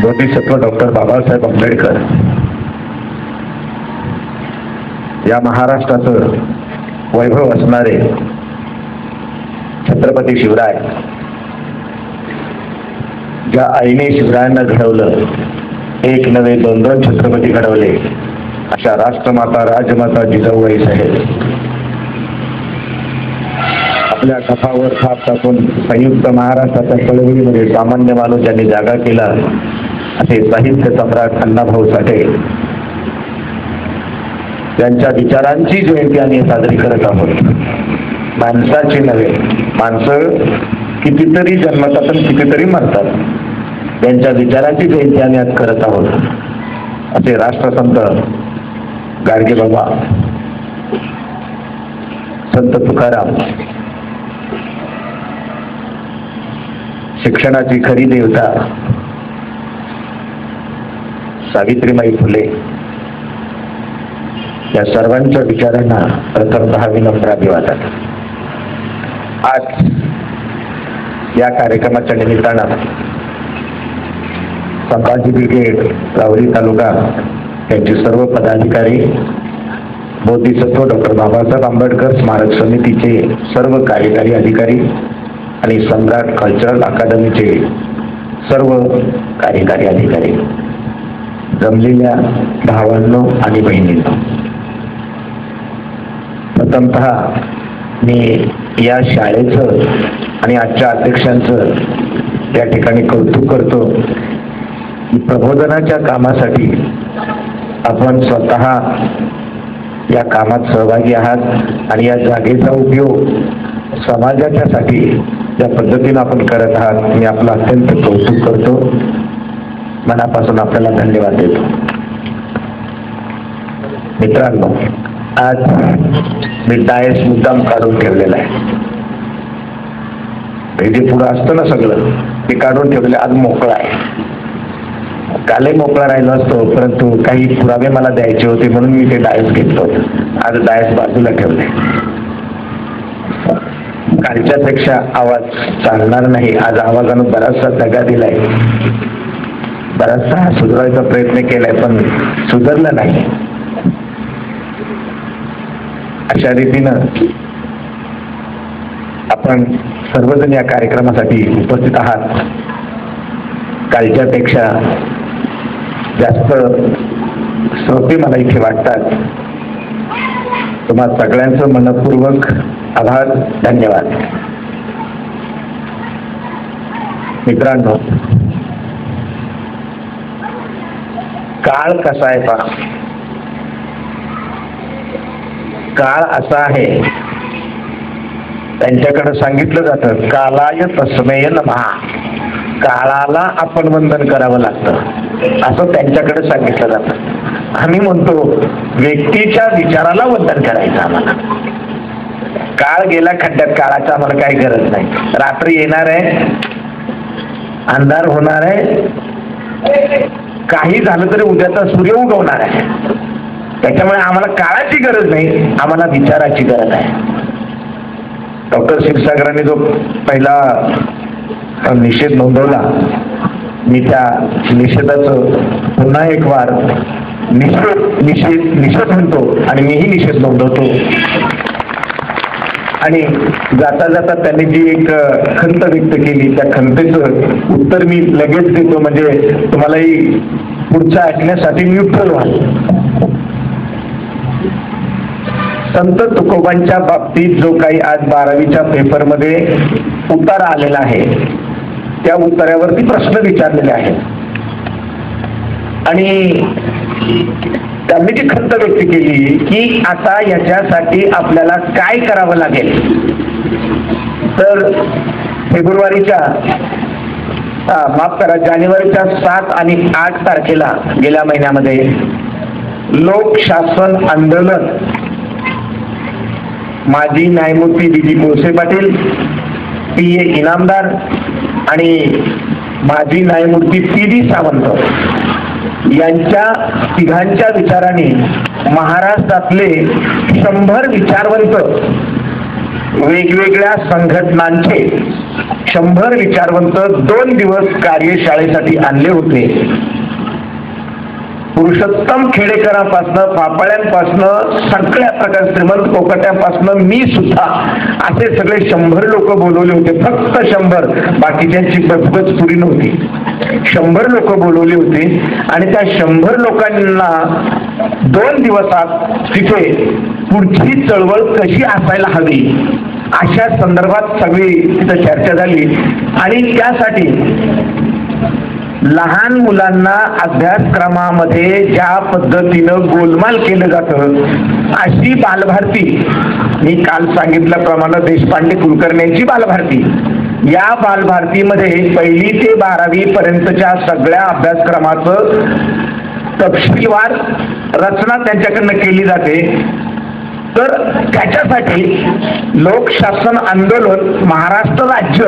Bodhisattva doctor Babasaheb Ambedkar या महाराष्ट्राचं वैभव असणारे छत्रपती शिवराय, ज्या आईने शिवरायांना घडवलं, एक नव्हे दोन दोन छत्रपती घडवले, अशा राष्ट्रमाता राजमाता जिजाऊबाई साहेब आपल्या कथावर थाप टाकून संयुक्त महाराष्ट्राच्या चळवळीमध्ये सामान्य माणूस ज्यांनी जागा केला असे साहित्य सम्राट अण्णाभाऊ साठे त्यांच्या विचारांची जयंती आम्ही साजरी करत आहोत. माणसाची नव्हे, माणसं कितीतरी जन्मतात आणि कितीतरी मरतात, त्यांच्या विचारांची जयंती आम्ही आज करत आहोत. असे राष्ट्रसंत गाडगे बाबा, संत तुकाराम, शिक्षणाची खरी देवता सावित्रीबाई फुले या सर्वांच्या विचारांना प्रथमतः विनम्र अभिवादन. आज या कार्यक्रमाच्या निमित्तानं संभाजी ब्रिगेड राहुरी तालुका यांचे सर्व पदाधिकारी, बोधिसत्व डॉक्टर बाबासाहेब आंबेडकर स्मारक समितीचे सर्व कार्यकारी अधिकारी आणि सम्राट कल्चरल अकादमीचे सर्व कार्यकारी अधिकारी, जमलेल्या भावांनो आणि बहिणींनो, प्रथमतः मी या शाळेचं आणि आजच्या अध्यक्षांचं या ठिकाणी कौतुक करतो की प्रबोधनाच्या कामासाठी आपण स्वतः या कामात सहभागी आहात आणि या जागेचा उपयोग समाजाच्यासाठी ज्या पद्धतीने आपण करत आहात, मी आपलं अत्यंत कौतुक करतो. मनापासून आपल्याला धन्यवाद देतो. मित्रांनो, आज मी डायस मुद्दाम काढून ठेवलेला आहे. हे जे पुढं असतं ना सगळं ते काढून ठेवलेलं, आज मोकळा आहे. कालही मोकळा राहिलो असतो, परंतु काही पुरावे मला द्यायचे होते म्हणून मी ते डायस घेतलो. आज डायस बाजूला ठेवले. कालच्यापेक्षा आवाज चालणार नाही. आज आवाजानं बराचसा दगा दिलाय, बराचसा सुधारायचा प्रयत्न केलाय, पण सुधारलं नाही. अशा रीतीनं आपण सर्वजण या कार्यक्रमासाठी उपस्थित आहात. कालच्यापेक्षा जास्त श्रोते मला इथे वाटतात. तुम्हा सगळ्यांचं मनपूर्वक आभार, धन्यवाद. मित्रांनो, काळ कसा आहे पहा. काळ असा आहे, त्यांच्याकडे सांगितलं जातं कालाय तस्मेय नमः, काळाला आपण वंदन करावं लागतं असं त्यांच्याकडे सांगितलं जातं. आम्ही म्हणतो व्यक्तीच्या विचाराला वंदन करायचं. आम्हाला काळ गेला खड्ड्यात, काळाचा आम्हाला काही गरज नाही. रात्री येणार आहे, अंधार होणार आहे, काही झालं तरी उद्याचा सूर्य उगवणार आहे. त्याच्यामुळे आम्हाला काळाची गरज नाही, आम्हाला विचाराची गरज आहे. डॉक्टर क्षीरसागरांनी जो पहिला निषेध नोंदवला, मी त्या निषेधाचं पुन्हा एक वार निषेध म्हणतो आणि मीही निषेध नोंदवतो. आणि जाता जाता त्यांनी जी एक खंत व्यक्त केली, त्या खंतेचं उत्तर मी लगेच देतो, म्हणजे तुम्हालाही पुढच्या ऐकण्यासाठी न्यूट्रल व्हाल. संत तुकोबांच्या बाबतीत जो काही आज 12वीच्या पेपरमध्ये उतारा आलेला आहे, त्या उतार्यावरती प्रश्न विचारलेले आहेत आणि त्यांनी जी खंत व्यक्त केली की आता याच्यासाठी आपल्याला काय करावं लागेल. तर फेब्रुवारीच्या जानेवारीच्या 7 आणि 8 तारखेला गेल्या महिन्यामध्ये लोकशासन आंदोलन माजी न्यायमूर्ती D Kolse Patil, P A Inamdar आणि माजी न्यायमूर्ती पी सावंत यांच्या तिघांच्या विचाराने महाराष्ट्रातले 100 विचारवंत वेगवेगळ्या संघटनांचे 100 विचारवंत 2 दिवस कार्यशाळेसाठी आणले होते. पुरुषोत्तम खेडेकरांपासनं, पापाळ्यांपासनं, सगळ्या प्रकार श्रीमंत कोकट्यांपासनं मी सुद्धा असे सगळे 100 लोक बोलवले होते. फक्त 100, बाकीच्यांची बचबच पुरी नव्हती. 100 लोक बोलवले होते आणि त्या 100 लोकांना 2 दिवसात तिथे पुढची चळवळ कशी असायला हवी अशा संदर्भात सगळी तिथं चर्चा झाली. आणि त्यासाठी लहान मुलांना अभ्यासक्रमामध्ये ज्या पद्धतीनं गोलमाल केलं जातं अशी बालभारती, मी काल सांगितल्याप्रमाणे देशपांडे कुलकर्ण्यांची बालभारती, या बालभारतीमध्ये 1ली ते 12वी पर्यंतच्या सगळ्या अभ्यासक्रमाचं तपशीलवार रचना त्यांच्याकडनं केली जाते. तर त्याच्यासाठी लोकशासन आंदोलन, महाराष्ट्र राज्य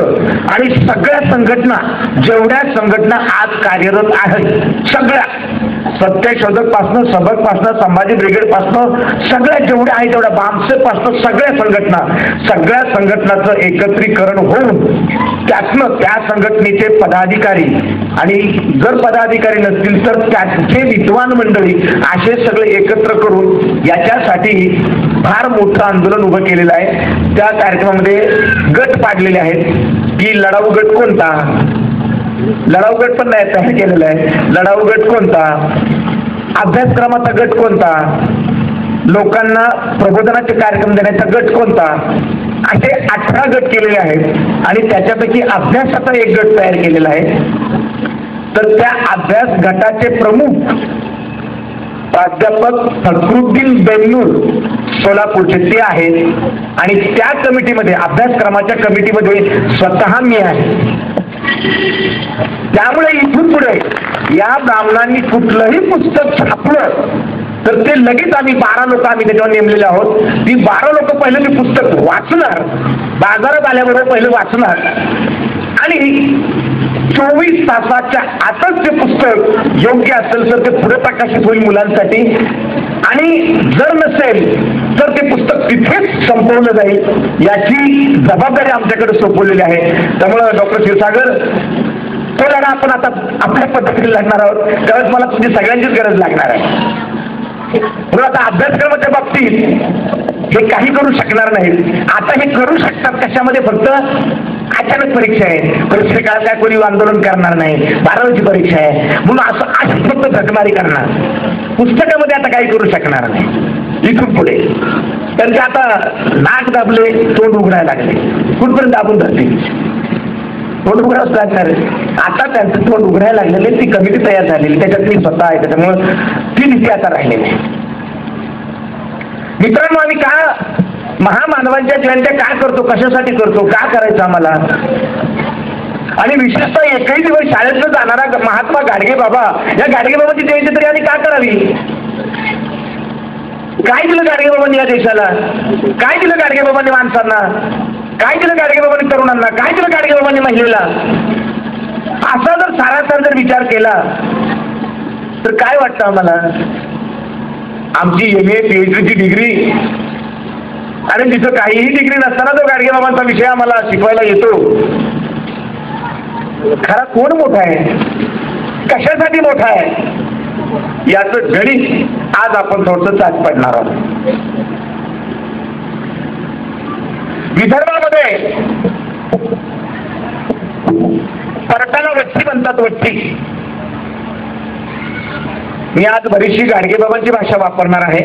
आणि सगळ्या संघटना, जेवढ्या संघटना आज कार्यरत आहेत सगळ्या, सत्यशोधक पासनं, सबक पासनं, संभाजी ब्रिगेड पासनं, सगळ्या जेवढ्या आहेत तेवढ्या, बामसेफ पासनं सगळ्या संघटनाचं एकत्रीकरण होऊन त्यातनं त्या संघटनेचे पदाधिकारी आणि जर पदाधिकारी नसतील तर त्याचे विद्वान मंडळी असे सगळे एकत्र करून याच्यासाठी फार मोठं आंदोलन उभं केलेलं आहे. त्या कार्यक्रमामध्ये गट पाडलेले आहेत की लढाऊ गट कोणता, लढाऊ गट पण नाही तयार केलेला आहे. लढाऊ गट कोणता, अभ्यासक्रमाचा गट कोणता, लोकांना प्रबोधनाचे कार्यक्रम देण्याचा गट कोणता, असे 18 गट केलेले आहेत आणि त्याच्यापैकी अभ्यासाचा एक गट तयार केलेला आहे. तर त्या अभ्यास गटाचे प्रमुख प्राध्यापक फखरुद्दीन बेन्नूर सोलापूरचे ते आहेत आणि त्या कमिटीमध्ये, अभ्यासक्रमाच्या कमिटीमध्ये स्वतः मी आहे. त्यामुळे इथून पुढे या ब्राह्मणांनी कुठलंही पुस्तक छापलं तर ते लगेच आम्ही 12 लोक आम्ही त्याच्यावर नेमलेले आहोत. ती 12 लोक पहिले ते पुस्तक वाचणार, बाजारात आल्याबरोबर पहिले वाचणार आणि 24 तासाच्या आतच ते पुस्तक योग्य असेल तर ते पुढे प्रकाशित होईल मुलांसाठी आणि जर नसेल तर ते पुस्तक तिथेच संपवलं जाईल याची जबाबदारी आमच्याकडे सोपवलेली आहे. त्यामुळं डॉक्टर क्षीरसागर, तो लढा आपण आता आपल्या पद्धतीने लढणार आहोत. त्यावेळेस मला तुमची सगळ्यांचीच गरज लागणार आहे. म्हणून आता अभ्यासक्रमाच्या बाबतीत हे काही करू शकणार नाहीत. आता हे करू शकतात कशामध्ये, फक्त अचानक परीक्षा आहे, परीक्षे काळात काय कोणी आंदोलन करणार नाही, 12वीची परीक्षा आहे म्हणून असं फक्त झकमारी करणार. पुस्तकामध्ये आता काही करू शकणार नाही इथून पुढे. त्यांचे आता नाक दाबले, तोंड उघडायला लागले, कुठपर्यंत दाबून धरतील, तोंड उघडावंच लागणार. आता त्यांचं तोंड उघडायला लागलेले, ती कमिटी तयार झालेली, त्याच्यात मी स्वतः आहे, त्याच्यामुळे ती नीती आता राहिलेली आहे. मित्रांनो, आम्ही का महामानवांच्या जयंत्या का करतो, कशासाठी करतो, का करायचं आम्हाला, आणि विशेषतः एकही दिवस शाळेतनं जाणारा महात्मा गाडगे बाबा, या गाडगे बाबाची जयंती तरी आम्ही का करावी? काय दिलं गाडगे बाबांनी या देशाला, काय दिलं गाडगे बाबांनी माणसांना, काय दिलं गाडगे बाबांनी तरुणांना, काय दिलं गाडगे बाबांनी महिलेला? असा जर सारासार जर विचार केला तर काय वाटतं आम्हाला? आमची MA PhD ची डिग्री आणि तिथं काहीही डिग्री नसताना तो गाडगे बाबांचा विषय आम्हाला शिकवायला येतो. खरा कोण मोठा आहे, कशासाठी मोठा आहे, याचं गणित आज आपण थोडंसं चाच पडणार आहोत. विदर्भामध्ये परटाला वट्टी म्हणतात, वट्टी. मी आज बरीचशी गाडगे बाबांची भाषा वापरणार आहे,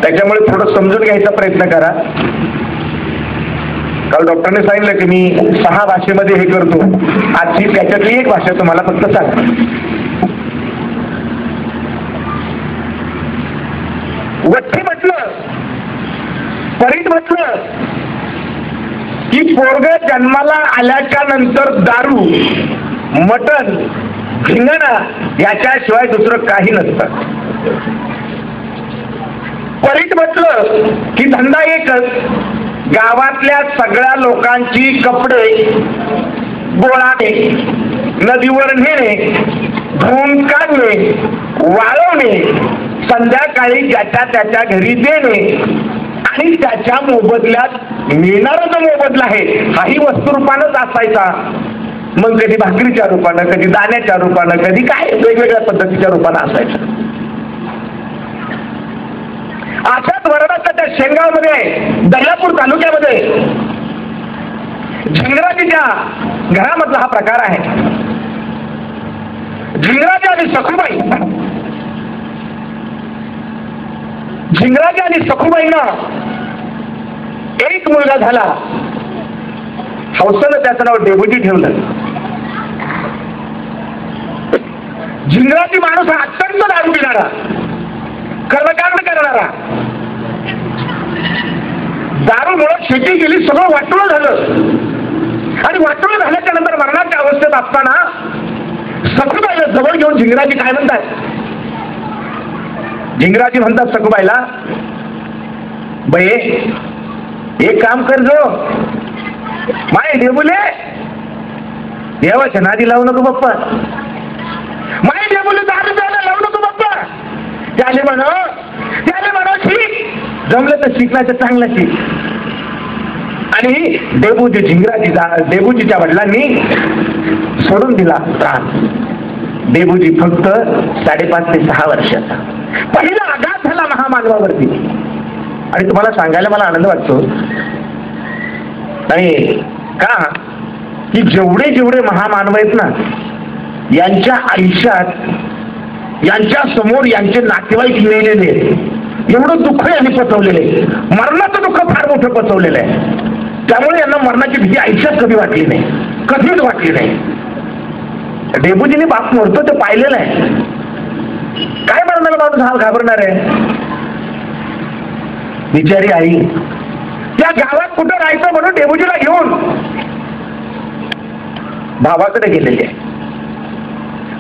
त्याच्यामुळे थोडं समजून घ्यायचा प्रयत्न करा. काल डॉक्टरने सांगितलं की मी 6 भाषेमध्ये हे करतो, आजची त्याच्यातली एक भाषा तुम्हाला फक्त सांग. वट्टी म्हटलं, परीट म्हटलं की पोरग जन्माला आल्याच्या नंतर दारू, मटण, धिंगाणा याच्याशिवाय दुसरं काही नसतं. परीट म्हटलं की धंदा एकच, गावातल्या सगळ्या लोकांची कपडे गोळाने, नदीवर नेणे, धुवून काढणे, वाळवणे, संध्याकाळी ज्याच्या त्याच्या घरी देणे आणि त्याच्या मोबदल्यात मिळणारा जो मोबदला आहे हाही वस्तुरूपानंच असायचा. मग कधी भाकरीच्या रूपानं, कधी दाण्याच्या रूपानं, कधी काय वेगवेगळ्या पद्धतीच्या रूपानं असायचं. अशाच वरडाच्या त्या शेंगावमध्ये दर्यापूर तालुक्यामध्ये झिंगराजीच्या घरामधला हा प्रकार आहे. झिंगराजी आणि सखुबाई, झिंगराजी आणि सखुबाईनं एक मुलगा झाला. हौसनं त्याचं नाव डेबुजी ठेवलं. झिंगराजी माणूस हा अत्यंत दारू पिणारा, कर्मकांड करणारा. दारूमुळे शेती गेली, सगळं वाटोळं झालं. आणि वाटोळं झाल्याच्या नंतर मरणाच्या अवस्थेत असताना सखुबाईला जवळ घेऊन झिंगराजी काय म्हणतात, झिंगराजी म्हणतात सखुबाईला, बाई एक काम कर, जो माय डेबुले देवाच्या नादी लावू नको बाप्पा, माय डेबुले दारू प्यायला लावू नको बाप्पा. त्याले म्हणो शिक, जमलं तर शिकण्याचं चांगलं शिक. आणि डेबुजीच्या वडिलांनी सोडून दिला त्रास. डेबुजी फक्त 5.5 ते 6 वर्षाचा. पहिला आघात झाला महामानवावरती. आणि तुम्हाला सांगायला मला आनंद वाटतो आणि का की जेवढे महामानव आहेत ना, यांच्या आयुष्यात यांच्या समोर यांचे नातेवाईक मेलेले, एवढं दुःख यांनी पचवलेले, मरणाचं दुःख फार मोठं पचवलेलं आहे. त्यामुळे यांना मरणाची भीती आयुष्यात कधी वाटली नाही, कधीच वाटली नाही. डेबुजीने बाप मरतो ते पाहिलेलं आहे. काय मरणाला माणूस घाबरणार आहे. बिचारी आई त्या गावात कुठं राहायचं म्हणून डेबुजीला घेऊन भावाकडे गेलेली आहे.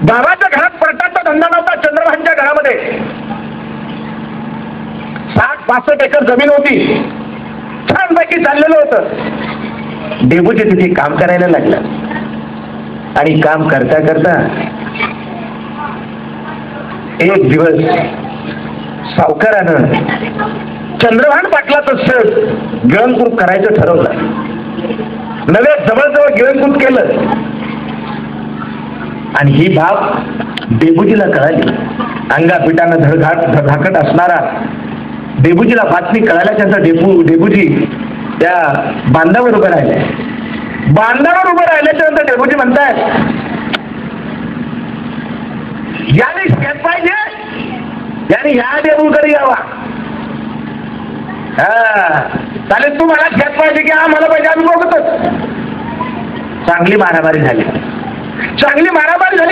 भावाच्या घरात परटाचा धंदा नव्हता. चंद्रभानच्या घरामध्ये 60-65 एकर जमीन होती. छानपैकी चाललेलं होतं. डेबुजी तिथे काम करायला लागला. आणि काम करता करता एक दिवस सावकारानं चंद्रभान पाटलाचं सहज गिळणकृत करायचं ठरवलं. नव्हे जवळजवळ गिळणकृत केलं. आणि ही बाब डेबुजीला कळाली. अंगापिटानं धडधाकट असणारा डेबुजीला बातमी कळाल्याच्या डेबुजी त्या बांधावर उभं राहिलाय. बांधावर उभं राहिल्याच्या नंतर डेबुजी म्हणतायत, याने शेत पाहिजे, याने ह्या डेबुकडे यावा. चालेल, तू मला शेत पाहिजे की मला पाहिजे, आम्ही बघतच. चांगली मारामारी झाली.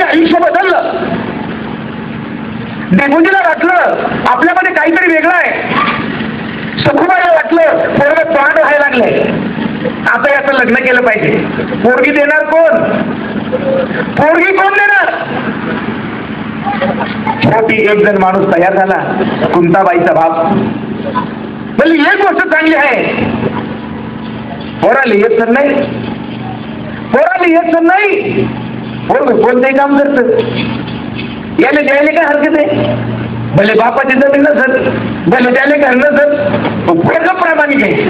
आयुष्य बदललं. डेबुजीला वाटलं आपल्यामध्ये काहीतरी वेगळं आहे. सखुबाईला वाटलं पोरगं तोंड व्हायला लागलंय, आता याचं लग्न केलं पाहिजे. पोरगी देणार कोण? पोरगी कोण देणार? छोटी एक जण माणूस तयार झाला, कुंताबाईचा बाप. म्हणजे एक गोष्ट चांगली आहे, पोराला येत नाही, पोरग कोणतंही काम करत, याला द्यायला काय हरकत आहे. भले बापाची जमीन नसत, भले त्याला घर नसत, पोरग प्रामाणिक आहे,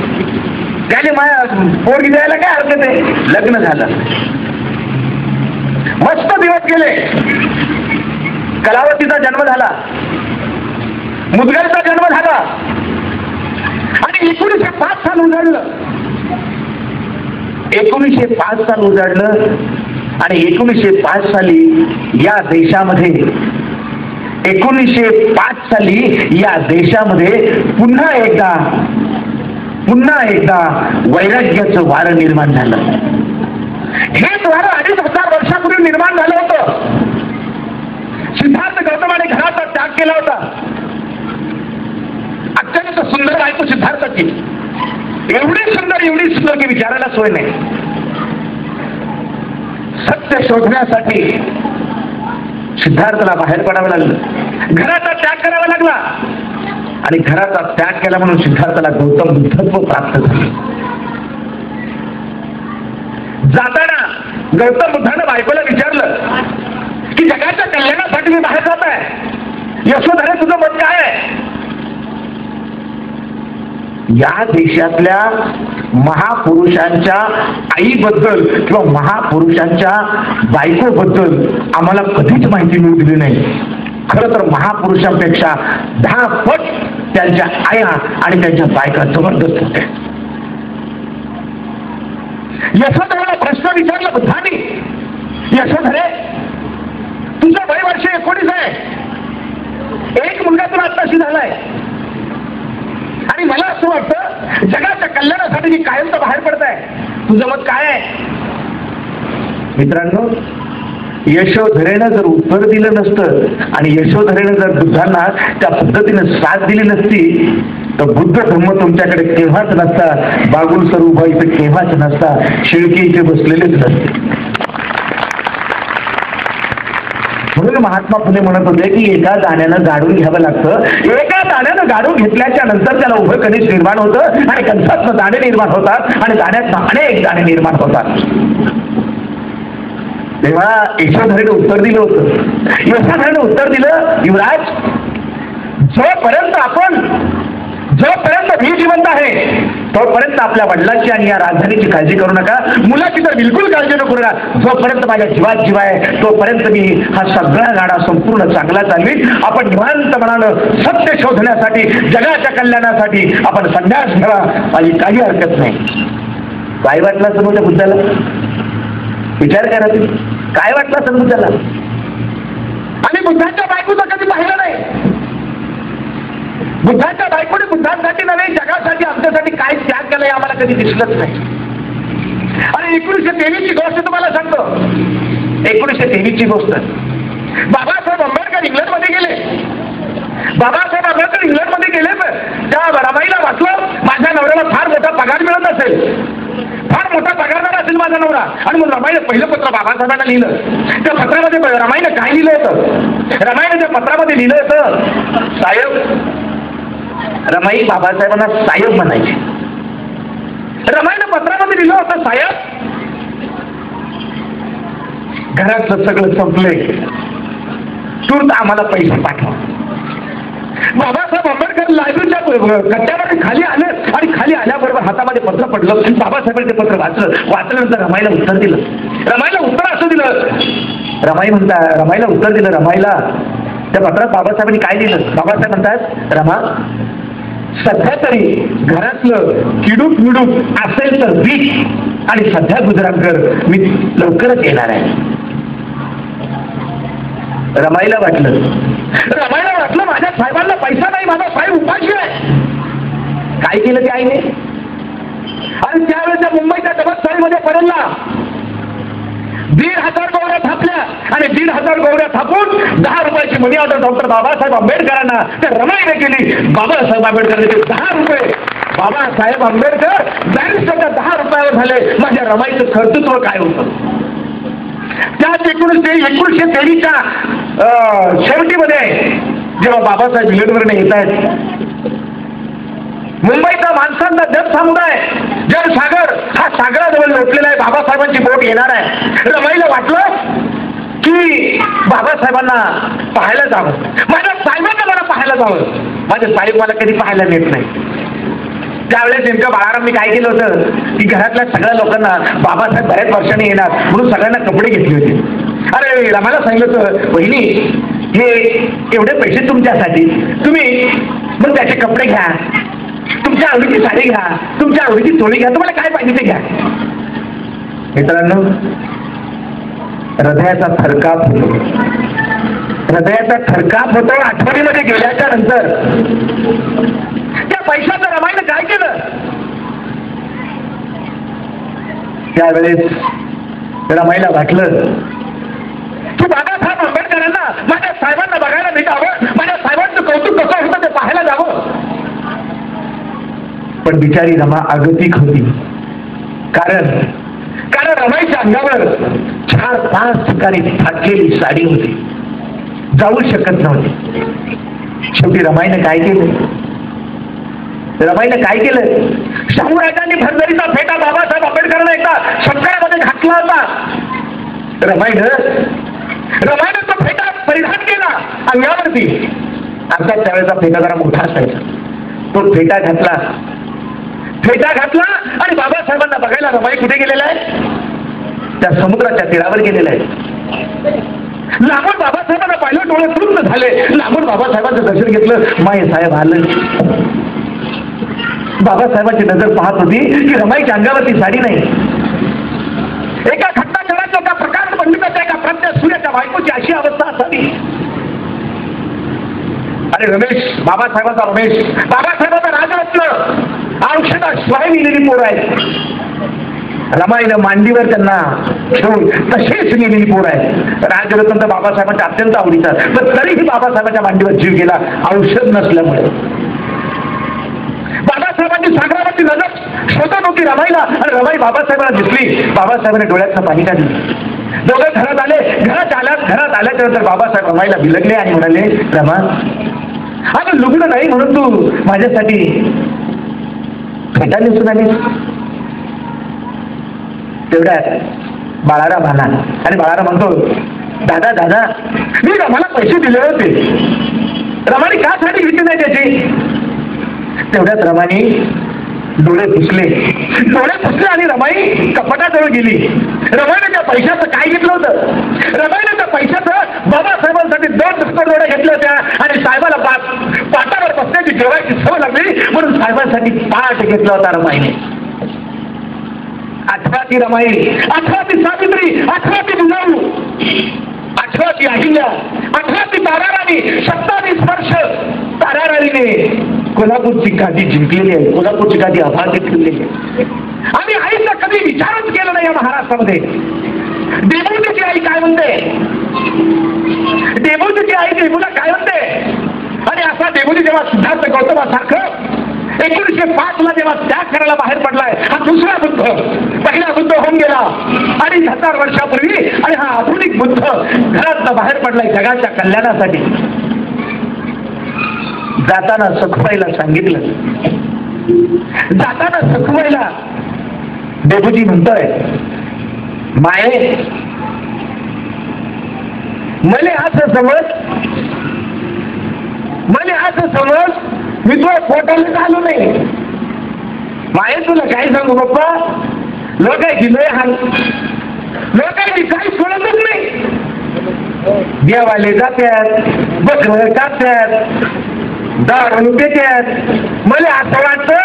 त्याने पोरगी द्यायला काय हरकत आहे. लग्न झालं, मस्त दिवस गेले. कलावतीचा जन्म झाला, मुदगलचा जन्म झाला. आणि 1905 साल उजाडलं. 1905 साल उजाडलं. आणि 1905 साली या देशामध्ये 1905 साली या देशामध्ये पुन्हा एकदा वैराग्याचं वारं निर्माण झालं. हेच वारं 2500 वर्षापूर्वी निर्माण झालं होतं. सिद्धार्थ गौतमाने घराचा त्याग केला होता. अत्यंत सुंदर बायको सिद्धार्थाची, एवढी सुंदर की विचारायला सोय नाही. सत्य शोधण्यासाठी सिद्धार्थला बाहेर पडावं लागलं, घराचा त्याग करावा लागला. आणि घराचा त्याग केला म्हणून सिद्धार्थाला गौतम बुद्धत्व प्राप्त झाले. जाताना गौतम बुद्धानं बायकोला विचारलं की जगाच्या कल्याणासाठी मी बाहेर जात आहे, यशोधरे तुझं मत काय आहे? या देशातल्या महापुरुषांच्या आईबद्दल किंवा महापुरुषांच्या बायकोबद्दल आम्हाला कधीच माहिती मिळू दिली नाही. खरं तर महापुरुषांपेक्षा 10 पट त्यांच्या आया आणि त्यांच्या बायका जबरदस्त होत्या. यशोधरेला प्रश्न विचारला बुद्धाने, यशोधरे तुझं वय वर्ष 19 आहे, एक मुलगा तुला आत्ताशी झालाय आणि मला असं वाटतं जगाच्या कल्याणासाठी मी कायम तर बाहेर पडत आहे. तुझं मत काय आहे? मित्रांनो, यशोधरेनं जर उत्तर दिलं नसतं आणि यशोधरेनं जर बुद्धांना त्या पद्धतीनं साथ दिली नसती तर बुद्ध धम्म तुमच्याकडे केव्हाच नसता, बागुल सर उभा इथे केव्हाच नसता, शिळके इथे बसलेलेच नसते. म्हणून महात्मा फुले म्हणत होते की एका दाण्यानं गाडून घ्यावं लागतं. एका दाण्यानं गाडून घेतल्याच्या नंतर त्याला उभं कणीस निर्माण होतं आणि कणसातनं दाणे निर्माण होतात आणि दाण्यातनं अनेक दाणे निर्माण होतात. तेव्हा यशोधरेनं उत्तर दिलं होतं. यशोधरेनं उत्तर दिलं, युवराज, जोपर्यंत मी जिवंत आहे तोपर्यंत आपल्या वडिलांची आणि या राजधानीची काळजी करू नका, मुलाची तर बिलकुल काळजी नको करा. जोपर्यंत माझ्या जीवात जीव आहे तोपर्यंत मी हा सगळा गाडा संपूर्ण चांगला चालवीन. आपण निवांत मनानं सत्य शोधण्यासाठी, जगाच्या कल्याणासाठी आपण संन्यास घ्यावा, माझी काही हरकत नाही. काय वाटलं असं मोठ्या बुद्धाला? विचार करा तुम्ही, काय वाटलं असं बुद्धाला? आणि बुद्धाच्या बायकोचं कधी पाहिलं नाही. बुद्धाच्या बायकोने बुद्धांसाठी नव्हे जगासाठी आमच्यासाठी काय त्याग केला हे आम्हाला कधी दिसलंच नाही. आणि 1923 ची गोष्ट तुम्हाला सांगतो. 1923 ची गोष्ट. बाबासाहेब आंबेडकर इंग्लंडमध्ये गेले. बाबासाहेब आंबेडकर इंग्लंडमध्ये गेले तर त्या रमाईला वाचलं, माझ्या नवऱ्याला फार मोठा पगार मिळत असेल, फार मोठा पगारदार असेल माझा नवरा. आणि मग रमाईने पहिलं पत्र बाबासाहेबांना लिहिलं. त्या पत्रामध्ये रमाईने काय लिहिलं होतं? रमाईने त्या पत्रामध्ये लिहिलं होतं, साहेब, रमाई बाबासाहेबांना साहेब म्हणायचे. रमाईने पत्रामध्ये लिहिलं होतं, साहेब, घरातलं सगळं संपलंय, तूर्त आम्हाला पैसे पाठवा. बाबासाहेब आंबेडकर लायब्ररीच्या कट्ट्यामध्ये खाली आले आणि खाली आल्याबरोबर हातामध्ये पत्र पडलं. बाबासाहेबांनी ते पत्र वाचल्यानंतर रमाईला उत्तर दिलं. रमाईला उत्तर असं दिलं, रमाईला उत्तर दिलं. रमाईला त्या पत्रात बाबासाहेबांनी काय लिहिलं? बाबासाहेब म्हणतात, रमा, सध्या तरी घरातलं किडूक मिडूक असेल तर वीक आणि सध्या गुजरात कर, मी लवकरच येणार आहे. रमाईला वाटलं माझ्या साहेबांना पैसा नाही, माझा साहेब उपाशी आहे. काय केलं त्या आईने? आणि त्यावेळेच्या मुंबईच्या जगतचाळीमध्ये पडला 1,500 गौऱ्या थापल्या आणि 1,500 गौऱ्या थापून 10 रुपयाची मनी ऑर्डर डॉक्टर बाबासाहेब आंबेडकरांना त्या रमाईने केली. बाबासाहेब आंबेडकरांनी ते 10 रुपये बाबासाहेब आंबेडकर बॅरिस्टरच्या 10 रुपयावर झाले. माझ्या रमाईचं कर्तृत्व काय होतं? त्याच 1923च्या शेवटीमध्ये जेव्हा बाबासाहेब इंग्लंडवरून येत आहेत, मुंबईचा माणसांचा जनसमुदाय, जनसागर हा सागराजवळ लोटलेला आहे. बाबासाहेबांची बोट येणार आहे. रमाईला वाटलं की बाबासाहेबांना पाहायला जावं, माझ्या साहेबांना मला पाहायला जावं. माझे साहेब मला कधी पाहायला नेत नाही. त्यावेळेस नेमकं बाळारामनी काय केलं होतं की घरातल्या सगळ्या लोकांना बाबासाहेब बऱ्याच वर्षांनी येणार म्हणून सगळ्यांना कपडे घेतले होते. अरे रमाला सांगितलं होतं, बहिणी, हे एवढे पैसे तुमच्यासाठी, तुम्ही मग त्याचे कपडे घ्या, तुमच्या आवडीची साडी घ्या, तुमच्या आवडीची चोळी घ्या, तुम्हाला काय पाहिजे ते घ्या. मित्रांनो, हृदयाचा थरकाप होतो आठवणीमध्ये गेल्याच्या नंतर. त्या पैशाचं रमाईनं काय केलं? त्यावेळेस रमाईला वाटलं की बाबासाहेब आंबेडकरांना माझ्या साहेबांना बघायला भेटावं, माझ्या साहेबांचं कौतुक कसं होतं ते पाहायला जावं. पण बिचारी रमा आगतिक होती. कारण रमाईच्या अंगावर 4-5 ठिकाणी फाटलेली साडी होती, जाऊ शकत नव्हती. शेवटी रमाईने काय केलं? शाहूराजांनी भरभरीचा फेटा बाबासाहेब आंबेडकरांना एकदा शंकरामध्ये घातला होता. रमाईने तो फेटा परिधान केला अंगावरती. अर्थात त्यावेळेचा फेटा जरा मोठा असायचा. तो फेटा घातला फेटा घातला आणि बाबासाहेबांना बघायला रमाई कुठे गेलेला आहे? त्या समुद्राच्या तीरावर गेलेला आहे. लांबून बाबासाहेबांना पाहिलं, डोळे तृप्त झाले. लांबून बाबासाहेबांचं दर्शन घेतलं. माई साहेब आलं. बाबासाहेबांची नजर पाहत होती की रमाईच्या अंगावरती साडी नाही. एका खट्टाचराच्या, एका प्रकाश पंडिताच्या, एका प्रज्ञा सूर्याच्या बायकोची अशी अवस्था असावी. अरे रमेश, बाबासाहेबांचा रमेश, बाबासाहेबांचा राजरत्न, औषधा शिवाय लिहिलेली पोरं आहेत. रमाईनं मांडीवर त्यांना ठेवून तसेच लिहिलेली पोरं आहेत. राजरत्न तर बाबासाहेबांच्या अत्यंत आवडीचा, पण तरीही बाबासाहेबांच्या मांडीवर जीव गेला औषध नसल्यामुळे. बाबासाहेबांची सागरावरची नजर शोधत होती रमाईला, आणि रमाई बाबासाहेबांना दिसली. बाबासाहेबांनी डोळ्यातनं पाणी काढलं. दोघं घरात आले. घरात आल्याच्या नंतर बाबासाहेब रमाईला बिलगले आणि म्हणाले, रमा, अगं लुगडं नाही म्हणून तू माझ्यासाठी फेटा नेसून आलीस? तेवढ्यात बाळाराम आला आणि बाळाराम म्हणतो, दादा दादा, मी रमाला पैसे दिले होते, रमाने का साठी घेतली नाही त्याची? तेवढ्यात रमाने डोळे पुसले आणि रमाई कपाटाजवळ गेली. रमाईने त्या पैशाचं काय घेतलं होतं? रमाईने त्या पैशाचं बाबासाहेबांसाठी 2 पुस्तक डोळे घेतले होत्या आणि साहेबाला पाटावर बसण्याची जेवायची सवय लागली म्हणून साहेबांसाठी पाठ घेतला होता रमाईने. आठवा ती रमाई, आठवा ती सावित्री, आठवा ती जिजाऊ, आठवा ती अहिल्या, आठवा ती ताराराणी. 27 वर्ष ताराराणीने कोल्हापूरची गादी जिंकलेली आहे, कोल्हापूरची गादी आभार घेतलेली आहे. आम्ही आईचा कधी विचारच केला नाही या महाराष्ट्रामध्ये. देबूजीची आई काय म्हणते? देबूजीची आई देबूला काय म्हणते? आणि असा देबूजी जेव्हा सिद्धार्थ गौतमासारखं 1905 ला जेव्हा त्याग करायला बाहेर पडलाय, हा दुसरा बुद्ध, पहिला बुद्ध होऊन गेला 2500 वर्षापूर्वी, आणि हा आधुनिक बुद्ध घरात बाहेर पडलाय जगाच्या कल्याणासाठी. जाताना सखुबाईला सांगितलं, जाताना सखुबाईला देबूजी म्हणतोय, माये मले असं समज मी तुला पोटाला चालू नाही. माये तुला काय सांगू बाप्पा, लोकांची लय हाल, लोकांची काही सोडतच नाही. देवाले जात्यात, बसवर टाकतात, दारू देतात. मला असं वाटतं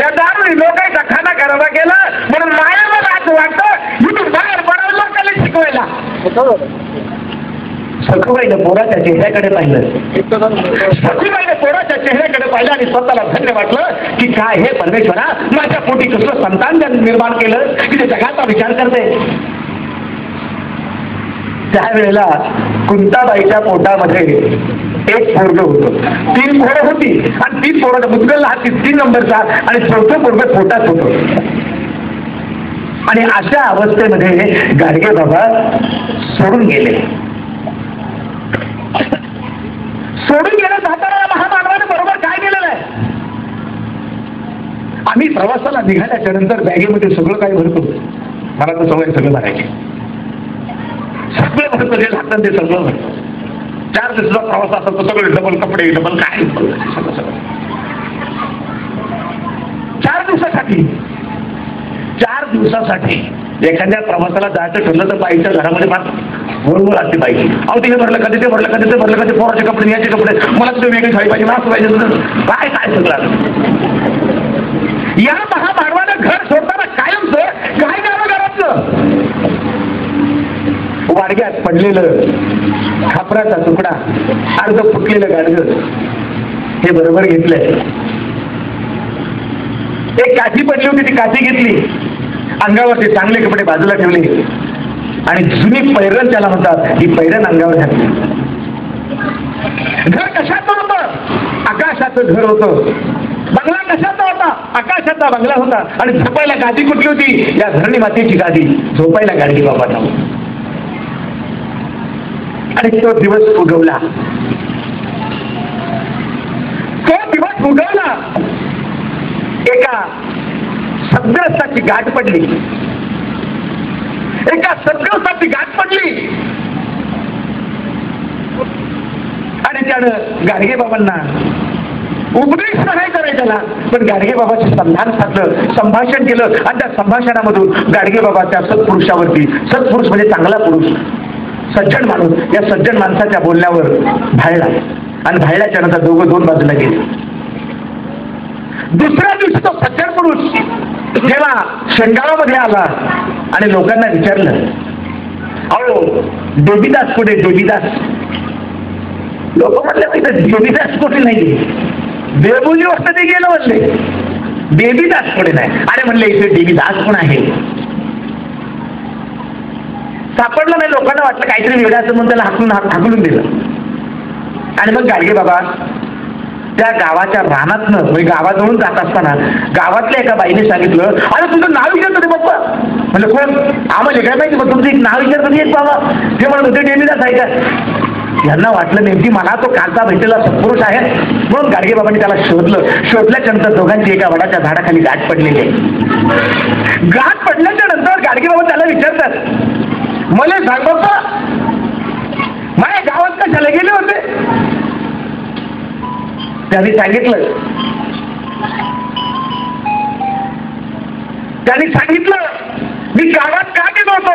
या दारूने लोकांचा खाना करावा गेला म्हणून माया मला असं वाटतं इथून बाहेर पडावं लोकांना शिकवायला. सखुबाईने पोराच्या चेहऱ्याकडे पाहिलं, सखुबाईने पोराच्या चेहऱ्याकडे पाहिलं आणि स्वतःला धन्य वाटलं की काय हे परमेश्वरा, माझ्या पोटी कसलं संतान निर्माण केलं की ते जगाचा विचार करते. त्यावेळेला कुंताबाईच्या पोटामध्ये एक पोरग होतं, 3 पोरं होती आणि 3 पोरं मुदगलला हा 3 नंबरचा आणि 4थं पोरग पोटात होतं. आणि अशा अवस्थेमध्ये गाडगे बाबा सोडून गेले. जाताना महामानवाने बरोबर काय केलेलं आहे? आम्ही प्रवासाला निघाल्याच्या नंतर बॅगेमध्ये सगळं काही भरतो. मला तर सवय सगळं भरायची, सगळं भरतो, जे लागतं ते सगळं भरतो. 4 दिवसाचा प्रवास असतो, सगळे डबल कपडे, डबल काय, सगळं 4 दिवसासाठी एखाद्या प्रवासाला जायचं ठरलं तर बाईच्या घरामध्ये बोलबोल असते बाईची. अहो तिथे भरलं कधी ते भरलं कधी ते भरलं कधी पोराचे कपडे याचे कपडे, मला तुझे वेगळी साडी पाहिजे, मास्क पाहिजे, काय काय सगळं. या महामानवानं घर सोडताना कायमचं काय करावं घरातलं? वाडग्यात पडलेलं खापराचा तुकडा, अर्ध फुटलेलं गाडगं हे बरोबर घेतलंय. एक काठी पडली होती, ती काठी घेतली, अंगावरचे चांगले कपडे बाजूला ठेवले आणि जुनी पैरण त्याला म्हणतात, ही पैरण अंगावर घातली. घर कशाचं होतं? आकाशाचं घर होतं. बंगला कशाचा होता? आकाशाचा बंगला होता. आणि झोपायला गादी कुठली होती? या धरणी मातेची गादी. झोपायला गाडगे बाबा नव्हता. आणि तो दिवस उगवला, एका सद्ग्रस्ताची गाठ पडली, एका सद्ग्रस्ताची गाठ पडली आणि त्यानं गाडगे बाबांना उपदेश नाही करायचा त्याला, पण गाडगे बाबाचे संधान साधलं, संभाषण केलं आणि त्या संभाषणामधून गाडगे बाबा त्या सत्पुरुषावरती, सत्पुरुष म्हणजे चांगला पुरुष, सज्जन माणूस, या सज्जन माणसाच्या बोलण्यावर भाळला आणि भाळल्याच्या नंतर दोघं दोन बाजूला गेले. दुसऱ्या दिवशी तो सज्जन पुरुष जेव्हा शेंगावामध्ये आला आणि लोकांना विचारलं, अहो देवीदास कुठे, देवीदास? लोक म्हटले देवीदास कुठे नाही, देवबोली वाजता ते गेलं म्हणले, देवीदास कुठे नाही. अरे म्हणले इथे देवीदास पण आहे. सापडलं नाही, लोकांना वाटलं काहीतरी वेगळं असं म्हणून त्याला हाकलून दिलं. आणि मग गाडगे बाबा त्या गावाच्या रानातनं म्हणजे गावाजवळून जात असताना गावातल्या एका बाईने सांगितलं, अरे तुझं नाव विचारतो ते बाप्पा. म्हणजे कोण? आम्हाला काय माहिती, मग तुमचं एक नाव विचारतो एक बाबा. ते म्हणत होते देवीदास आहे का? यांना वाटलं नेमकी मला तो कालचा भेटलेला सत्पुरुष आहे, म्हणून गाडगे बाबांनी त्याला शोधलं. शोधल्याच्या नंतर दोघांची एका वडाच्या झाडाखाली गाठ पडलेली आहे. गाठ पडल्याच्या नंतर गाडगे बाबा त्याला विचारतात, मला सांग बाप्पा माझ्या गावात कशाला गेले होते? त्यांनी सांगितलं मी गावात का गेलो होतो,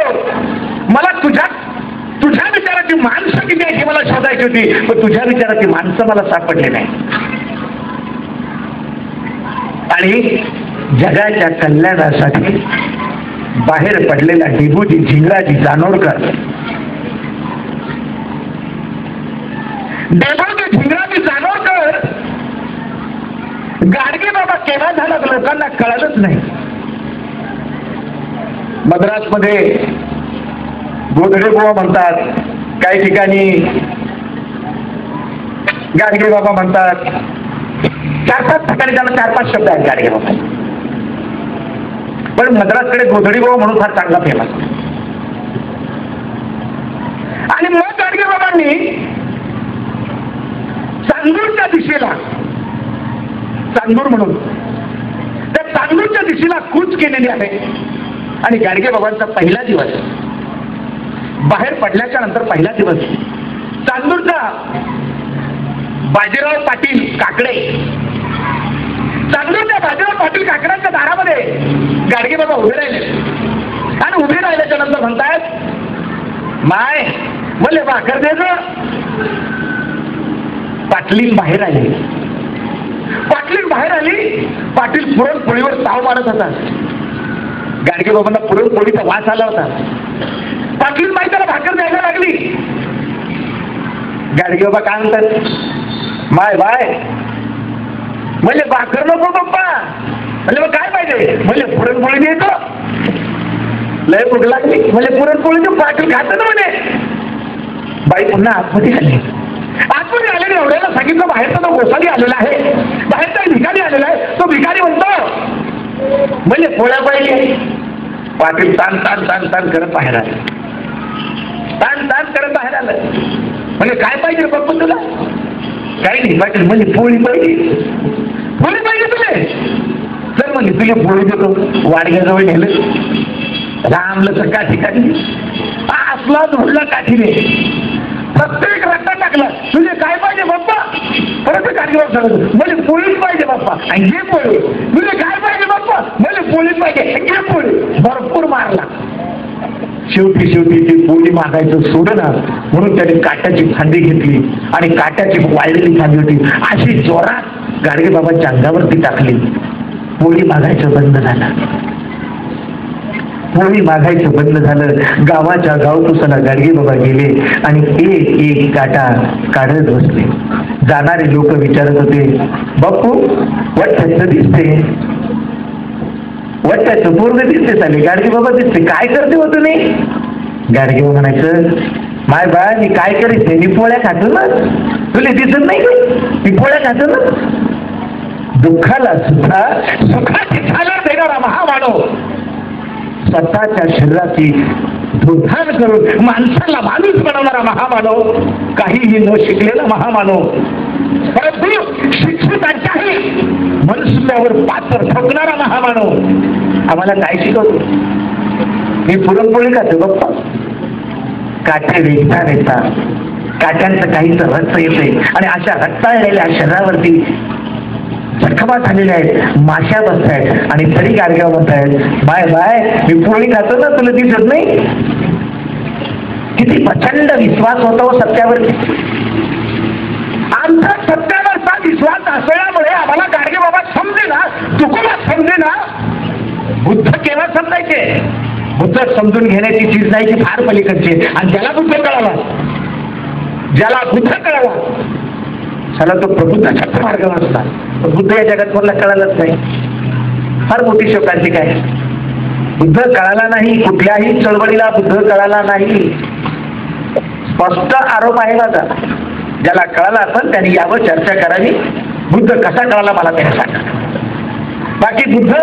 मला तुझ्या विचाराची माणसं किती आहे मला शोधायची होती, पण तुझ्या विचाराची माणसं मला सापडली नाही. आणि जगाच्या कल्याणासाठी बाहेर पडलेला डेबूजी झिंगराजी जानोरकर, डेबूजी झिंगराजी जानोरकर गाडगे बाबा केव्हा झाला लोकांना कळलंच नाही. मद्रासमध्ये गोधडे बुवा म्हणतात, काही ठिकाणी गाडगे बाबा म्हणतात, 4-5 ठिकाणी त्यांना 4-5 शब्द आहेत गाडगे बाबा. पण मद्रासकडे गोधडी बुवा म्हणून फार चांगला फेमस. आणि मग गाडगे बाबांनी चांदूरच्या दिशेला, चांदूर म्हणून त्या चांदूरच्या दिशेला कूच केलेली आहे. आणि गाडगे बाबांचा पहिला दिवस बाहेर पडल्याच्या नंतर, पहिला दिवस चांदूरचा बाजीराव पाटील काकडे, चांदूरच्या बाजीराव पाटील काकड्यांच्या दारामध्ये गाडगे बाबा उभे राहिले. आणि उभे राहिल्याच्या नंतर म्हणतायत, माय बोले भाकर दे ग. पाटलीन बाहेर आली. पाटलीन बाहेर आली. पाटील पुरणपोळीवर ताव मारत होता. गाडगे बाबांना पुरणपोळीचा वास आला होता. पाटलीन बाई त्याला भाकर द्यायला लागली. गाडगे बाबा काय म्हणतात, माय बाय म्हणजे भाकर नको पप्पा. म्हणजे मग काय पाहिजे? म्हणजे पुरणपोळी देतो. लय भूक लागली. म्हणजे पुरणपोळी तो पाटील खात ना म्हणे. बाई पुन्हा आतमध्ये आली. आतमध्ये आलेल्या एवढ्याला सांगितलं, बाहेरचा तो गोसाली आलेला आहे, बाहेरचा भिकारी आलेला आहे. तो भिकारी म्हणतो म्हणजे पोळ्या पाहिजे. पाटील ताण ताण ताण ताण करत बाहेर आले. ताण ताण करत बाहेर आलं. म्हणजे काय पाहिजे बाप्पा तुला? काही नाही पाटील, म्हणजे पोळी पाहिजे. पोळी पाहिजे तुले? तर म्हणजे तुझी पोळी देतो. वाडग्याजवळ नेलं. रामलं का ठिकाणी असला धुडला काठीने प्रत्येक रस्ता टाकला. तुझे काय पाहिजे बाप्पा? परत गाडीवर सांगतो, म्हणजे पोळीच पाहिजे बाप्पा. आणि घे पोळी. तुझे काय पाहिजे बाप्पा? म्हणजे पोळीच पाहिजे. घे पोळी. भरपूर मारला. शेवटी ती पोळी मागायचं सोडणार म्हणून त्याने काट्याची फांदी घेतली आणि काट्याची वाळलेली फांदी होती अशी जोरात गाडगे बाबांच्या अंगावरती टाकली. पोळी मागायचं बंद झालं. पोळी मागायचं बंद झालं. गावाच्या गावकुसाला गाडगे बाबा गेले आणि एक एक काटा काढत बसले. जाणारे लोक विचारत होते, बाप्पू वट्ट्याचं दिसते, वट्ट्याचं पूर्ण दिसते चाले, गाडगे बाबा दिसते, काय करते हो तुम्ही? गाडगे बाबा म्हणायचं, माय बा मी काय करायचे, मी पोळ्या खातो ना, तुला दिसत नाही का मी पोळ्या खातो ना. दुःखाला सुद्धा सुखाची झालर देणारा महामानव, स्वतःच्या शरीराची धोधान करून माणसाला माणूस बनवणारा महामानव, काहीही न शिकलेला महामानव, परंतु शिक्षितांच्याही मनसुल्यावर पात्र ठोकणारा महामानव आम्हाला काय शिकवतो? मी पुरणपोळी खातो बाप्पा. काटे वेगता येतात, काट्यांचं काहीच रक्त येते आणि अशा रक्ताळलेल्या शरीरावरती जखमा झालेल्या आहेत, माश्या बसतायत आणि तरी गाडगेबाबा म्हणतायत बाय बाय मी पोळी खातो ना, तुला दिसत नाही? किती प्रचंड विश्वास होता हो सत्यावरती. आमचा सत्यावरचा विश्वास असल्यामुळे आम्हाला गाडगेबाबा समजेना, तुकोबा समजेना. बुद्ध केव्हा समजायचे? बुद्ध समजून घेण्याची चीज नाही की फार पलीकडची. आणि ज्याला बुद्ध कळाला, ज्याला बुद्ध कळाला त्याला तो प्रबुद्धाचा मार्ग असता. बुद्ध या जगात कोणाला कळालंच नाही. फार मोठी शोकांतिका आहे. बुद्ध कळाला नाही, कुठल्याही चळवळीला बुद्ध कळाला नाही. स्पष्ट आरोप आहे माझा. ज्याला कळाला असेल त्यांनी यावर चर्चा करावी. बुद्ध कसा कळाला मला त्याने सांगा. बाकी बुद्ध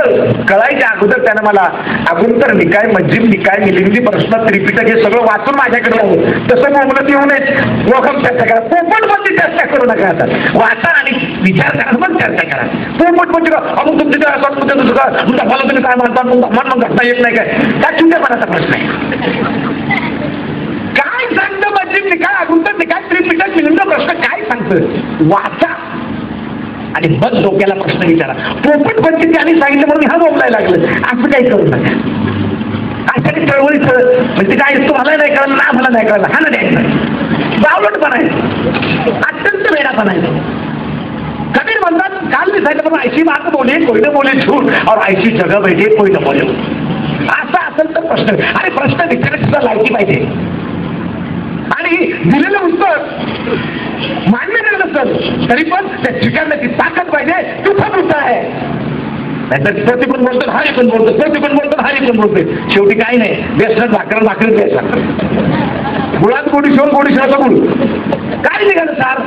कळायच्या अगोदर त्यानं मला अगोदर निकाय, मज्जिम निकाय, मिलिंदी प्रश्न, त्रिपिटक हे सगळं वाचून माझ्याकडे आलं. तसं बोलत येऊ नये. वगम चर्चा करा, पोपटपंथी चर्चा करू नका. आता वाचा आणि विचार करा, मग चर्चा करा. पोपटपंथी अमुक तुमची तुमचा मला तुम्ही काय म्हणता, मग घटना येत नाही काय? त्या चुंड्यापणाचा प्रश्न आहे. काय सांगतं मज्जिम निकाय, अगोदर निकाय, त्रिपिटक, मिलिंद प्रश्न काय सांगतं? वाचा आणि बस डोक्याला प्रश्न विचारा. पोपटपंथी त्यांनी सांगितलं म्हणून हा बोलायला लागलं, असं काही करू नका. अशा चळवळीचं म्हणजे काय, तुम्हाला नाही कळलं ना, मला नाही कळलं, हा ना द्यायचं. बावलटपण आहे, अत्यंत वेडापण आहे. कबीर म्हणतात, काल मी सांगितलं पण ऐशी बात बोले कोई न बोले झूठ और ऐशी जगह बैठे कोई न बोले. असा असेल तर प्रश्न, आणि प्रश्न विचारायची सुद्धा लायकी पाहिजे. आणि दिलेलं उत्तर मान्य केलं नसेल तरी पण त्या स्वीकारण्याची ताकद पाहिजे. तुझा मुद्दा आहे. नाहीतर प्रति पण बोलतो, हा पण बोलतो, प्रति पण बोलतो, हा पण बोलतोय. शेवटी काही नाही, बेसन भाकर भाकरीत बेसन, गुळात गोडी शिवून गोडी शिवायचा गुळ. काय निघालं सार?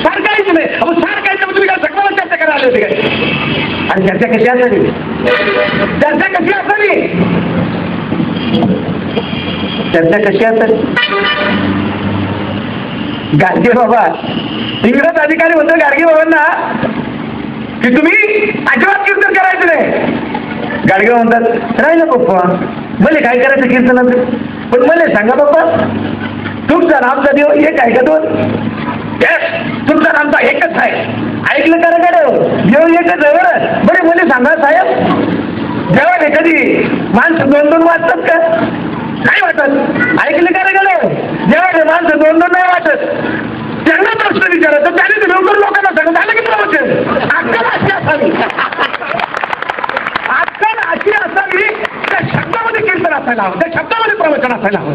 सार काहीच नाही. अहो सार काय तुम्ही काय सगळं चर्चा करायला आले होते काय? आणि चर्चा कशी असावी? चर्चा कशी असावी? चर्चा कशी असावी? गाडगेबाबा, इंग्रज अधिकारी होते गाडगेबाबांना की तुम्ही अजिबात कीर्तन करायचं नाही. गाडगेबाबा म्हणतात, राहिलं पप्पा, मला काय करायचं कीर्तनाचं, पण मला सांगा पप्पा, तुमचा नामचा देव एक आहे का? दोन? तुमचा नामचा एकच आहे. ऐकलं का रे? देव एकच आहे बरं. बरे मला सांगा साहेब, जेव्हा कधी माणसं दोन दोन वाचतात का? नाही वाटत. ऐकले का रे? जेव्हा माणसं दोन दोन नाही वाटत. त्यांना प्रश्न विचारायचा, त्याने लवकर लोकांना सांगत आलं की प्रवचन. अक्कल अशी असावी, अक्कल अशी असावी, त्या शब्दामध्ये कीर्तन असायला हवं, त्या शब्दामध्ये प्रवचन असायला हवं.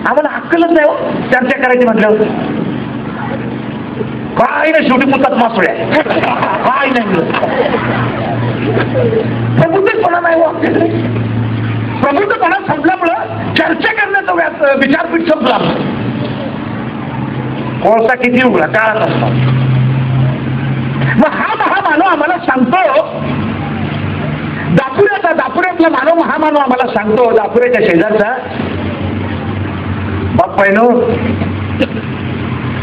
आम्हाला अक्कलच नाही हो चर्चा करायची म्हटल्यावर. काय नाही, शेवटी मुद्दात मासोळ्या, काय नाही. प्रबुद्धपणा नाही हो. प्रबुद्धपणा संपल्यामुळं चर्चा करण्याचा विचारपीठ संपला. कोळसा किती उघडा काळात असतो. मग हा महामानव आम्हाला सांगतो, दापुऱ्यातला मानव महामानव आम्हाला सांगतो, दापुऱ्याच्या शेजारचा, बाप्पायनो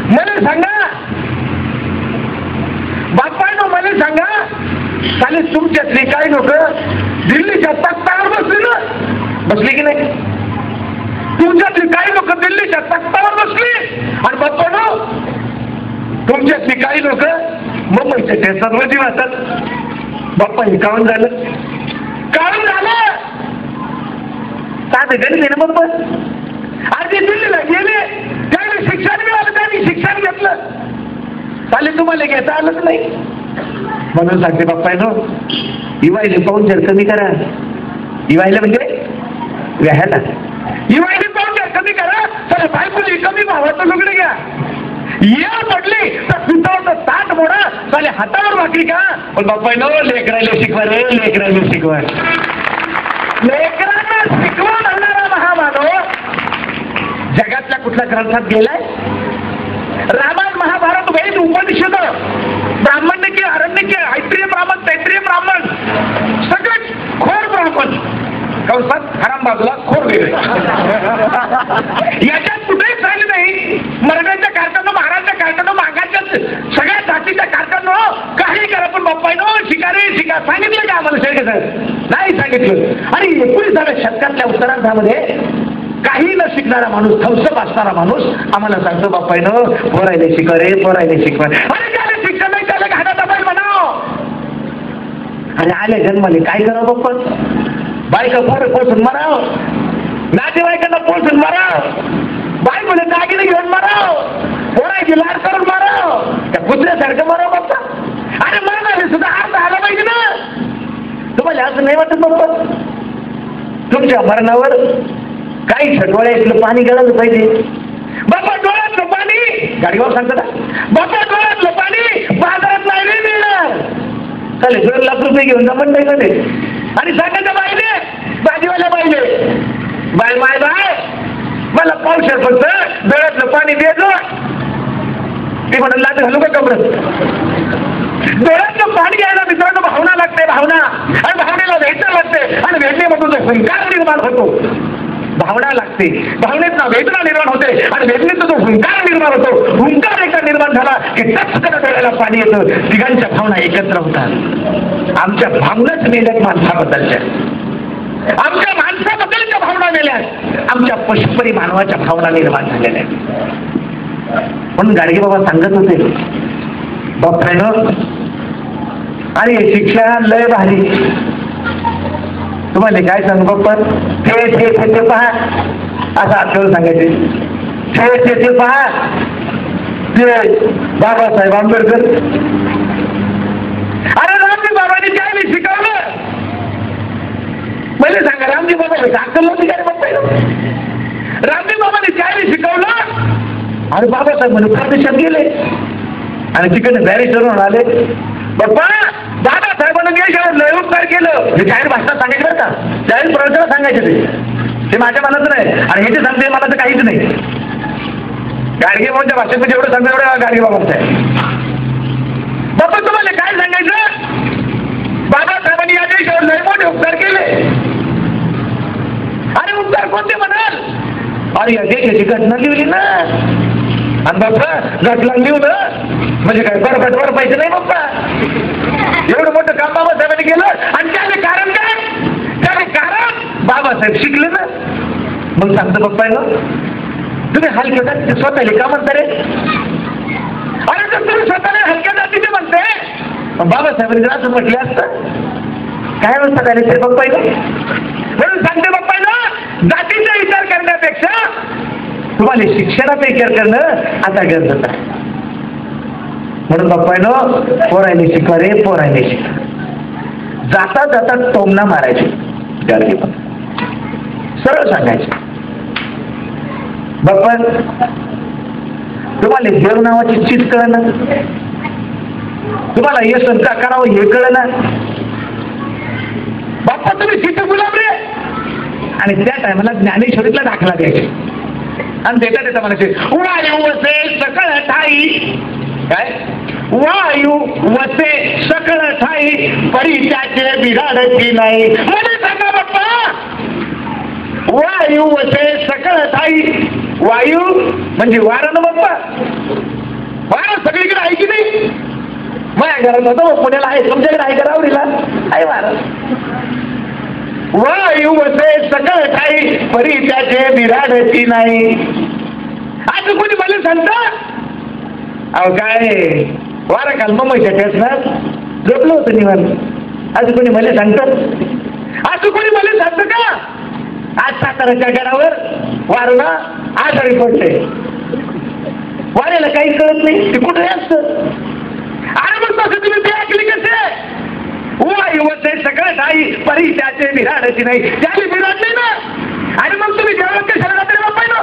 मला सांगा, बाप्पायनो मला सांगा, खाली तुमच्यातली काही लोक दिल्लीच्या तख्तावर बसली ना, बसली की नाही? तुमच्यातली काही लोक दिल्लीच्या तख्तावर बसली आणि बाप्पानो तुमच्यातली काही लोक मुंबईच्या टेस्टमध्ये वाहतात. बाप्पा हे काऊन झालं? काऊन झालं? साधे गणित आहे ना बाप्पा. आधी दिल्लीला गेले, त्यावेळी शिक्षण मिळालं, त्यांनी शिक्षण घेतलं, चालेल तुम्हाला घेता आलंच नाही. म्हणून सांगते बाप्पायनो, इवायले पाहून जर कमी करा. इवायला म्हणजे व्याहायला. इवायले पाहून जर कमी करा, तर बायकोली कमी भावाचं लुगडे घ्या. या पडली तर पिताचं ताट मोडा, चाले हातावर भाकरी का. पण बाप्पायनो लेकरायला शिकवा रे, लेकरायला शिकवा. लेकरांना शिकवा म्हणणारा महामानव जगातल्या कुठल्या ग्रंथात गेलाय? रामायण, महाभारत, वेद, उपनिषद, ब्राह्मण्य, अरण्य, ऐत्रीय ब्राह्मण, तैत्रीय ब्राह्मण, सगळे खोर ब्राह्मण, कंसात हराम बाजूला खोर वेगळे. याच्यात कुठेही झाले नाही. मराठ्यांच्या कारखाना, महाराजच्या कारखाना, मागाच्या सगळ्या जातीच्या कारखाना, काही करा, पण बाप्पायनो शिकारी शिकार सांगितलं का आम्हाला? शेळके नाही सांगितलं. आणि 19व्या शतकातल्या उत्तरार्धामध्ये काही न शिकणारा माणूस, थौसप असणारा माणूस आम्हाला सांगतो, बाप्पायनो पोरायले शिकवा रे, पोरायले शिकवा. अरे त्याला शिक्षण नाही, त्याला घाण्याचा बैल बनाव. आणि आले जन्माले काय करावं बाप्पा? बायका पोरं पोचून माराव, नातेवाईकांना पोचून माराव, बायकोने दागिने घेऊन माराव, पोराची लाड करून माराव, त्या कुत्र्यासारखं माराव बाप्पा. अरे मारणारे सुद्धा अर्थ आला पाहिजे ना. तुम्हाला असं नाही वाटत बाप्पा? तुमच्या मरणावर काही डोळ्यातलं पाणी गळालं पाहिजे. बाप्पा डोळ्यातलं पाणी गाडीवर सांगता ना, बाप्पा डोळ्यातलं पाणी बाजारात नाही मिळणार. चालेल 2 लाख रुपये घेऊन जा म्हणताय का ते, आणि सांगायचं बाईले, भाजीवाल्या बाईले, बाय माय बाय मला पावशेर फक्त डोळ्यातलं पाणी द्यायचं. ते म्हणून लाट घालू का कमरत? डोळ्यातलं पाणी घ्यायला मित्रांनो भावना लागते, भावना. आणि भावनेला वेदना लागते, आणि वेदनेमधून जो हुंकार निर्माण होतो, भावना लागते, भावनेतनं वेदना निर्माण होते, आणि वेदनेचा जो हुंकार निर्माण होतो, हुंकार एकदा निर्माण झाला की टचकन डोळ्याला पाणी येतं. तिघांच्या भावना एकत्र होतात. आमच्या भावनाच मेल्यात माणसाबद्दलच्या, आमच्या माणसाबद्दलच्या भावना मेल्यात, आमच्या पशुपरी मानवाच्या भावना निर्माण झालेल्या. म्हणून गाडगे बाबा सांगत होते बाप्पानं, आणि शिक्षा लय भारी. तुम्हाला काय सांगू बाप्पा? ते पहा, असं आपल्याला सांगायचे. ते पहा, ते बाबासाहेब आंबेडकर. अरे रामजी बाबांनी काय मी शिकवलं? पहिले सांगा, रामजी बाबा दाखल नव्हती काय बाप्पा? रामजी बाबांनी काय मी शिकवलं? अरे बाबासाहेब म्हणून परदेशात गेले, आणि तिकडे बॅरिस्टर आले. बाप्पा दादासाहेबांना देशावर लय उपकार केलं. हे जाहीर भाषणात सांगायचं बरं का, जाहीर प्रवचनात सांगायचे. ते माझ्या मनात नाही, आणि हे जे सांगते मला तर काहीच नाही. गाडगे बाबांच्या भाषेत जेवढं सांगतो एवढं गाडगे बाबांचं आहे. बाप्पा तुम्हाला काय सांगायचं? बाबासाहेबांनी या देशावर लय मोठे उपकार केले. अरे उपकार कोणते म्हणाल? अरे या देशाची घटना लिहिली ना. आणि बाप्पा घटना लिहून म्हणजे काय बरं पाहिजे नाही बाप्पा. एवढं मोठं काम बाबासाहेबांनी केलं, आणि त्याचे कारण काय? त्याचे कारण बाबासाहेब शिकले ना. मग सांगतो बाप्पा ना, तुम्ही हलक्या जातीचे स्वतःले का म्हणता रे? अरे तर तुम्ही स्वतःला हलक्या जातीचे म्हणते, बाबासाहेबांनी जर असं म्हटलं असतं काय म्हणता काय ते बाप्पा ना. म्हणून सांगते बाप्पा ना, जातीचा विचार करण्यापेक्षा तुम्हाला शिक्षणाचा विचार करणं आता गरजेचं आहे. म्हणून बाप्पानो, पोरायने शिकवा रे, पोरायने शिकवा. जाता जाता टोमना मारायचे गाडगे पण, सरळ सांगायचे. बाप्पा तुम्हाला देव नावाची चीज कळलं, तुम्हाला यश का करावं हे कळलं. बाप्पा तुम्ही शिकू गुलाब रे. आणि त्या टायमाला ज्ञानेश्वरीतला दाखला द्यायचे, आणि देता म्हणायचे वायू वसे सकळ ठाई. काय? वायू वसे सकळ ठाई, परी त्याचे बिघाडती नाही. मला सांगा बाप्पा, वायू वसे सकळ ठाई. वायू म्हणजे वारं ना बाप्पा. वारं सगळीकडे आहे की नाही? माझ्या घरात होतं, पुण्याला आहे, तुमच्याकडे आहे का रावरीला? आहे वारं. वायू वसे सकळ ठाई, परी त्याचे बिघाडती नाही. आज कोणी मला सांगतं? अहो काय वारा काल मुंबईच्या असणार झोपलं होतं निवांत. आज कोणी मला सांगतं? आज कोणी मला सांगतं का? आज साताराच्या गडावर वारला आजारी पडले, वाऱ्याला काही कळत नाही, ते कुठे असतं. अरे मग तसं तुम्ही ते ऐकली कसे? वायू वसे सकळ ठाई, परी त्याचे बिघाडती नाही. त्याने बिघाडले ना. आणि मग तुम्ही जेवण कशाला जाते बाप्पा ना?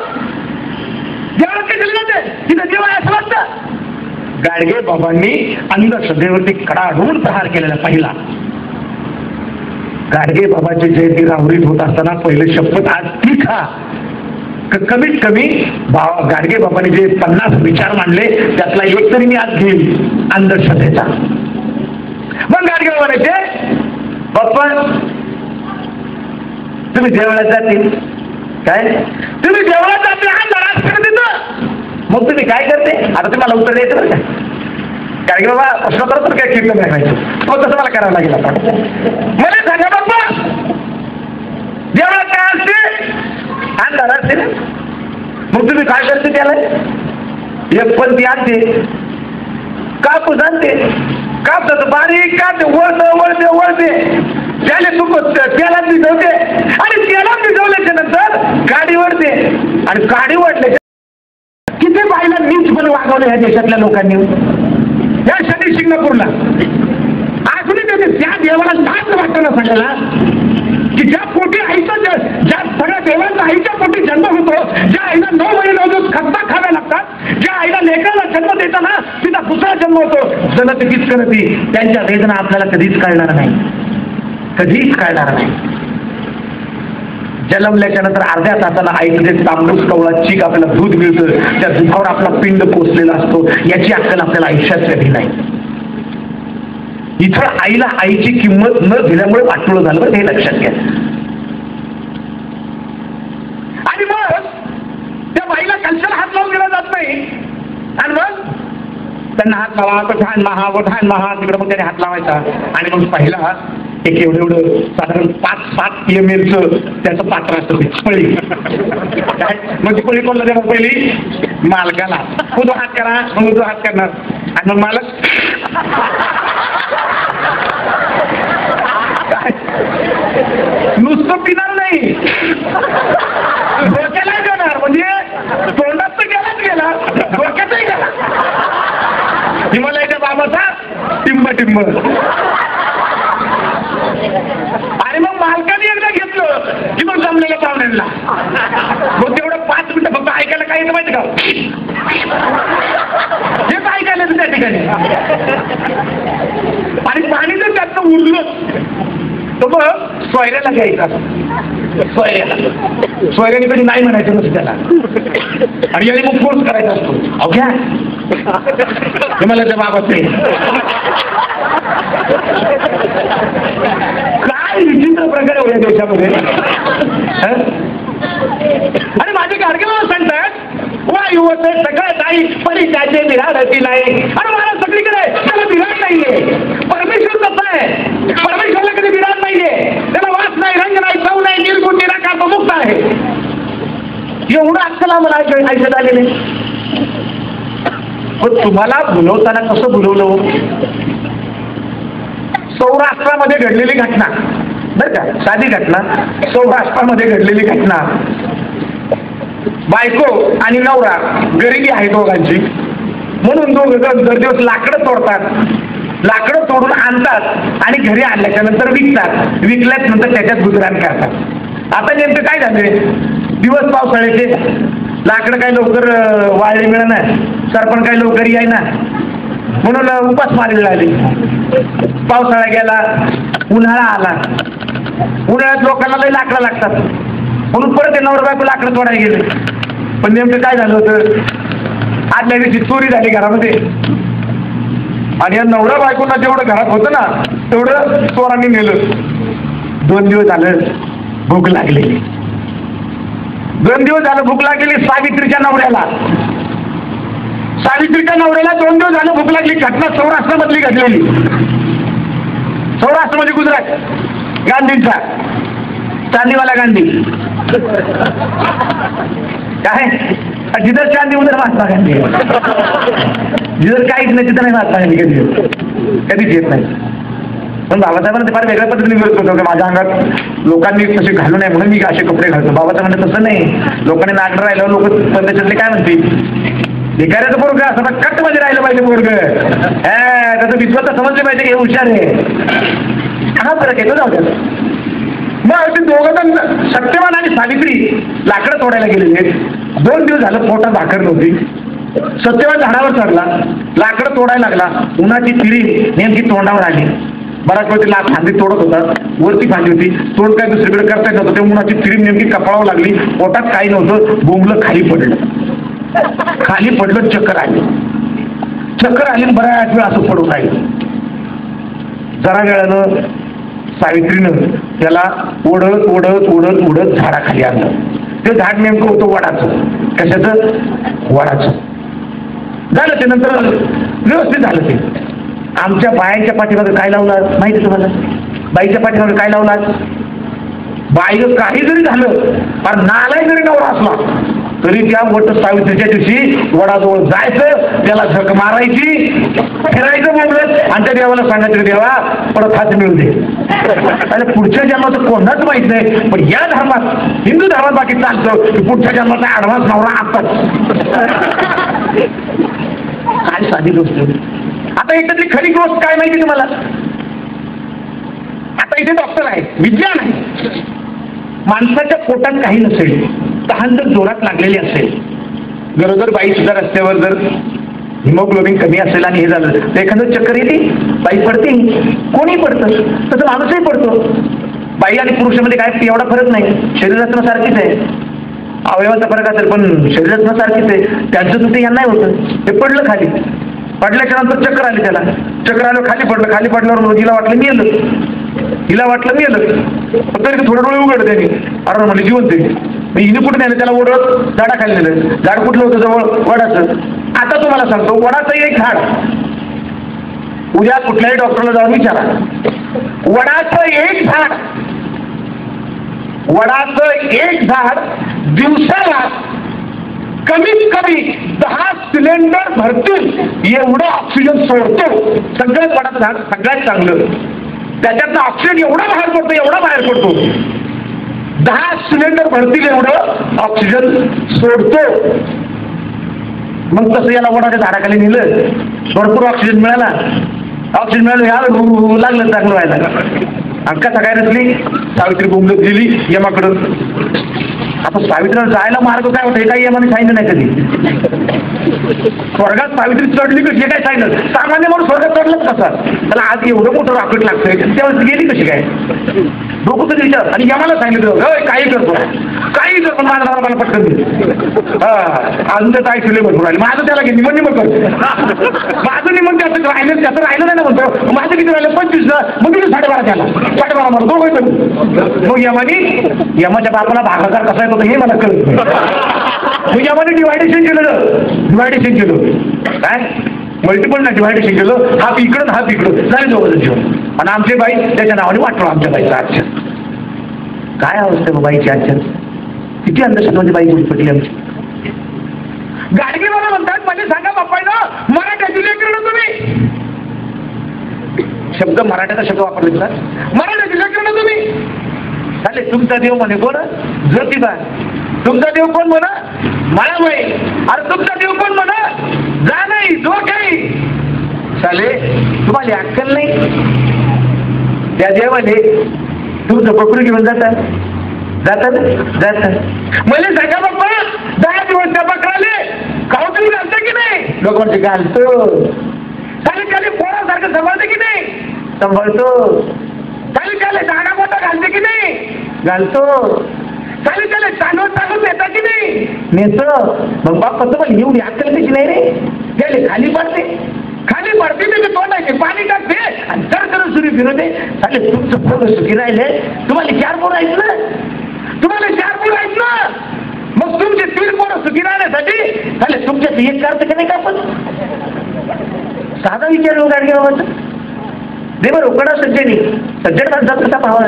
जेवण कशाला जाते? तिथं जेवण असं वाटतं. गाडगे बाबांनी अंधश्रद्धेवरती कडाडून प्रहार केलेला पहिला. गाडगे बाबाची जयंती राहुरीत होत असताना पहिले शपथ आज ती खा. कमीत कमी गाडगे बाबांनी जे 50 विचार मांडले त्यातला एक तरी मी आज घेईन अंधश्रद्धेचा. मग गाडगे बाबा म्हणायचे बाप्पा तुम्ही जेवणात जातील काय? तुम्ही जेवणात जाते हा जरा देतो. मग तुम्ही काय करते? आता तुम्हाला उत्तर द्यायचं बरं का. गाडगे बाबा प्रश्न करतो काय कीर्तन करायचं, तो तसं मला करावं लागेल. आता मला सांगा बाप्पा, जेवणात काय असते? अंधार असते ना. मग तुम्ही काय करते? त्याला एक पंथी आणते, कापूस आणते, कापतात बारीक कापते वळते त्याला तू त्याला भिजवते आणि त्याला भिजवल्याच्या नंतर गाडी वळते आणि गाडी वाढल्याच्या किती बाईला नीचपणे वागवलं ह्या देशातल्या लोकांनी. या शनी शिंगणापूरला अजूनही त्याने त्या देवाला लाज वाटतं ना सगळ्याला की ज्या पोटी आईचं ज्या सगळ्या देवांचा आईच्या पोटी जन्म होतो, ज्या आईला 9 महिने 9 दिवस खस्ता खावे लागतात, ज्या आईला लेकराला जन्म देताना तिचा दुसरा जन्म होतो, जलत किचकरती त्यांच्या वेदना आपल्याला कधीच कळणार नाही, कधीच कळणार नाही. जन्मल्याच्या नंतर अर्ध्या तासाला आईचं जे तांबूस कवळा चीक आपल्याला दूध मिळतं, त्या दुधावर आपला पिंड पोचलेला असतो, याची अक्कल आपल्याला आयुष्यात कधी नाही. इथं आईला आईची किंमत न दिल्यामुळे वाटोळं झालं, हे लक्षात घ्या. आणि मग त्या बाईला कशाला हात लावून दिला जात नाही, आणि मग त्यांना हात लावा, वठाण महा तिकडे मग त्याने हात लावायचा आणि मग पहिला एक एवढं साधारण 5-7 PML त्याचं पात्र असतं, पळी. मग ती पळी कोणला देणार पहिली? मालकाला. तो हात करा, मग तो हात करणार आणि मग मालक नुसतं पिणार नाही, डोक्याला घेणार, म्हणजे तोंडात तर गेला डोक्यातही गेला. हिमालयाच्या बाबाचा टिंब आणि मग मालकाने एकदा घेतलं की मग जमलेल्या पाहुण्यांना मग तेवढं 5 मिनिटं फक्त ऐकायला काय येतं माहिती का, हेच ऐकायला येतं त्या ठिकाणी. आणि पाणी जर त्यातनं उरलं तर मग सोयऱ्याला घ्यायचं, सोयऱ्याने कधी नाही म्हणायचं नसतं त्याला, आणि याने मग फोर्स करायचा असतो, अहो घ्या हिमालयाच्या बाबाचे. काय विचित्र प्रकारे होया देशामध्ये. आणि माझे गाडगेला सांगतात वा युवक सगळं नाही परिचयाचे विराडती नाही, आणि मला सगळीकडे त्याला विराट नाहीये. परमेश्वर कसं आहे, परमेश्वरला कधी विराट नाहीये, त्याला वास नाही, रंग नाही, चव नाही, निर्गुण निराकार तो मुक्त आहे. एवढं अक्कल आम्हाला ऐकत आलेले. पण तुम्हाला बोलवताना कसं बोलवलं? सौराष्ट्रामध्ये घडलेली घटना बरं का, साधी घटना, सौराष्ट्रामध्ये घडलेली घटना. बायको आणि नवरा गरिबी आहे दोघांची, म्हणून दोघं दर दिवस लाकडं तोडतात, लाकडं तोडून आणतात आणि घरी आणल्याच्या नंतर विकतात, विकल्याच नंतर त्याच्यात गुजराण करतात. आता नेमकं काय झालंय, दिवस पावसाळ्याचे, लाकडं काही लवकर वाळली मिळणार, सरपण काही लवकर याय ना, म्हणून उपासमारी लागली. पावसाळा गेला, उन्हाळा आला, उन्हाळ्यात लोकांना लई लाकडं लागतात, म्हणून परत ते नवरा बायको लाकडं तोडायला गेले. पण नेमकं काय झालं होतं, आदल्या दिवशी चोरी झाली घरामध्ये, आणि या नवरा बायकोंना जेवढं घरात होतं ना तेवढं चोरांनी नेलं. 2 दिवस झालं भूक लागलेली, 2 दिवस झालं भूक लागलेली सावित्रीच्या नवऱ्याला 2 दिवस झालं भूक लागली. घटना सौराष्ट्रामधली घडलेली, सौराष्ट्र म्हणजे गुजरात, गांधींचा चांदीवाला गांधी. काय जिधर चांदी उधर महात्मा गांधी, जिधर काहीच नाही तिथं नाही महात्मा गांधी, कधीच येत नाही. पण बाबासाहेबांना ते फार वेगळ्या पद्धतीने विरोध करतो की माझ्या अंगात लोकांनी तसे घालू नये म्हणून मी असे कपडे घालतो. बाबासाहेब म्हणतात तसं नाही, लोकांनी नागडं राहिल्यावर लोक परदेशातले काय म्हणतील, भिकाऱ्याचं पोरग असं कटमध्ये राहिलं पाहिजे पोरग, त्याचं विश्वास समजले पाहिजे की हे हुशार आहे. हा फरक येतो जाऊ द्या. मग ते दोघं जण सत्यवान आणि सावित्री लाकडं तोडायला गेलेले. 2 दिवस झालं पोटात भाकर नव्हती. सत्यवान झाडावर चढला, लाकडं तोडायला लागला, उन्हाची तिरी नेमकी तोंडावर आली. बराच वेळ तिला फांदी तोडत होता, वरती फांदी होती, तोड काय दुसरीकडे करता येत होतं, ते उन्हाची तिरी नेमकी कपाळावर लागली, पोटात काही नव्हतं, बोंबलं खाली पडलं, चक्कर आली, बऱ्याच वेळ असं पडून राहिलं. जरा वेळानं सावित्रीनं त्याला ओढत ओढत ओढत ओढत झाडाखाली आणलं. ते झाड नेमकं होतं वडाचं. कशाचं? वडाचं. झालं ते नंतर व्यवस्थित झालं. ते आमच्या बायांच्या पाठीमागे काय लावलं माहिती तुम्हाला? बाईच्या पाठीमागे काय लावलात? बाईनं काही जरी झालं, पण नालाय जरी नवरा असला तरी त्या वट सावित्रीच्या दिवशी वडाजवळ जायचं, त्याला झक मारायची, फिरायचं बोलत आणि त्या देवाला सांगायचं देवा परत हात मिळू दे. आणि पुढच्या जन्माचं कोणाच माहित नाही, पण या धर्मात हिंदू धर्मात बाकी चालतं की पुढच्या जन्माचा ऍडव्हान्स नवरा आताच. काय साधी गोष्ट. आता याच्यातली खरी गोष्ट काय माहिती तुम्हाला? आता इथे डॉक्टर आहे, विज्ञान आहे. माणसाच्या पोटात काही नसेल, तहान जर जोरात लागलेली असेल, गरोदर बाई सुद्धा रस्त्यावर जर हिमोग्लोबिन कमी असेल आणि हे झालं तर एखादं चक्कर येते, बाई पडते, कोणी पडतं, तसं माणूसही पडतो. बाई आणि पुरुषामध्ये काय एवढा फरक नाही, शरीरातनं सारखीच आहे, अवयवाचा फरक असेल पण शरीरातनं सारखीच आहे. त्यांचं तर ते यांनाही होतं. ते पडलं खाली, पडल्याच्या नंतर चक्कर आली, त्याला चक्कर आलं, खाली पडल्यावर हिला वाटलं मी येलं, तरी थोडं डोळे उघड त्यांनी, अरे म्हणजे जिवंत आहे. हिने कुठे नाही, त्याला ओढत झाडा खाल्लेलं. झाड कुठलं होतं जवळ? वडाचं. आता तुम्हाला सांगतो, वडाचं एक झाड, उद्या कुठल्याही डॉक्टरला जाऊन विचारा, वडाचं एक झाड दिवसाला कमीत कमी 10 सिलेंडर भरतील एवढं ऑक्सिजन सोडतो. सगळ्यात वडाचं झाड सगळ्यात चांगलं, त्याच्यातनं ऑक्सिजन एवढा बाहेर पडतो 10 सिलेंडर भरतील एवढं ऑक्सिजन सोडतो. मग तसं याला वडाच्या झाडाखाली नेलं, भरपूर ऑक्सिजन मिळालं, याला लागलं चांगलं व्हायला. अंका सकाळी रचली, सावित्री बोंबलत गेली यमाकडं. आता सावित्रीला जायला मार्ग काय होता हे काही यमाने सांगितलं नाही कधी. स्वर्गात सावित्री चढली कशी काय सांगितलं? सामान्य म्हणून स्वर्गात चढलंच कसा? त्याला आज एवढं मोठं रॉकेट लागतंय, त्यावेळेस गेली कशी काय? डोकं कधी विचार. आणि यमाला सांगितलं काही करतो, काही करतो, मला पटकन दे. अजून तर काय शिले भरपूर राहिले, माझं त्याला निमन करतो, माझं निमन त्याचं राहिलं नाही ना म्हणतो. माझं किती राहिलं? 25. मग किती 12.5 त्याला 12.5 मला दोघं. मग यमाच्या बापाला भागाकार कसा येतो हे मला कळत नाही. मग यमाने डिवायडेशन केलं, काय मल्टिपल ना डिवायडेशन केलं, हात इकडं हात इकडं झाले दोघं जीवन. आणि आमचे बाई त्याच्या नावाने वाटलो आमच्या बाईचं आजच्या. काय अवस्था मग बाईची आजच्या? किती अंधश्रद्धांची बाई पटली आमची. गाडगे मला म्हणतात, म्हणजे सांगा बाप्पानं मराठ्याची लेकरं ना तुम्ही. शब्द मराठ्याचा शब्द वापरले का? मराठ्याची लेकरं ना तुम्ही. चालेल, तुमचा देव म्हणे कोण? ज्योतिबा. तुमचा देव कोण म्हणा? मायाबाई. अरे तुमचा देव कोण म्हणा? जा नाही जो काही. चालेल, तुम्हाला अक्कल नाही. त्या देवाने तुमचं बकरू घेऊन जातात. मला सांगा बाप्पा, 10 दिवस त्या बकराले खाऊ तुम्ही घालता की नाही? लोक म्हणजे घालतो. खाली पोरासारखं सांभाळते की नाही? सांभाळतो. खाली जागा मोठा घालते की नाही? घालतो. खाली चालवत येतात की नाही? नेतो. मग बाप्पा तुम्हाला एवढी अक्कल कशी नाही रे? गेले खाली पडते ते तोंडायचे, पाणी टाकते आणि तर सुरू फिरवते. चालेल, तुमचं पोरं सुखी राहिले, तुम्हाला 4 पोरं आहेत ना, मग तुमचे 3 पोरं सुखी राहण्यासाठी चालेल तुमच्या एक करते का नाही का? आपण साधा विचार येऊ गाडगे बाबाचा. दे बरं उकडा सज्जड माणसात कसा पाहावा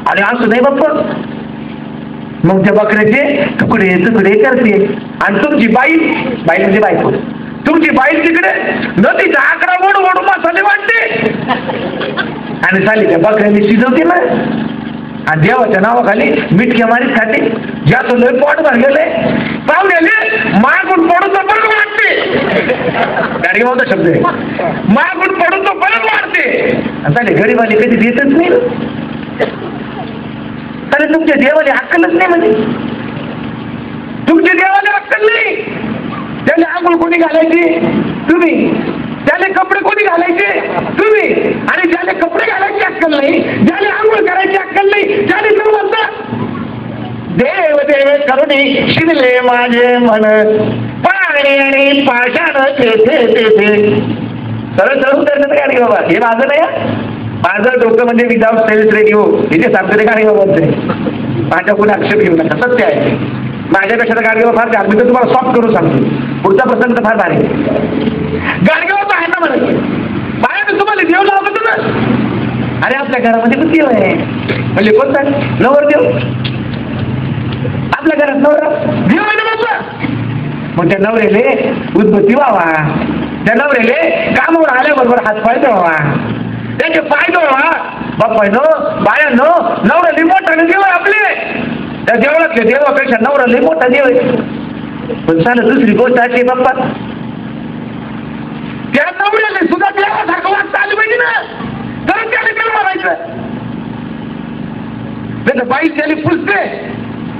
आणि असं नाही बाप्पा. मग त्या बकऱ्याचे तुकडे करते आणि तुमची बाई म्हणजे बायको, तुमची बाई तिकडे नदीचा आकडा ओढून मसाले वाटते आणि चाली त्या बकऱ्याने शिजवते ना आणि देवाच्या नावाखाली मिठक्या मारीत खाते. ज्याचं लय पोट भरलेलं आहे, पाहुण्याने मागून पडून तो परत वाटते. गाडी बाबाचा शब्द आहे, मागून पडून तो परत वाढते. चालेल, गरीबाने कधी देतच नाही. चालेल, तुमच्या देवाला अक्कलच नाही. म्हणजे तुमच्या देवाला अक्कल नाही. त्याने आंघोळ कोणी घालायची? तुम्ही. त्याने कपडे कोणी घालायचे? तुम्ही. आणि ज्याने कपडे घालायची अक्कल नाही, ज्याने आंघोळ करायची अक्कल नाही, त्याने तुम्ही म्हणता देव करुणी शिरले माझे मन, पाणी आणि पाषाण तेथे. सरळ उतरलं गाडी बाबा, हे माझं नाही. माझं डोकं म्हणजे विदाउट सेल्स रेडिओ, इथे सांगतो गाडी बाबांचे. माझ्या कोणी आक्षेप घेऊ नका, सत्य आहे. माझ्यापेक्षा गाडगेबाबा फार चार, मी तर तुम्हाला सॉफ्ट करून सांगतो. पुढचा प्रसंग तर फार भारी. गाडगेबाबा आहे ना मला बाहेर तुम्हाला देव लावतो ना. अरे आपल्या घरामध्ये पण देव आहे. म्हणजे कोणता? नवरदेव. आपल्या घरात नवरा देव आहे ना बाप्पा. मग त्या नवऱ्याले उद्बत्ती व्हावा, त्या नवऱ्याले कामावर आल्याबरोबर हात पाय धुवावा, त्याचे पाय धुवावा. बाप्पा नो बाया नो नवरा लई मोठा देव आहे आपले. त्या देवळातल्या देवापेक्षा नवरा लई मोठा देव आहे. पण चाल दुसरी गोष्ट अशी बाप्पा, त्या नवऱ्याने सुद्धा देवासारखं वागता आलं पाहिजे ना, तर त्याने काय मारायचं. त्याचं बाई त्याला पुसते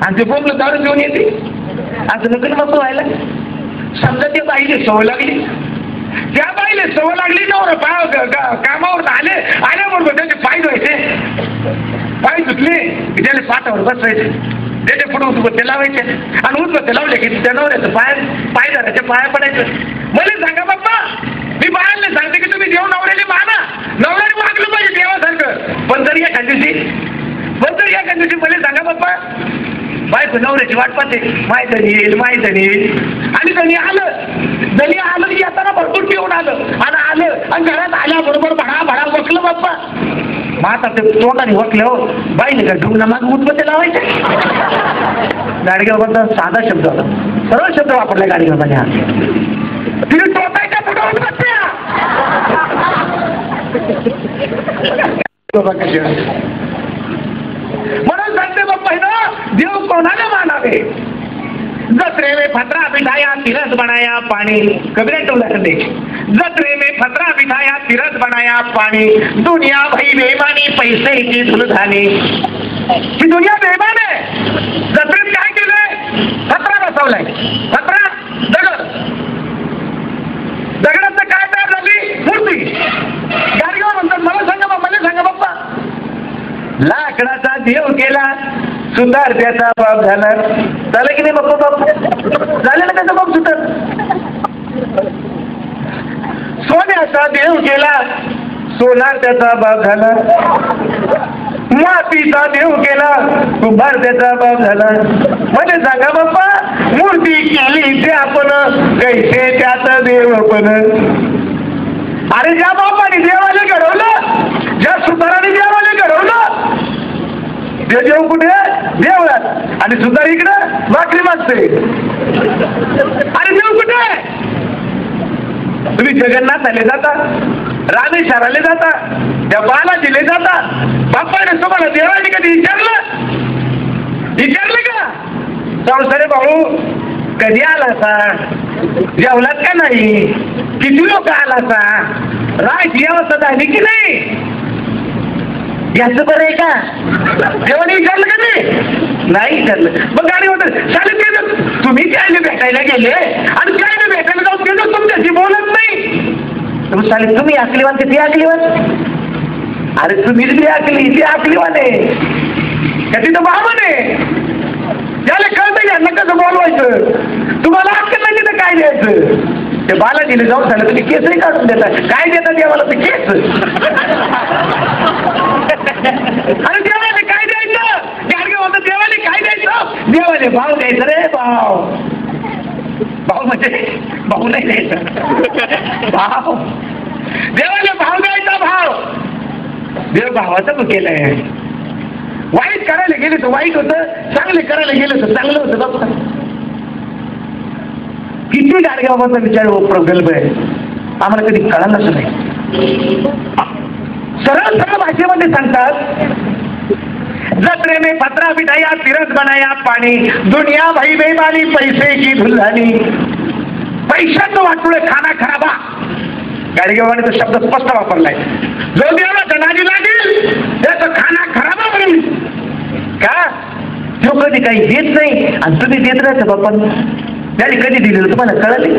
आणि ते बोंबलं दारू घेऊन येते. असं नको बाप्पा व्हायला. समजा त्या बाईने सवय लागली, त्या बाईले सवय लागली नवरा कामावर आल्याबरोबर त्याचे पाय धुवायचे, पाय धुतले की त्याला पाटावर बसवायचे, त्याच्या पुढे उदबत्ते लावायचे आणि उदबत्ते लावले की त्या नवऱ्याचं पाय धरायचे, पाया पडायचं. मला सांगा बाप्पा, मी बाळांना सांगते की तुम्ही देव नवऱ्याने माना, नवऱ्याने वागलं पाहिजे देवासारखं. पण जर एका दिवशी मला सांगा बाप्पा, बायको नवऱ्याची वाट पाहते, माहिती येईल आणि धनी आलं की येताना भरपूर पिऊन आलं आणि घरात आल्याबरोबर भडा वकलं बाप्पा. मग आता ते तोंडाने वकले हो, बाईने का ढुंगणा माग उदबत्ते लावायचे. गाडगेबाबा साधा शब्द होता, सरळ शब्द वापरला गाडगेबाबाने. हा तिने टोकायच्या पुढे उदबत्त्या. म्हणून सांगते बाप्पा ना, देव कोणाला मानावे. जत्रे में फतरा बिठाया तिरस बनाया पानी, कबीर टोला दे. जत्रे में फतरा बिठाया तिरस बनाया पानी, दुनिया भाई बेईमानी पैसे की धुलधानी. ही दुनिया बेईमान आहे. जत्रेत काय केलंय? फतरा बसवलाय. फतरा दगडाचं काय तयार झाली? मूर्ती. गाडगेबाबा म्हणतात, मला सांगा बाप्पा, लाकडाचा देव केला, सुतार त्याचा बाप झाला. झालं की नाही बाप्पा? झालं ना त्याचा बाप सुतार. सोन्याचा देव केला, सोनार त्याचा बाप झाला. मातीचा देव केला, कुंभार त्याचा बाप झाला. म्हणजे सांगा बाप्पा, मूर्ती केली ते आपण, कैसे त्याचा देव पण. अरे ज्या बापाने देवाला घडवलं, ज्या सुताराने देवाला घडवलं, ते देव कुठे? देवळात. आणि सुतार इकडं भाकरी मागते. अरे देव कुठे? तुम्ही जगन्नाथाले जाता, रामेश्वराले जाता, त्या बालाजीले जाता. बाप्पाने तुम्हाला देवाने कधी विचारलं का? संसारे भाऊ कधी आलासा, जेवलात का नाही, किती लोक आलासा, राहायची व्यवस्था झाली की नाही, याचं बरं आहे का? देवाने विचारलं का नाही विचारलं. मग गाडी होतं चालेल, तुम्ही त्याला भेटायला गेले आणि त्याला भेटायला जाऊन गेलो, तुमच्याशी बोलत नाही. चालेल, तुम्ही अकलीवान की ती अकलीवान? अरे तुम्हीच बी अकली, ती अकलीवान आहे का? तिथं बाबन आहे. त्याला कळतं यांना कसं बोलवायचं. तुम्हाला अक्कल नाही तिथं काय द्यायचं. ते बालाजीला जाऊन झालं तुम्ही केसही काढून देता. काय देतात देवाला ते केस? अरे देवाले काय द्यायचं? गाडगे होतं, देवाले काय द्यायचं? देवाले भाव द्यायचं रे. भाव म्हणजे भाऊ नाही द्यायचा, भाव. देवाले भाव द्यायचा, भाव. देव भावाचं केलंय. वाईट करायला गेले तर वाईट होतं, चांगले करायला गेले तर चांगलं होतं बाबा. किती गाडगेबाबाचा विचार प्रगल्भ आहे, आम्हाला कधी कळालंच नाही. सरळ भाषेमध्ये सांगतात, जत्रे में फतरा बिठाया तिरस बनाया पाणी, दुनिया भाई बेईमानी पैसे की धुलधानी. पैशाचं वाटोळे खाना खराबा. गाडगेबाबाने तो शब्द स्पष्ट वापरलाय. जो देवाचा नादी लागेल त्याचं खाना खराबा होईल. का? तो कधी काही देत नाही आणि तुम्ही देत राहता बाप्पा. त्याने कधी दिलेलं तुम्हाला कळाले?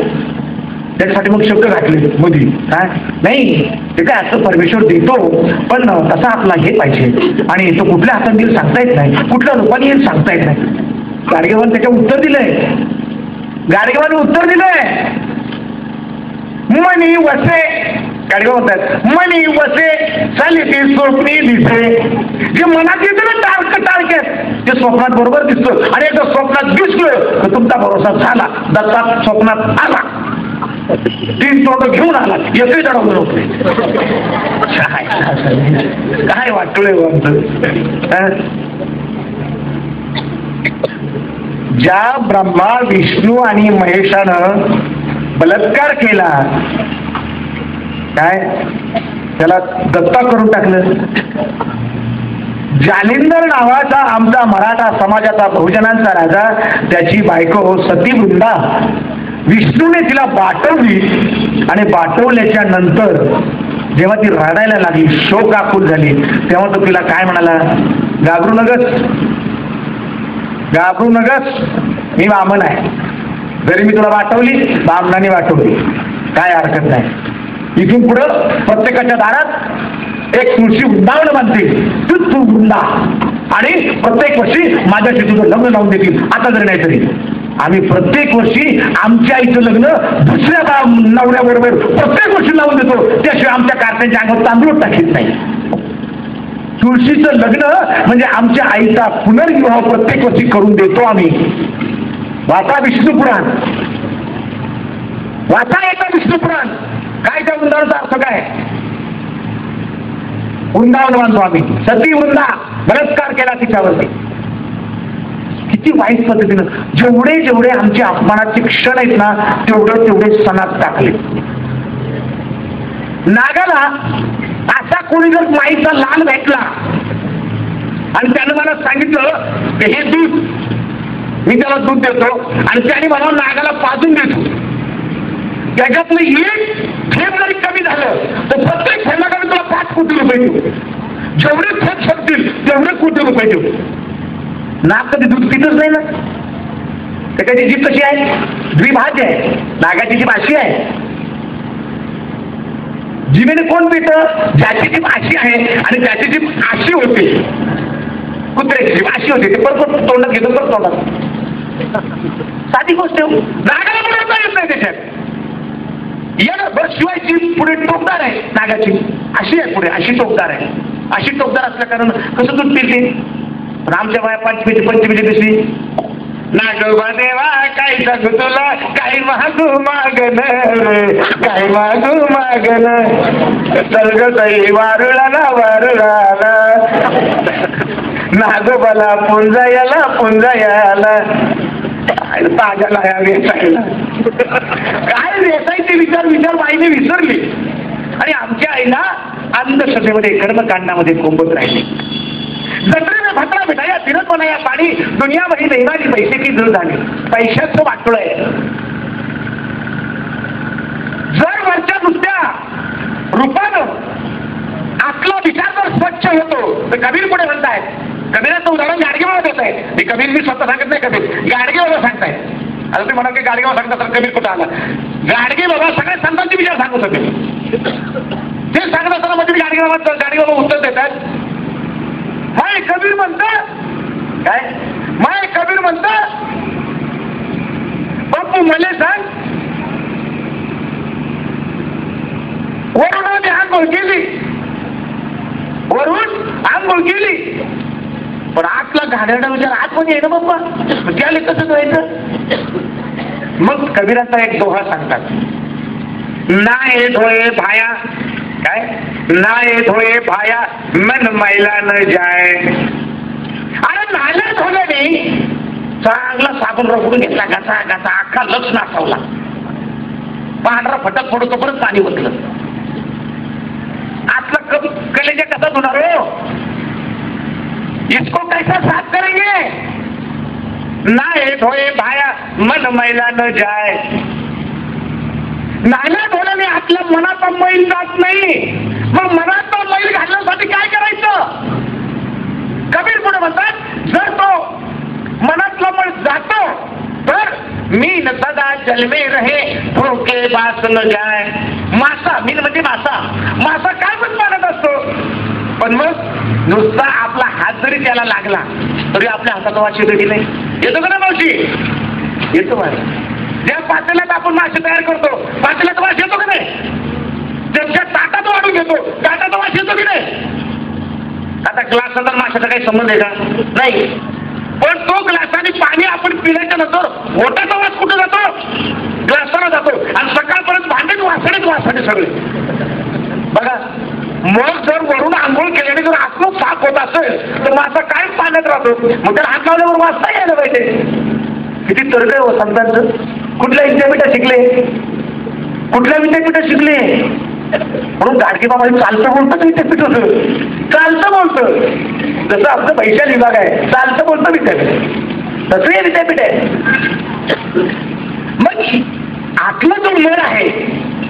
त्याच्यासाठी मग शब्द घातले मोदी. काय नाही ते काय असं परमेश्वर देतो, पण तसा आपला हे पाहिजे आणि तो कुठल्या हातात देईल सांगता येत नाही, कुठल्या रूपाने येईल सांगता येत नाही. गाडगेबाबाने त्याच्या उत्तर दिलंय. गाडगेबाबाने उत्तर दिलंय, मनी वसे. गाडगेबाबा म्हणतात, मनी वसे चाली ती स्वप्नी दिसे. जे मनात येतं ना टाळक्यात, ते स्वप्नात बरोबर दिसतं. आणि एकदा स्वप्नात दिसलं तर तुमचा भरोसा झाला. दत्तात स्वप्नात आला, 3 तोंड घेऊन आला, एकही चढवलं नव्हते. काय वाटतोय ज्या ब्रह्मा विष्णू आणि महेशानं बलात्कार केला, काय त्याला दत्ता करून टाकलं. जालिंदर नावाचा आमचा मराठा समाजाचा बहुजनांचा राजा, त्याची बायको सती वृंदा, विष्णूने तिला बाटवली आणि बाटवल्याच्या नंतर जेव्हा ती रडायला लागली, शोकाकुल झाली, तेव्हा तो तिला काय म्हणाला, घाबरू नगस, घाबरू नगस, मी वामन आहे. जरी मी तुला वाटवली, बामणाने वाटवली, काय हरकत नाही. इथून पुढं प्रत्येकाच्या दारात एक तुळशी वृंदावन बांधतील, तू वृंदा, आणि प्रत्येक वर्षी माझ्याशी तुझं लग्न लावून देतील. आता जरी नाही तरी आम्ही प्रत्येक वर्षी आमच्या आईचं लग्न दुसऱ्या नवऱ्याबरोबर प्रत्येक वर्षी लावून देतो, त्याशिवाय आमच्या कारखान्याच्या अंगावर तांदूळ टाकीत नाही. तुळशीचं लग्न म्हणजे आमच्या आईचा पुनर्विवाह प्रत्येक वर्षी करून देतो आम्ही. वाचा विष्णू पुराण, वाचा येतं विष्णू पुराण. काय त्या वृंदावनाचा अर्थ काय? वृंदावन बांधतो आम्ही. सती वृंदा बलात्कार केला तिच्यावरती. किती वाईट पद्धतीनं जेवढे जेवढे आमचे अपमानाचे क्षण आहेत ना, तेवढे सणात टाकले. नागाला असा कोणी जर माईचा लाल भेटला आणि त्यानं मला सांगितलं की हे दूध, मी त्याला दूध देतो आणि त्याने मला नागाला पाजून देतो, त्याच्यातलं एक थेंब जरी कमी झालं तर प्रत्येक थेंबाकडे तुला 5 कोटी रुपये देऊ. जेवढे थेंब शकतील तेवढे कोटी रुपये देऊ. नाग कधी दूध पितच नाही ना. त्याची जीभ कशी आहे? द्विभाज्य आहे. नागाची जीभ अशी आहे. जिभेने कोण पित? ज्याची जीभ अशी आहे आणि त्याची जीभ अशी होते. कुत्र्याची जीभ अशी होते, ते परत तोंडात घेतो, परत तोंडात. साधी गोष्ट. नागाला बनवता येत नाही त्याच्यात. या बस शिवाय जीभ पुढे टोकदार आहे. नागाची अशी आहे, पुढे अशी टोकदार आहे. अशी टोकदार असल्या कारण कसं दूध पिते? रामच्या बाया पंचमीची दिसली, नागोबा देवा काय सांगू तुला, काय मागू मागन रे, काय मागू मागन, सर्ग ताई वारुळाला वारुळाला, नागोबाला पुंजायाला पुंजायाला, ताजाला या वेसायला. काय वेसायचे विचार बाईने विसरली आणि आमच्या आईला अंधश्रद्धेमध्ये कर्मकांडामध्ये कोंबत राहिली. जत्रे में भत्रा मिठाया फिरत बनाया पाणी, दुनिया वही महिमाची पैसे की जर झाली. पैशाचं वाटोळ आहे. जर वरच्या नुसत्या रूपानं आपला विचार जर स्वच्छ होतो तर कबीर पुढे म्हणतायत. कबीराचं उदाहरण गाडगे बाबा देत आहेत. कबीर मी स्वतः सांगत नाही, कबीर गाडगे बाबा सांगतायत. आता तुम्ही म्हणा की गाडगे बाबा सांगता तर कबीर कुठं आला? गाडगे बाबा सगळ्या संतांचे विचार सांगत होते. ते सांगत असताना म्हणजे गाडगे बाबा उत्तर देतात. माय कबीर म्हणतात काय? माय कबीर म्हणतात बापू मला सांग, वरून आंघोळ केली, वरून आंघोळ केली, पण आतला घाणेरडा विचार आतमध्ये आहे ना बाप्पा, त्याला कसं करायचं? मग कबीराचा एक दोहा सांगतात, नाय धोये भाया, काय नाय धोये भाया मन मैला न जाय. अरे नाला धोल्याने चांगला साबण रगडून घेतला, घासा घासा अख्खा लक्ष नासावला, पांढरा फटक पडतो परत पाणी ओतलं, आतला कलेजा कसा धुणार हो? इसको कैसा साफ करेंगे? नाय धोये भाया मन मैला न जाय. नाल्या धोल्याने आपल्या मनाचा मैल जात नाही. मग मनाचा मैल घालण्यासाठी काय करायचं? कबीर पुढे म्हणतात, जर तो मनातला मैल जातो तर मीन सदा जल में रहे, भूखे बास न जाय. मासा, मीन म्हणजे मासा. मासा काय पण पाण्यात असतो, पण मग नुसता आपला हात जरी त्याला लागला तरी आपल्या हाताचा वास येतो की नाही? येतो का ना मावशी? येतो माझ्या. ज्या पातेल्यात आपण मासे तयार करतो, पातेल्यात वास येतो की नाही? ज्यांच्या ताटात वाढून घेतो, ताटाचा वास येतो की नाही? आता ग्लासाचा तर माशाचा काही संबंध आहे का? नाही. पण तो ग्लासाने पाणी आपण पिल्याच्या नंतर पोटाचा वास कुठे जातो? ग्लासाला जातो. आणि सकाळपर्यंत भांडेच वासाने सगळे. बघा, मग जर वरून आंघोळ केल्याने जर आतून साफ होत असेल तर मासा काय पाण्यात राहतो? मग त्याला हात लावल्यावर वाचता यायला पाहिजे. किती तर्क आहे हो संतांचं. कुठल्या विद्यापीठात शिकले, कुठल्या विद्यापीठात शिकले. म्हणून गाडगे बाबा चालतं बोलतं विद्यापीठ होतं, चालतं बोलतं. जसं आमचं वैशाली विभाग आहे, चालतं बोलतं विद्यापीठ, तसं हे विद्यापीठ आहे. मग आतला जो मळ आहे,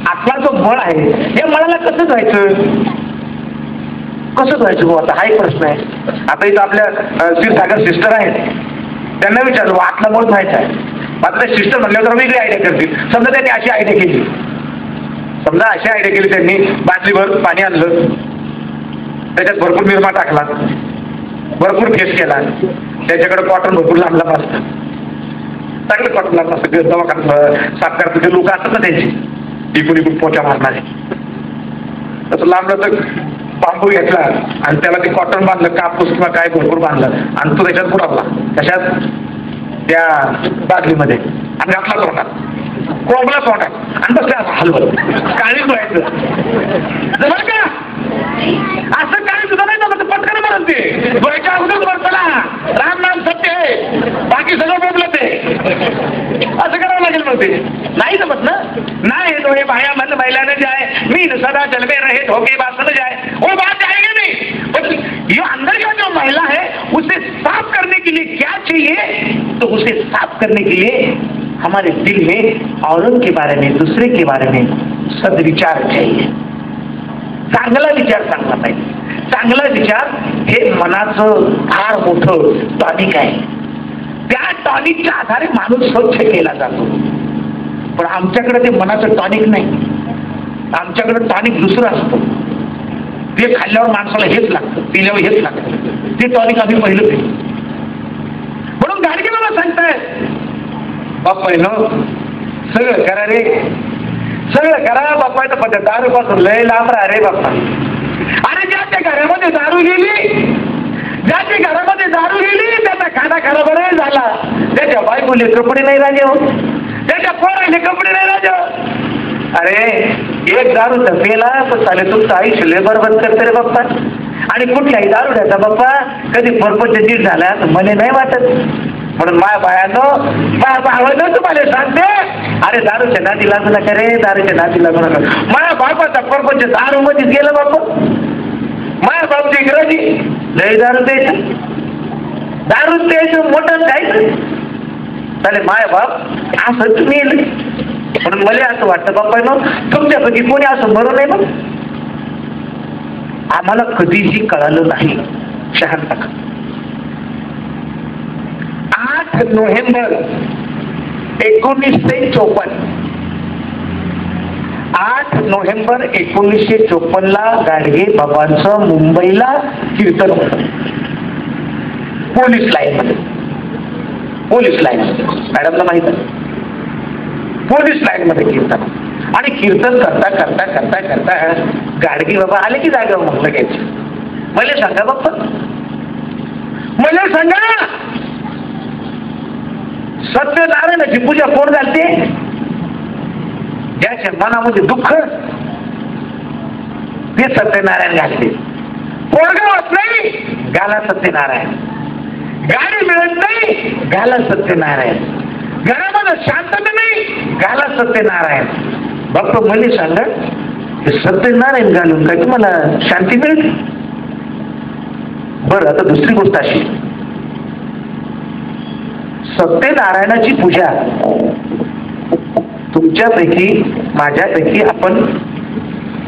आतला जो मळ आहे, या मळाला कसं जायचं, कसं जायचं हो, आता हा एक प्रश्न आहे. आता इथं आपल्या क्षीरसागर सिस्टर आहेत, त्यांना विचारलं आतला मळ जायचा आहे. मात्र सिस्टर म्हणल्यावर तर वेगळी आयडिया करतील. समजा त्यांनी अशी आयडिया केली, समजा अशी आयडिया केली, त्यांनी बाटलीभर पाणी आणलं, त्याच्यात भरपूर निरमा टाकला, भरपूर फेस केला, त्याच्याकडे कॉटन भरपूर लांबला असतं, चांगलं कॉटन लांबला असतं. दवाखान्यात साफ करण्याचे लोक असतात ना त्यांची, इकून पोचा मारणारे, तसं लांबलं तर बांबू घेतला आणि त्याला ते कॉटन बांधलं, कापूस किंवा काय भरपूर बांधलं आणि तो त्याच्यात बुडवला, कशात, त्या बादलीमध्ये, आणि घातला तोंडात, कोंबला तोंडात आणि बसल्या हलवत, काळी धुवायचं जमलं का. असं काही सुद्धा नाही जमत, पटकन म्हणत ते धुवायच्या अगोदर वर्षाला राम नाम सत्य आहे, बाकी सगळं बोललं ते, असं करावं लागेल. मग ते नाही जमत ना. नाही तो हे भाया मन महिला न जाए, मीन सदा चलवे रहे धोखे बात न जाए, वो बात जाएगी नहीं. ये अंदर का जो महिला है उसे साफ करने के लिए क्या चाहिए, तो उसे साफ करने के लिए हमारे दिल में औरों के बारे में, दूसरे के बारे में सद्विचार चाहिए. चांगला विचार चांगला पाहिजे. चांगला विचार हे मनाचं फार मोठं टॉनिक आहे. त्या टॉनिकच्या आधारे माणूस स्वच्छ केला जातो. पण आमच्याकडे ते मनाचं टॉनिक नाही, आमच्याकडे टॉनिक दुसरं असतं. ते खाल्ल्यावर माणसाला हेच लागतं, पिल्यावर हेच लागतं, ते टॉनिक आम्ही पहिलं पिलो. म्हणून गाडगे मला सांगतायत, बाप्पा सगळं करा रे, सगळं करा बाप्पा, तर पण दारूपासून लय लांब राहा रे बाप्पा. अरे ज्याच्या घरामध्ये दारू गेली, ज्याच्या घरामध्ये दारू गेली त्याचा खाना खराब नाही झाला, त्याच्या बायकोले कपडे नाही राजे हो, त्याच्या पोराले कपडे नाही राजे. अरे एक दारू पेला तर चालेल, तुमचं आयुष्य लय बरबाद करते रे बाप्पा. आणि कुठल्याही दारू द्यायचा बाप्पा कधी परपंच जीत झाला तर मला नाही वाटत. म्हणून माया भावानं तुम्हाला सांगते, अरे दारूच्या नादी लागू नका रे, दारूच्या नादी लागू नका. माया बापाचा परपंच दारू मध्येच गेलं बापा. माया बापची इंग्रजी लय दारू द्यायचं, दारू द्यायचं मोठं जायचं चालेल. माया बाप असं तुम्ही, म्हणून मला असं वाटतं बाप्पा तुमच्यापैकी कोणी असं मरू नये. मग आम्हाला कधीही कळालं नाही. शहाणपणा. 8 नोव्हेंबर 1954, 8 नोव्हेंबर 1954 गाडगे बाबांचं मुंबईला कीर्तन होतं. पोलीस लाईन मध्ये, पोलीस लाईन मॅडमला माहित आहे, पोलीस लाईन मध्ये कीर्तन. आणि कीर्तन करता करता करता करता गाडगे बाबा आले की जागेवर म्हटलं घ्यायचे. मला सांगा बाप्पा, मला सांगा सत्यनारायणाची पूजा कोण घालते? ज्याच्या मनामध्ये दुःख ते सत्यनारायण घालते. पोरगा होत नाही घाला सत्यनारायण, गाडी मिळत नाही घाला सत्यनारायण, घरामध्ये शांतता नाही घाला सत्यनारायण. बाप्पा मला सांगा सत्यनारायण घालून काय तुम्हाला शांती मिळेल? बरं आता दुसरी गोष्ट अशी, सत्यनारायणाची पूजा तुमच्यापैकी माझ्यापैकी आपण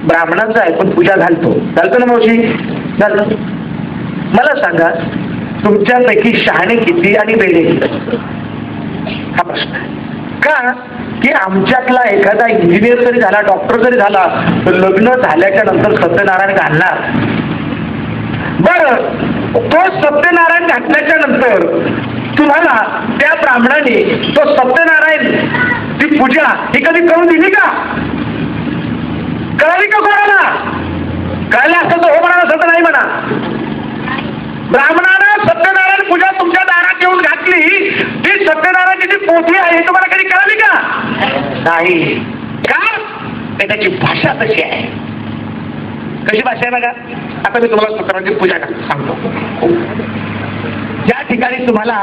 ब्राह्मणांचं आहे पण पूजा घालतो ना मावशी? घालतो. मला सांगा तुमच्यापैकी शहाणे किती आणि वेडे किती? हा प्रश्न आहे. का की आमच्यातला एखादा इंजिनियर जरी झाला, डॉक्टर जरी झाला, तर लग्न झाल्याच्या नंतर सत्यनारायण घालणार. बरं तो सत्यनारायण घातल्याच्या नंतर तुम्हाला त्या ब्राह्मणाने तो सत्यनारायण ती पूजा ही कधी करून दिली का? कळाली का कोणाला? कळलं असं तर हो म्हणा, नसं तर नाही म्हणा. ब्राह्मणानं सत्यनारायण पूजा तुमच्या दारात येऊन घातली, ती सत्यनारायणची जी पोथी आहे हे तुम्हाला कधी कळाली का? नाही. का? त्याची भाषा तशी आहे. कशी भाषा आहे बघा. आता मी तुम्हाला सत्यनारायणची पूजा सांगतो. ज्या ठिकाणी तुम्हाला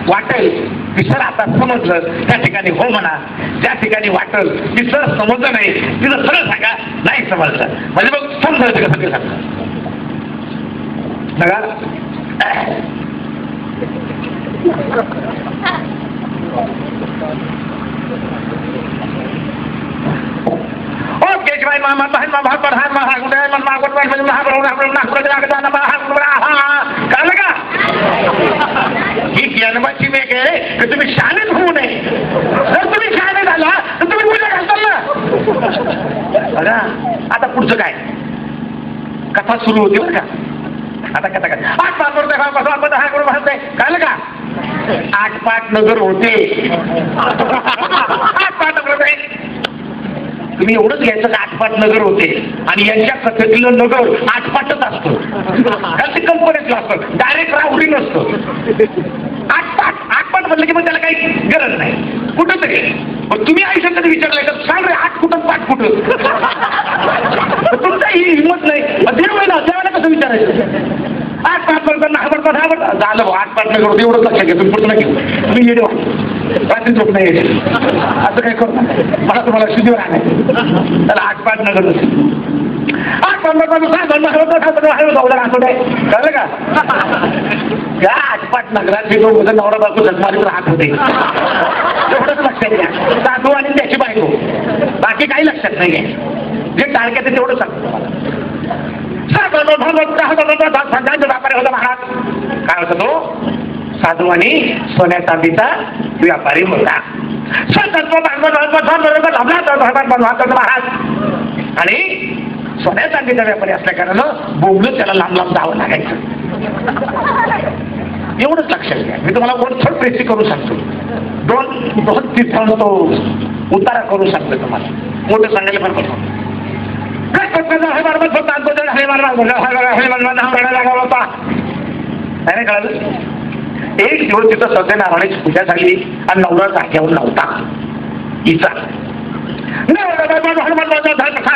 वाटेल की सर आता समजलं त्या ठिकाणी हो म्हणा, ज्या ठिकाणी वाटेल की सर समजलं नाही तिथं सरळ सांगा नाही समजलं, म्हणजे मग समजायचं कसं ते सांगा बघा. केशवाई मामा कळलं का? ही ज्ञानबाची मेघ आहे की तुम्ही शाळेत होऊ नये. जर तुम्ही शाळेत आला तर तुम्ही पूजा घालताल ना. बघा आता पुढचं काय कथा सुरू होती बरं का. आता कथा काय कळलं का? 8 नगर होते. 8 नगर होते. तुम्ही एवढंच घ्यायचं का 8 नगर होते आणि यांच्या कथेतलं नगर 8 असतं. कारण ते कल्पनेतलं असतं, डायरेक्ट राहुरी नसतं. 8 म्हणलं की मग त्याला काही गरज नाही कुठं तरी. मग तुम्ही आयुष्यात कधी विचारलंय तर सांग रे 8 कुठं 5 कुठं. तुमचा ही हिंमत नाही. देव आहे ना, देवाला कसं विचारायचं? 8 झालं 8 नगर होते एवढंच लक्षात घ्या. तुम्ही पुढचं नाही घेऊ. तुम्ही येडे रात्री झोप नाही येते असं काय करू मला तुम्हाला शुद्धीवर आणायचं. त्याला 8 नगर होते. 8 कळलं का? त्या 8 नगरात जे लोक नवरा बायको जगमारीवर हात होते एवढंच लक्षात घ्या. साधू आणि त्याची बायको, बाकी काही लक्षात नाही आहे. जे टाळक्यात आहे तेवढं सांगतो व्यापारी होता महाराज. काय होता तो? साधू आणि सोन्या चांदीचा व्यापारी होता. महाराज आणि सोन्या चांदीचा व्यापारी असल्या कारणानं बोंबलं त्याला लांब लांब जावं लागायचं. एवढंच लक्षात घ्या. मी तुम्हाला थोडं प्रेसी करू सांगतो. दोन तिथं तो उतारा करू सांगतो तुम्हाला. मोठं सांगायला पण करतो. एक दिवस तिथं सत्यनारायणाची पूजा झाली आणि नवरा जाग्यावर नव्हता. हिचा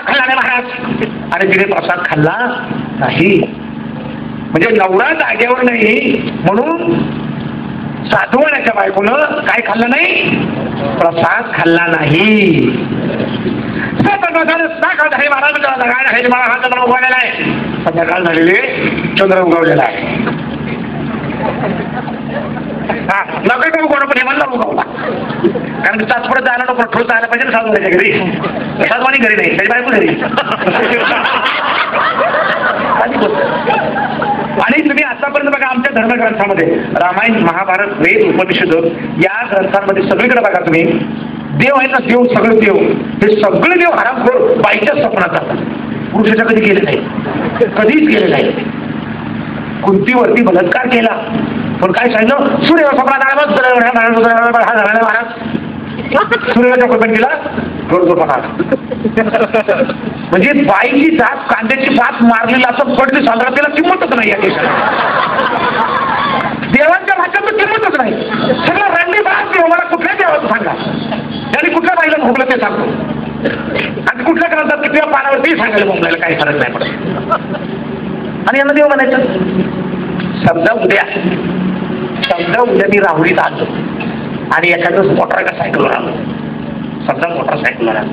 खाल्ला नाही महाराज आणि तिने प्रसाद खाल्ला नाही. म्हणजे नवरा जाग्यावर नाही म्हणून साधूवाण्याच्या बायकोनं काय खाल्लं नाही? प्रसाद खाल्ला नाही. संध्याकाळ झालेली, चंद्र उगवलेला आहे. हा नका का उगवणं पण हेमंतला उगवला. कारण तात्पुरत जायला नको, ठोस जायला पाहिजे ना साधूच्या घरी. साधवानी घरी नाही, त्याची बायको घरी. आणि तुम्ही आतापर्यंत बघा आमच्या धर्मग्रंथामध्ये रामायण, महाभारत, वेद, उपनिषद या ग्रंथांमध्ये सगळीकडे बघा तुम्ही देव आहे ना, देव सगळं देव, हे सगळे देव हरामखोर बाईच्या स्वप्नात जातात. पुरुषाच्या कधी केले नाही, कधीच केले नाही. कुंतीवरती बलात्कार केला पण काय सांगितलं? सूर्य स्वप्नात महाराज सूर्याच्या कोपंडीला गरजोपणा. म्हणजे बाईची जात कांद्याची पात मारलेला असं पडली सांगा त्याला किंमतच नाही या देशात. देवांच्या भाषेत किंमतच नाही. सगळं रांडी बाळा मला कुठल्या देवाचं सांगा, त्यांनी कुठल्या बाईला भोगलं ते सांगतो. आणि कुठल्या ग्रंथात किती पानावरती सांगायला भोगलायला काही फरक नाही पडत. आणि यांना देव म्हणायचं. समजा उद्या मी राहुरीत आलो आणि एखादं मोटर सायकलवर आलो. समजा मोटरसायकलवर आलो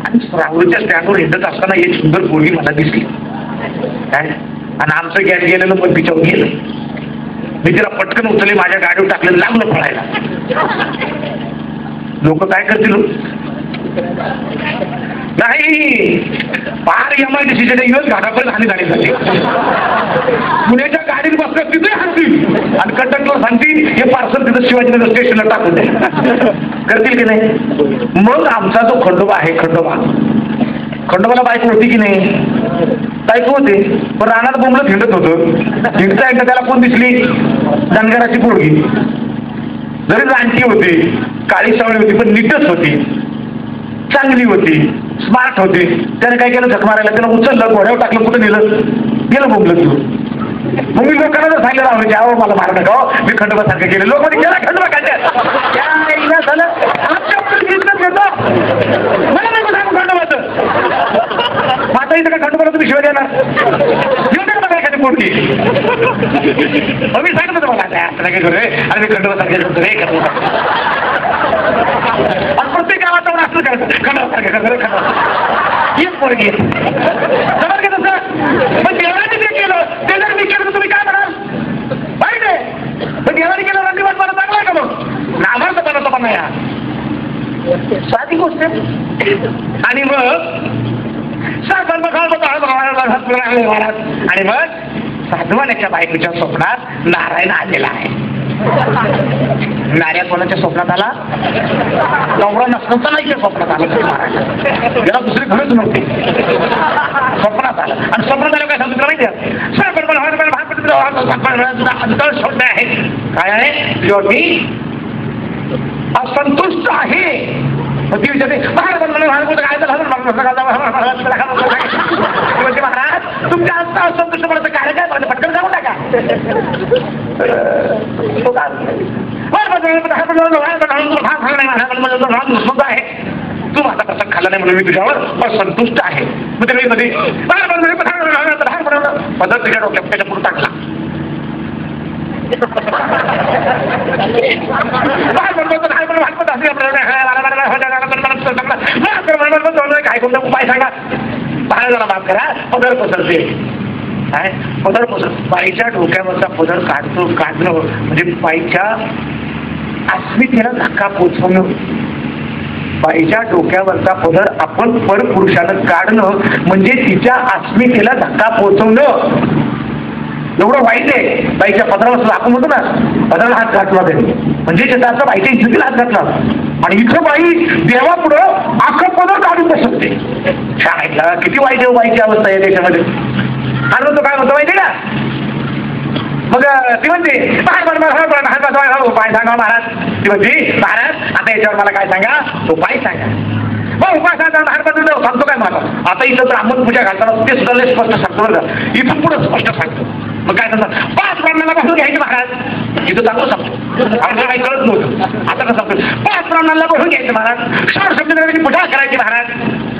आणि राहुरीच्या स्टँडवर हिंडत असताना एक सुंदर पोरगी मला दिसली काय, आणि आमचं गॅस गेलेलं पण तिच्यावर गेलं. मी तिला पटकन उचलले, माझ्या गाडीवर टाकलं, लागलं पळायला. लोक काय करतील? नाही, पार MIDCच्या दिवस घाटापर्यंत हानी झाली झाली. पुण्याच्या गाडीत बसलं तिथे हाणतील आणि कंडक्टर सांगतील हे पार्सल तिथं शिवाजीनगर स्टेशनला टाकून द्या. करतील की नाही? मग आमचा जो खंडोबा आहे, खंडोबाला बायको होती की नाही? बायको होते, पण रानात बोंबलं हिंडत होतं. हिंडता एकदा त्याला कोण दिसली? धनगराची पोरगी. जरी रानटी होती, काळी सावळी होती, पण नीटच होती, चांगली होती, स्मार्ट होती. त्याने काय केलं? झक मारायला त्याला उचललं, घोड्यावर टाकलं, कुठं नेलं? गेलं बोंबलं घेऊन. मग मी लोकांना जर सांगितलं राहुल अहो मला मार नका, मी खंडोबा सारखं केलं. लोक म्हणजे गेला खंडोबा काय झालं? मला नाही सांगू खंडोबाचं. आता इथं का खंडोबाला तुम्ही शिवाय देणार? पोटी. मग मी सांगतो तुम्हाला असं काय करू रे, अरे मी खंडोबासारखे करतो रे, प्रत्येक गावात जाऊन असं करायचं, खंडोबासारखे करतो रे, खंडोबा हीच पोरगी समज घेत सर. पण देवाने जे केलं ते जर मी केलं तर तुम्ही काय म्हणाल, वाईट आहे. पण देवाने केलं रंगीबाज मला चांगला आहे का मग, नामार्थ बनवतो पण नाही. साधी गोष्ट. आणि मग आणि मग साधवानाच्या बायकोच्या स्वप्नात नारायण आलेला आहे. नार्या कोणाच्या स्वप्नात आला, नवरा नसताना नाही स्वप्नात आला. याला दुसरी घरच नव्हती, स्वप्नात आलं. आणि स्वप्नात आलं काय सांगतो माहिती आहे, शब्द आहे काय आहे, जो मी असंतुष्ट आहे. ती विचारते महाराज तुमच्या आत्ता असंतुष्ट पडायचं कार्य काय पाहिजे, पटकन जाऊ नका. आहे तू माझा प्रसंग खाल्ला नाही म्हणून मी तुझ्यावर असंतुष्ट आहे. मग ते मध्ये पदर तुझ्या डोक्यात त्याच्या पुढे टाकला. काय कोणता उपाय सांगा, बाहेर जरा माफ करा. पदर पसरते, पदर पसर बाईच्या डोक्यावरचा पदर काढणं म्हणजे बाईच्या अस्मितेला धक्का पोचवणं. बाईच्या डोक्यावरचा पदर आपण परपुरुषानं काढणं म्हणजे तिच्या अस्मितेला धक्का पोचवणं. एवढं वाईट आहे. बाईच्या पदरावर आपण म्हणतो ना, पदराला हात घातला त्यांनी म्हणजे त्याचा बाईच्या इज्जतीला हात घातला. आणि इथं बाई देवापुढं अख्खं पदर काढून बसते. शाळेतला किती वाईट आहे बाईची अवस्था आहे त्याच्यामध्ये. आणि तो काय म्हणतो माहिती का, मग ती म्हणते उपाय सांगा महाराज. ती म्हणते महाराज आता याच्यावर मला काय सांगा, उपाय सांगा. मग उपाय सांगतो काय मला, आता इथं ब्राह्मण पूजा घालताना ते सुद्धा स्पष्ट सांगतो बरं का, इथं पुढं स्पष्ट सांगतो. मग काय सांगतात, 5 ब्राह्मणाला बसून घ्यायचं महाराज. इथं चांगलं सांगतो, आपल्याला काही कळत नव्हतं. आता कसं सांगतो, 5 ब्राह्मणाला बसून घ्यायचं महाराज, षोडश सप्तमीची पूजा करायची महाराज,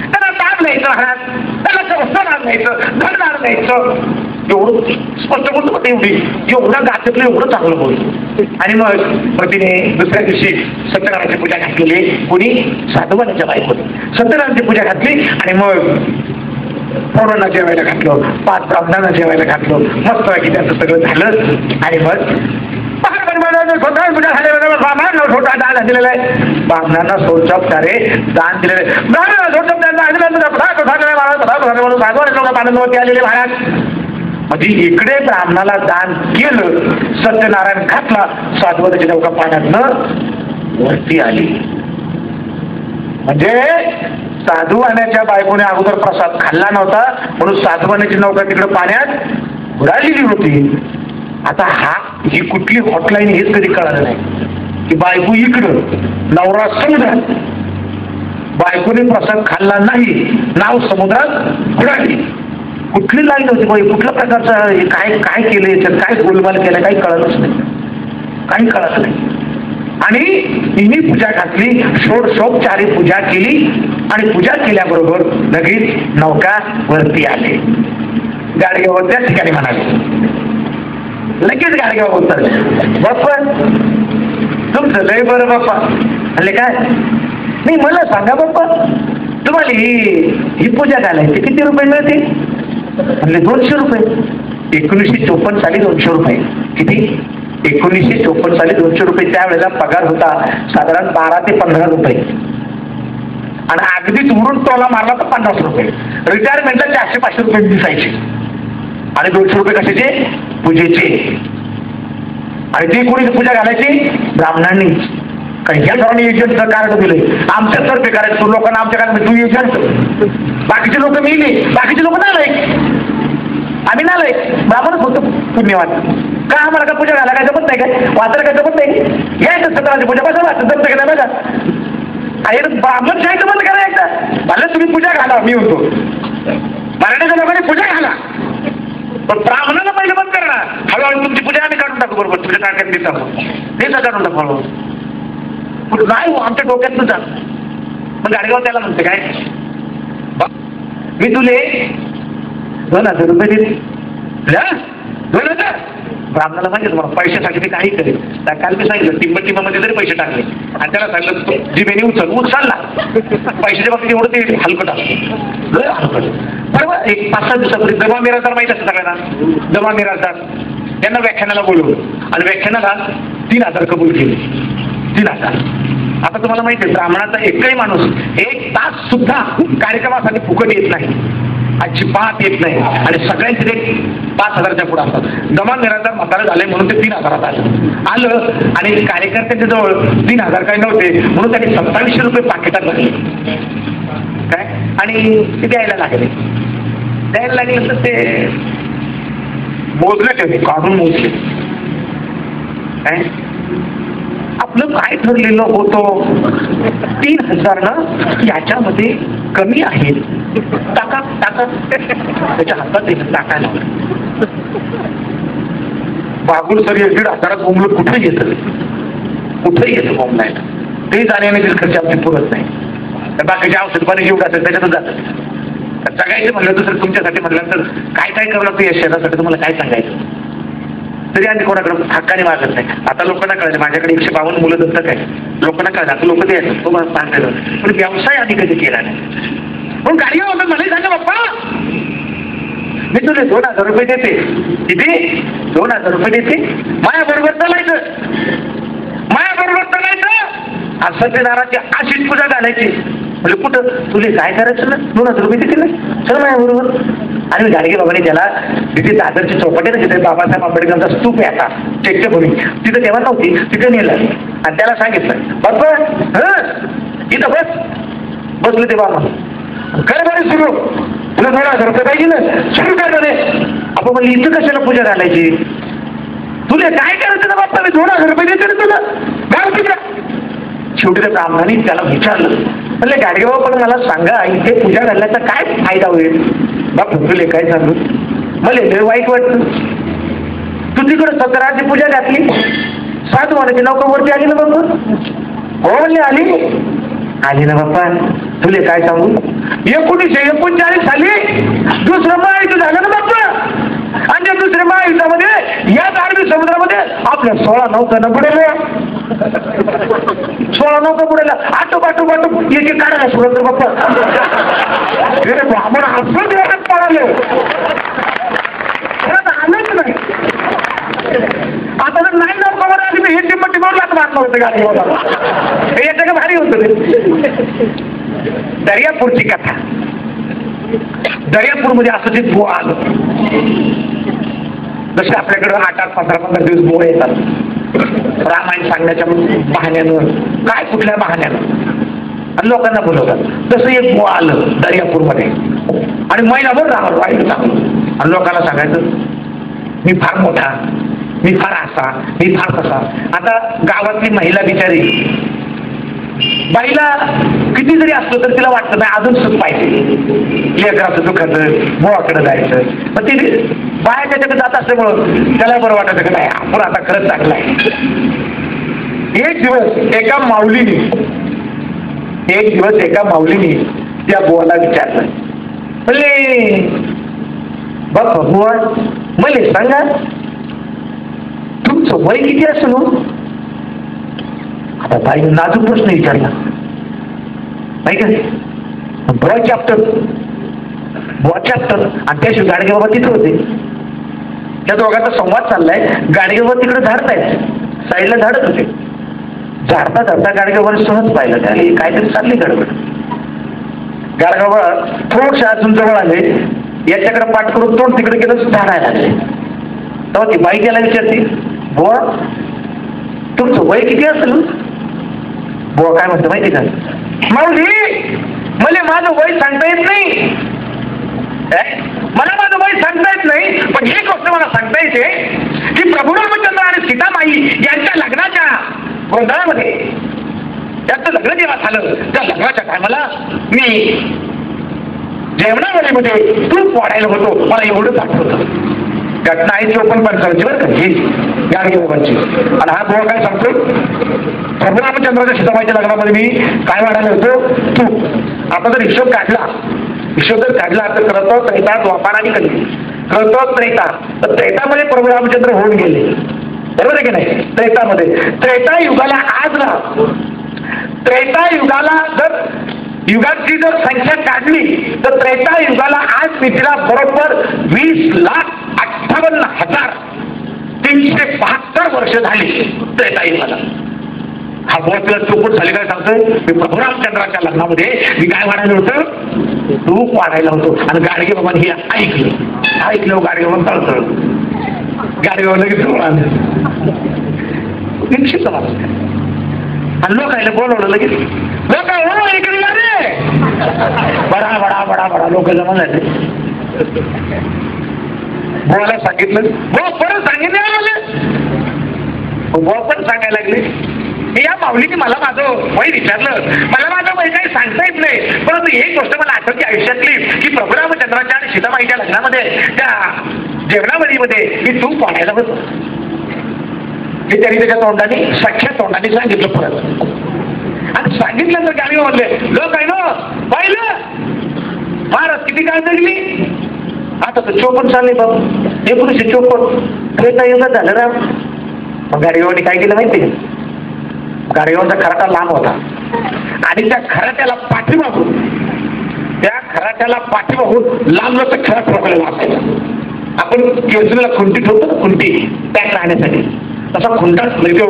त्यांना ताप द्यायचं महाराज, त्यांना वस्त्रदान द्यायचं, घरदान द्यायचं. एवढं स्पष्ट बोलतो का एवढं गाच्यातलं एवढं चांगलं बोलतो. आणि मग तिने दुसऱ्या दिवशी सत्यनारायणची पूजा घातलेली. कोणी, साधवानाच्या बायकोने सत्यनारायणची पूजा घातली. आणि मग पौरांना जेवायला घातलं, 5 ब्राह्मणांना जेवायला घातलं. मस्त की त्यांचं सगळं झालं. आणि मग पूजा झाल्याबरोबर ब्राह्मणांना छोटा दान दिलेलं आहे. ब्राह्मणांना सोडचापणारे दान दिलेले, ब्राह्मणांना सोडचापणारे आनंदवरती आलेले महाराज. म्हणजे इकडे ब्राह्मणाला दान केलं, सत्यनारायण घातला, साधवनाची नौका पाण्यातनं वरती आली. म्हणजे साधुवाण्याच्या बायकोने अगोदर प्रसाद खाल्ला नव्हता म्हणून साधुवाण्याची नौका तिकडे पाण्यात बुडालेली होती. आता ही कुठली हॉटलाईन हेच कधी कळालं नाही की बायको इकडं नवरा समुद्रात. बायकोने प्रसाद खाल्ला नाही, नाव समुद्रात बुडाली. कुठली लाईन होती बाई, कुठल्या प्रकारचं काय काय केलं, याच्यात काय गोलमाल केलं काही कळलंच नाही, काही कळत नाही. आणि तिने पूजा घातली, षोडशोपचारी पूजा केली. आणि पूजा केल्याबरोबर लगेच नौका वरती आली. गाडग्यावर त्या ठिकाणी म्हणाले, लगेच गाडग्यावर उतरले. बाप्पा तुमचं लय बरं बाप्पा. म्हणले काय, नाही मला सांगा बाप्पा तुम्हाला ही पूजा घालायची किती रुपये मिळते. म्हणले 200 रुपये. 1954 साली 200 रुपये. किती, 1954 साली 200 रुपये. त्यावेळेला पगार होता साधारण 12 ते 15 रुपये. आणि अगदीच उरून टोला मारला तर 50 रुपये. रिटायरमेंटला 400-500 रुपये दिसायचे. आणि 200 रुपये कशाचे, पूजेचे. आणि ती कोणी पूजा घालायची, ब्राह्मणांनी. काही ह्या सर्वांनी एजंटचं कार्ड दिलंय, आमच्या तर्फे करायचं. लोकांना आमच्या कार्ड, तू एजंट. बाकीचे लोक मिळले, बाकीचे लोक नालायक, आम्ही नालायक, ब्राह्मणच होतो पुण्यवान. का आम्हाला का पूजा घाला काय जमत नाही काय, वाचायला काय जमत नाही. यायचं सत्राची पूजा बसा वाचत जमतं का नाही बघा. अरे ब्राह्मण शाहीचं बंद करा एकदा. मला तुम्ही पूजा घाला, मी होतो. मराठ्याच्या लोकांनी पूजा घाला, पण ब्राह्मणाला पहिलं बंद करा. हळूहळू तुमची पूजा आम्ही काढून टाकू. बरोबर तुझ्या काढण्यात देता काढून टाकू हळूहळू. नाही आमच्या डोक्यात तुझा. मग गाडगाव त्याला म्हणते काय, मी तुले 2000 रुपये दिले. ब्राह्मणाला माहिती मला पैशासाठी ते काही करेल. काल मी सांगितलं टिंबामध्ये जरी पैसे टाकले आणि त्याला सांगितलं जिबेने उचलला पैशाच्या बाबतीत एवढं ते हलकट असतं, लय हलकट. बरोबर. एक 5-6 दिवसापूर्वी जमा मिराजदार माहिती असतं सगळ्यांना. जमा मिराजदार त्यांना व्याख्यानाला बोलवलं आणि व्याख्यानाला 3,000 कबूल केले. 3,000. आता तुम्हाला माहिती आहे ब्राह्मणाचा एकही माणूस 1 तास सुद्धा कार्यक्रमासाठी फुकट येत नाही, अजिबात येत नाही. आणि सगळ्यांचे ते 5,000च्या पुढे असतात. जमा निराधार म्हातारा झाले म्हणून ते 3,000 आलं आणि कार्यकर्त्यांच्या जवळ 3,000 काही नव्हते म्हणून त्यांनी 2700 रुपये पाकिटात भरले काय आणि ते द्यायला लागले तर ते मोजले, ते काढून मोजले काय. आपलं काय ठरलेलं होतं 3,000 ना याच्यामध्ये कमी आहे, टाका टाका. त्याच्या हातात टाकायला बागुल सर 1,500 बोंबलं कुठे येतं बोंबलायला. ते जाण्याने खर्च आपली पुरत नाही. तर बाकीचे औषध पाणी जेवढं असेल त्याच्यातच जातं. तर जगायचं म्हणलं तर तुमच्यासाठी म्हटलं तर काय काय करावं लागतं या शहरासाठी तुम्हाला काय सांगायचं तरी आम्ही कोणाकडे हक्काने मागत नाही. आता लोकांना कळलं माझ्याकडे 152 मुलं दत्तक आहे. लोकांना कळलं आता लोक ते येतात तो सांगायचं पण व्यवसाय आधी कधी केला नाही. पण गाडी होतं मला सांगा बाप्पा मी तुझे 2,000 रुपये देते. किती? 2,000 रुपये देते. माझ्याबरोबर चालायचं असं ते दाराची अशीच पूजा घालायची. म्हणजे कुठं तुला काय करायचं ना 2,000 रुपये देतील ना चल माझ्याबरोबर. आणि मी गाडगे बाबाने त्याला तिथे दादरची चौपाटी ना तिथे बाबासाहेब आंबेडकरांचा स्तूप आहे आता चैत्यभूमी तिथं तेव्हा नव्हती तिथे नेलं आणि त्याला सांगितलं बाबा इथं बसले ते बाबा काय बरे सुरू तुला 2,000 रुपये पाहिजे ना सुरू काय मध्ये आपण म्हणली इथं कशाला पूजा घालायची तुला काय करायचं ना बाप्पा मी 2,000 रुपये देते ना तुला गाव तिकडे. शेवटी त्या ब्राह्मणाने त्याला विचारलं म्हणले गाडगे बाबा पण मला सांगा इथे पूजा घालण्याचा काय फायदा होईल. बाप तुले काय सांगू मला लय वाईट वाटतं तू तिकडं 17ची पूजा घातली 7 वाराची नौकावरती आली ना बाप्पा. हो म्हणले आली ना बाप्पा. तुले काय सांगू 1939 साली दुसरं महायुद्ध झालं ना बाप्पा. आणि त्या दुसऱ्या महायुद्धामध्ये या अरबी समुद्रामध्ये आपल्या 16 नौका न बुडाल्या 16 नौका बुडाल्या आटोप एक काढायला सुरुवात तर बाप्पा ब्राह्मण असं देवात पळाले आलंच नाही. आता जर नाही नौकावर आली तर हे टिंबटीवर लाच मारलं होतं गाडी हे याच्या का भारी होतं ते. दर्यापूरची कथा. दर्यापूरमध्ये असं ते बुवा आलं जसे आपल्याकडं 8-8, 15-15 दिवस बुवा येतात रामायण सांगण्याच्या बहाण्यानं काय कुठल्या बहाण्यानं आणि लोकांना बोलवतात. तसं एक बुवा आलं दर्यापूरमध्ये आणि महिनाभर राहावं वाईट चांगलं आणि लोकांना सांगायचं मी फार मोठा मी फार असा मी फार कसा. आता गावातली महिला बिचारी बाईला किती जरी असलं तर तिला वाटतं नाही अजून सुख पाहिजे लेकराचं दुखाचं बुवाकडे जायचं. पण ती बाया त्याच्याकडे जात असल्यामुळं त्याला बरं वाटायचं की नाही आपण आता खरंच चांगलं आहे. एक दिवस एका माऊलीने त्या बुवाला विचारलं म्हणले बाप्पा बुवा मला सांगा तुमचं वय किती असेल. आता ताई नाजूक प्रश्न विचारला नाही का. बुवा चॅप्टर आणि त्याशिवाय गाडगे बाबा तिथे होते. त्या दोघांचा संवाद चाललाय. गाडगे बाबा तिकडे झाडतायत साईडला झाडत होते. झाडता गाडगे बाबाने सहज पाहिलं त्याला काहीतरी चालली गडबड. गाडगे बाबा थोडशा अजून जवळ आले याच्याकडे पाठ करून तोंड तिकडे गेलं झाडायला लागले. तेव्हा ती बाई त्याला विचारते बुवा तुमचं वय किती असेल. बुवा काय म्हणतं माहिती का माऊली मला माझं वय सांगता येत नाही. मला माझं वय सांगता येत नाही पण एक गोष्ट मला सांगता येते की प्रभू रामचंद्र आणि सीतामाई यांच्या लग्नाच्या गोंधळामध्ये त्यांचं लग्न जेव्हा झालं त्या लग्नाच्या टायमाला मी जेवणामध्ये तूप वाढायला होतो मला एवढंच आठवतं. घटना आहे 54-55 बरं का ही गाडगे बाबांची. आणि हा बुवा काय सांगतो प्रभू रामचंद्राच्या सीतामाईच्या लग्नामध्ये मी काय वाढायला होतो तूप. आता जर हिशोब काढला विश्वोत्तर काढला तर क्रत त्रेता द्वापार आणि कली. क्रत त्रेता, तर त्रेतामध्ये प्रभू रामचंद्र होऊन गेले, बरोबर आहे की नाही. त्रेता युगाला आज ना, त्रेता युगाला जर युगाची जर संख्या काढली तर त्रेता युगाला आज मित्रा बरोबर 20,58,372 वर्ष झाली त्रेता युगाला. हा बहुत चौकट झाले. काय सांगतोय मी, प्रभू रामचंद्राच्या लग्नामध्ये मी काय वाढायला होतं, तूप वाढायला होतो. आणि गाडगे बाबांनी हे ऐकलं गाडगे बाबा तळतळ, गाडगे बाबा लगेच जवळ आलं, निश्चित आणि लोकायला बोलवलं लगेच. लोक इकडे रे बडा बडा बडा बडा लोक जमा झाले. बोला सांगितलं, परत सांगितलं, पण सांगायला लागले. या माऊलीने मला माझं वय विचारलं, मला माझं वय काही सांगता येत नाही, परंतु एक गोष्ट मला आठवते आयुष्यातली की प्रभू रामचंद्राच्या आणि सीताबाईच्या लग्नामध्ये त्या जेवणावळीमध्ये मी तूप वाढायला होतो. हे त्यांनी त्याच्या तोंडाने सख्या तोंडाने सांगितलं परत. आणि सांगितलं तर गाडी म्हणले लोक आहे ना पाहिलं महाराज किती काळ जगली. आता तर 54 चालले बाबा, 1954 त्रेता युगात झालं ना. मग गाडीवानी काय केलं माहिती आहे, गाडीवांचा खराटा लांब होता आणि त्या खराट्याला पाठीमागून लांब तर खराट ठोकलेला असायचा. आपण केसरीला खुंटी ठेवतो ना, खुंटी पॅक राहण्यासाठी, तसा खुंटा म्हणजे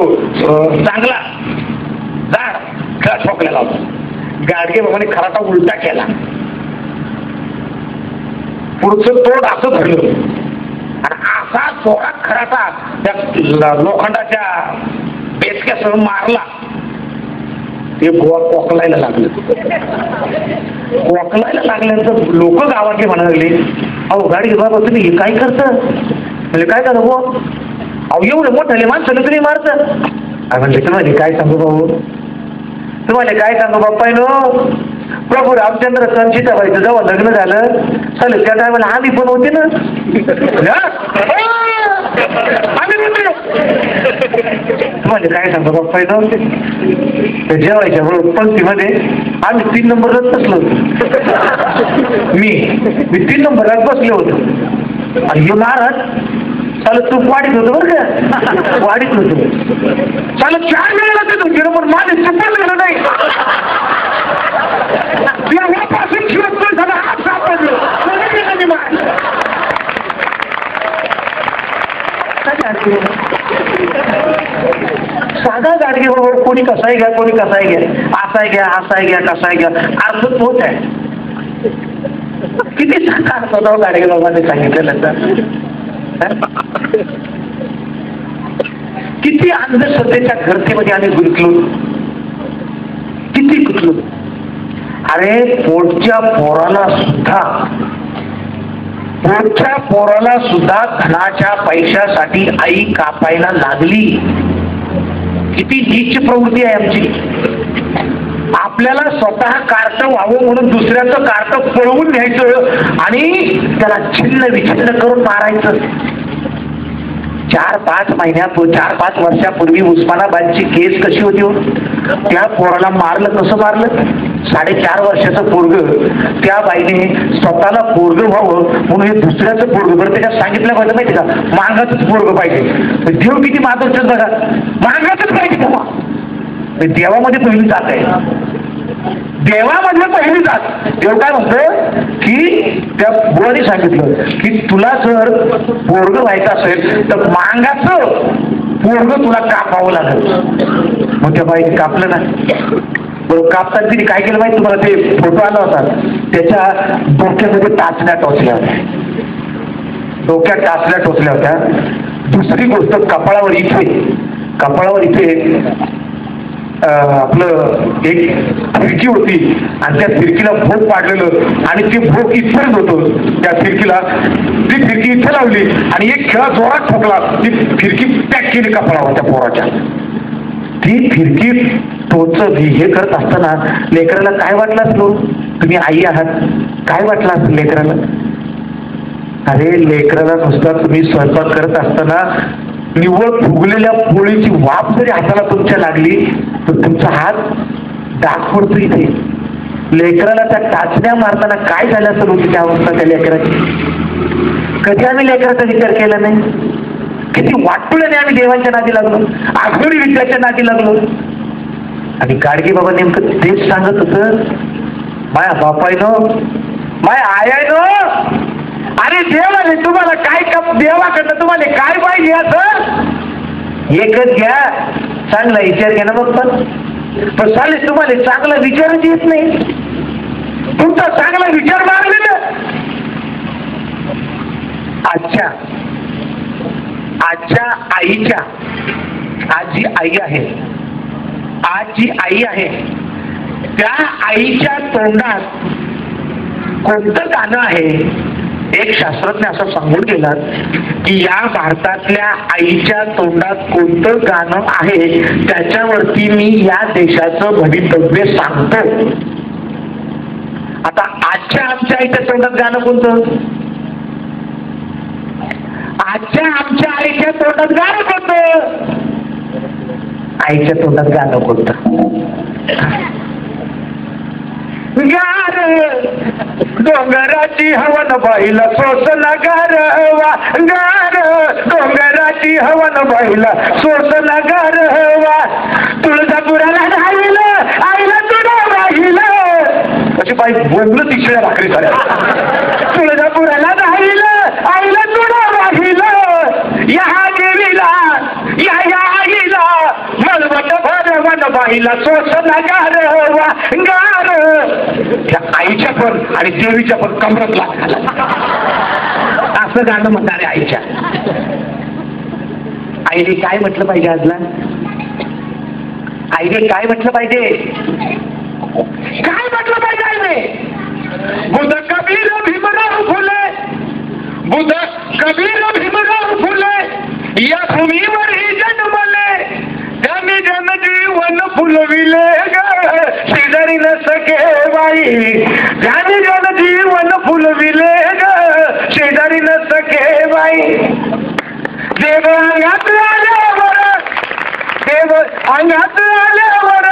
चांगला जाड खरा ठोकलेला होता. गाडगे बाबाने खराटा उलटा केला, पुढचं तोंड असं धरलं आणि असा जोरात खराटा त्या लोखंडाच्या बेचक्यासह मारला. ते कोकलायला लागल्यानंतर लोक गावातले म्हणायला लागले, अहो गाडी बाबा तुम्ही हे काय करता, म्हणजे काय करा भाऊ, अहो एवढं मोठं माणसाला तुम्ही मारता. म्हणले तुम्हाला काय सांगू भाऊ, तुम्हाला काय सांगू बाप्पा नो, प्रभू रामचंद्र सीताबाईचं जेव्हा लग्न झालं चालेल त्या टायमाला आम्ही पण होते ना, तुम्हाला काय सांगतो बाप्पा नो, जेवायच्या बरोबर पंक्तीमध्ये आम्ही 3 नंबरलाच बसलो होतो. मी 3 नंबरलाच बसले होतो. आणि हे महाराज चालत तू वाढीत होतो बरं का, वाढीत होतो चालत 4 वेळेला देतो गेलो, पण माझे चुकून गेलं नाही. तेव्हापासून शिवस्कर झाला हात सापडलो. साधा गाडगे बरोबर कोणी कसाही घ्या, कोणी कसाही घ्या, असाय घ्या, असाय घ्या, कसाय घ्या, अर्थ तोच आहे. किती साधा अर्थ होता गाडगे बाबांनी सांगितलेलं तर. किती अंधश्रद्धेच्या गर्दीमध्ये आम्ही गुंतलो, किती गुंतलो. अरे पोटच्या पोराला सुद्धा धनाच्या पैशासाठी आई कापायला लागली. किती नीच प्रवृत्ती आहे आमची. आपल्याला स्वतः कार्ट व्हावं म्हणून दुसऱ्याचं कार्ट पळवून न्यायचं आणि त्याला छिन्न विछिन्न करून मारायचं. 4-5 वर्षापूर्वी उस्मानाबादची केस कशी होती हो, त्या पोराला मारलं, कसं मारलं, 4.5 वर्षाचं पोरग, त्या बाईने स्वतःला पोरग व्हावं म्हणून हे दुसऱ्याचं पोरग, बरं त्याच्यात सांगितलं पाहिजे माहिती का, मांगाचंच पोरग पाहिजे. देव किती माधवचं बघा, मांगाचंच पाहिजे तेव्हा. देवामध्ये पहिली जात आहे, देवामध्ये पहिली जात. देव काय म्हणतोय की त्या बुवाने सांगितलं की तुला जर पोरग व्हायचं असेल तर मांगाचं पोरग तुला कापावं लागेल. मग त्या बाईने कापलं ना. बरोबर कापताना तिने काय केलं माहिती तुम्हाला, ते फोटो आला होता, त्याच्या डोक्यामध्ये टाचण्या टोचल्या होत्या, डोक्यात टाचण्या टोचल्या होत्या. दुसरी गोष्ट कपाळावर इथे आपलं एक फिरकी होती आणि त्या फिरकीला भोग पाडलेलं आणि ते भोग इथेच होतं. त्या फिरकीला ती फिरकी इथे लावली आणि एक खेळा जोरात ठोकला, ती फिरकी पॅक केली कपाळावर त्या पोराच्या. ती फिरकी टोचली हे करत असताना लेकराला काय वाटलं असलो, तुम्ही आई आहात, काय वाटलं असतं लेकराला. अरे लेकराला नुसता तुम्ही स्वयंपाक करत असताना निव्वळ फुगलेल्या पोळीची वाफ जरी हाताला तुमच्या लागली तर तुमचा हात डाग पडतो इथे. लेकराला त्या टाचण्या मारताना काय झालं असेल होती त्या अवस्था त्या लेकराची? कधी आम्ही लेकराचा विचार केला नाही? किती वाटपुल्याने आम्ही देवांच्या नादी लागलो, आघोडी विद्याच्या नादी लागलो. आणि गाडगे बाबा नेमकं तेच सांगत होत, माया बापायनो, माया आयानो, अरे देवाने तुम्हाला काय देवाकडनं तुम्हाला काय पाहिजे असं एकच घ्या, चांगला विचार घ्या ना. मग पण चालेल, तुम्हाला चांगला विचारच येत नाही. तुमचा चांगला विचार मागले ना. आजच्या आईच्या, आज जी आई आहे, आज जी आई आहे त्या आईच्या तोंडात कोणतं गाणं आहे? एक शास्त्रज्ञ असं सांगून गेलात की या भारतातल्या आईच्या तोंडात कोणतं गाणं आहे त्याच्यावरती मी या देशाचं भवितव्य सांगतो. आता आजच्या आमच्या आईच्या तोंडात गाणं कोणतं? आजच्या आमच्या आईच्या तोंडात गाणं कोणतं? आईच्या तोंडात गाणं कोणतं? गार डोंगराची हवन बाईला सोसला गारवा, गार डोंगराची हवन बाईला सोसला गारवा, तुळजापुराला राहिलं आईला तुला राहिलं. कशी बाई बोललं तिसऱ्या भाकरी साऱ्या. तुळजापुराला राहिलं आईला तुला राहिलं, या देवीला या आईला मलवट भरवन बाईला सोसला गारवा, गार. त्या आईच्या पण आणि देवीच्या पण कमरत लागला असं गाणं म्हणणारे आईच्या. आईने काय म्हटलं पाहिजे आजला? आईने काय म्हटलं पाहिजे? काय म्हटलं पाहिजे आईने? बुध कबीर भीमराव फुले, बुध कबीर भीमराव फुले या भूमीवरही जन्मले, त्यांनी जनजीवन फुलविले ग शेजारी न सके बाई, त्यांनी जनजीवन फुलविले ग शेजारी न सके बाई. देव अंगात आल्यावर, देव अंगात आल्यावर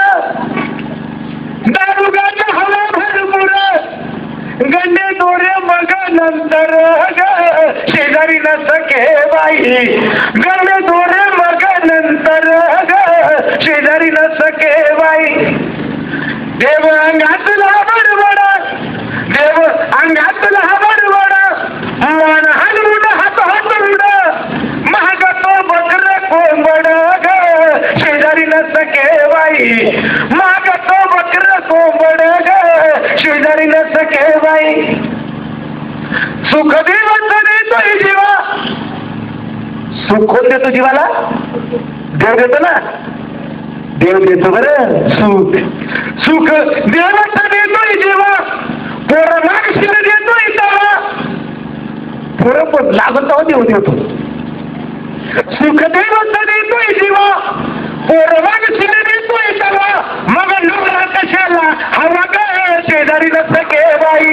दारुगाच्या हवा भरपूर, गंडे दोरे मग नंतर ग शेजारी न सके बाई, गंडे दोरे मग नंतर ग शेजारी न सके बाई. देव अंगातला बडबड, देव अंगातला बडबड, मन हलवून हात हातूड, महाग तो बकर कोंबड ग शेजारी न सके बाई, महाग तो बकर कोंबड ग शेजारी न सके बाई. सुख देवच देतोय जीवा, सुख कोण देतो जीवाला? देव देतो ना, देव देतो बरं सुख. सुख देवच देतोय जीवा, पोरं मागशील देतोय तेव्हा, पोरं पण लागत देव देतो. सुख देवच देतोय जीवा, पोरं मागशील देतोय तेव्हा, मग नवरा कशाला हवा ग शेजारी न सके बाई,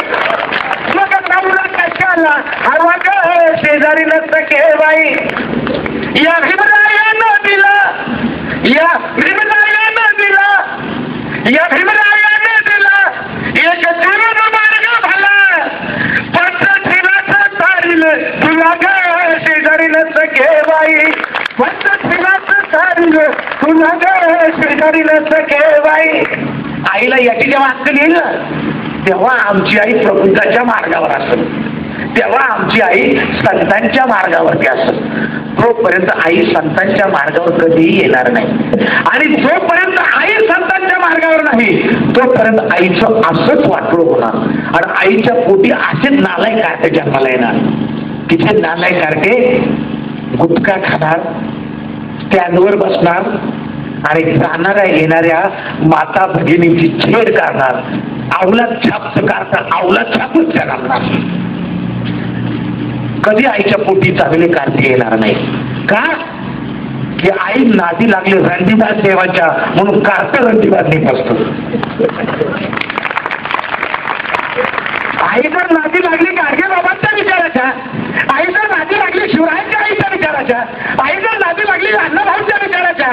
मग नवरा कशाला हवा ग शेजारी न सके बाई. या भीमरायानं दिला, या भीमरायानं दिला, या भीमरायानं दिला एक जीवन मार्ग भला, पंचशिलाचं तारील तुला ग शेजारी न सके बाई, पंचशिलाचं तारील तुला ग शेजारी न सके बाई. आईला याची जेव्हा अक्कल येईल तेव्हा आमची आई प्रभूंच्या मार्गावर असेल, तेव्हा आमची आई संतांच्या मार्गावरती असेल. तोपर्यंत आई संतांच्या मार्गावर कधीही येणार नाही. आणि जोपर्यंत आई संतांच्या मार्गावर नाही तोपर्यंत आईचं असंच वाटलं होणार. आणि आईच्या पोटी असेच नालायक कार्टे जन्माला येणार. तिथे नालायक कार्टे गुटखा खाणार, स्टँडवर बसणार आणि जाणाऱ्या येणाऱ्या माता भगिनींची छेड करणार, अवलाद छाप करता अवलाद छापच करणार. कधी आईच्या पोटी चांगले कार्य येणार नाही. का? की आई नादी लागले रणदीबाज देवाच्या, म्हणून कार्य रणदीबाज नाही असतो. आई जर नादी लागली गाडगे बाबांच्या विचाराच्या, आई जर नादी लागली शिवरायांच्या आईच्या विचाराच्या, आई जर नादी लागली अण्णाभाऊच्या विचाराच्या,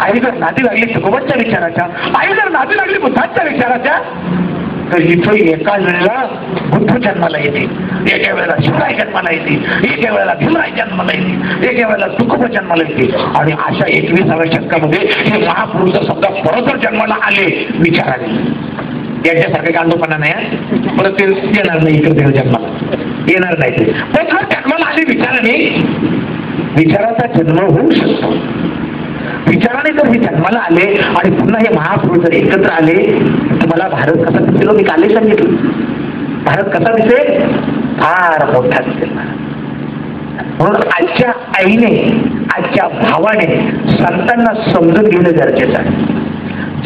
आई जर नादी लागली तुकोबांच्या विचाराच्या, आई जर नादी लागली बुद्धांच्या विचाराच्या, तर इथं एका वेळेला बुद्ध जन्माला येते, एका वेळेला शिवराय जन्माला येते, एका वेळेला भीमराय जन्माला येते, एका वेळेला तुकोबा जन्माला येते. आणि अशा 21व्या शतकामध्ये हे महापुरुष समजा परत जर जन्माला आले विचाराने, यांच्यासारखं गांडोपणा नाही, परत ते येणार नाही इकडे जन्माला, येणार नाही ते. पण जर जन्माला आले विचाराने, विचाराचा जन्म होऊ शकतो. विचाराने जर हे जन्माला आले आणि पुन्हा हे महापुरुष जर एकत्र आले, तुम्हाला भारत कसा दिसेल? मी कालही सांगितलं, भारत कसा दिसेल? फार मोठा दिसेल. म्हणून आजच्या आईने, आजच्या भावाने संतांना समजून घेणं गरजेचं आहे.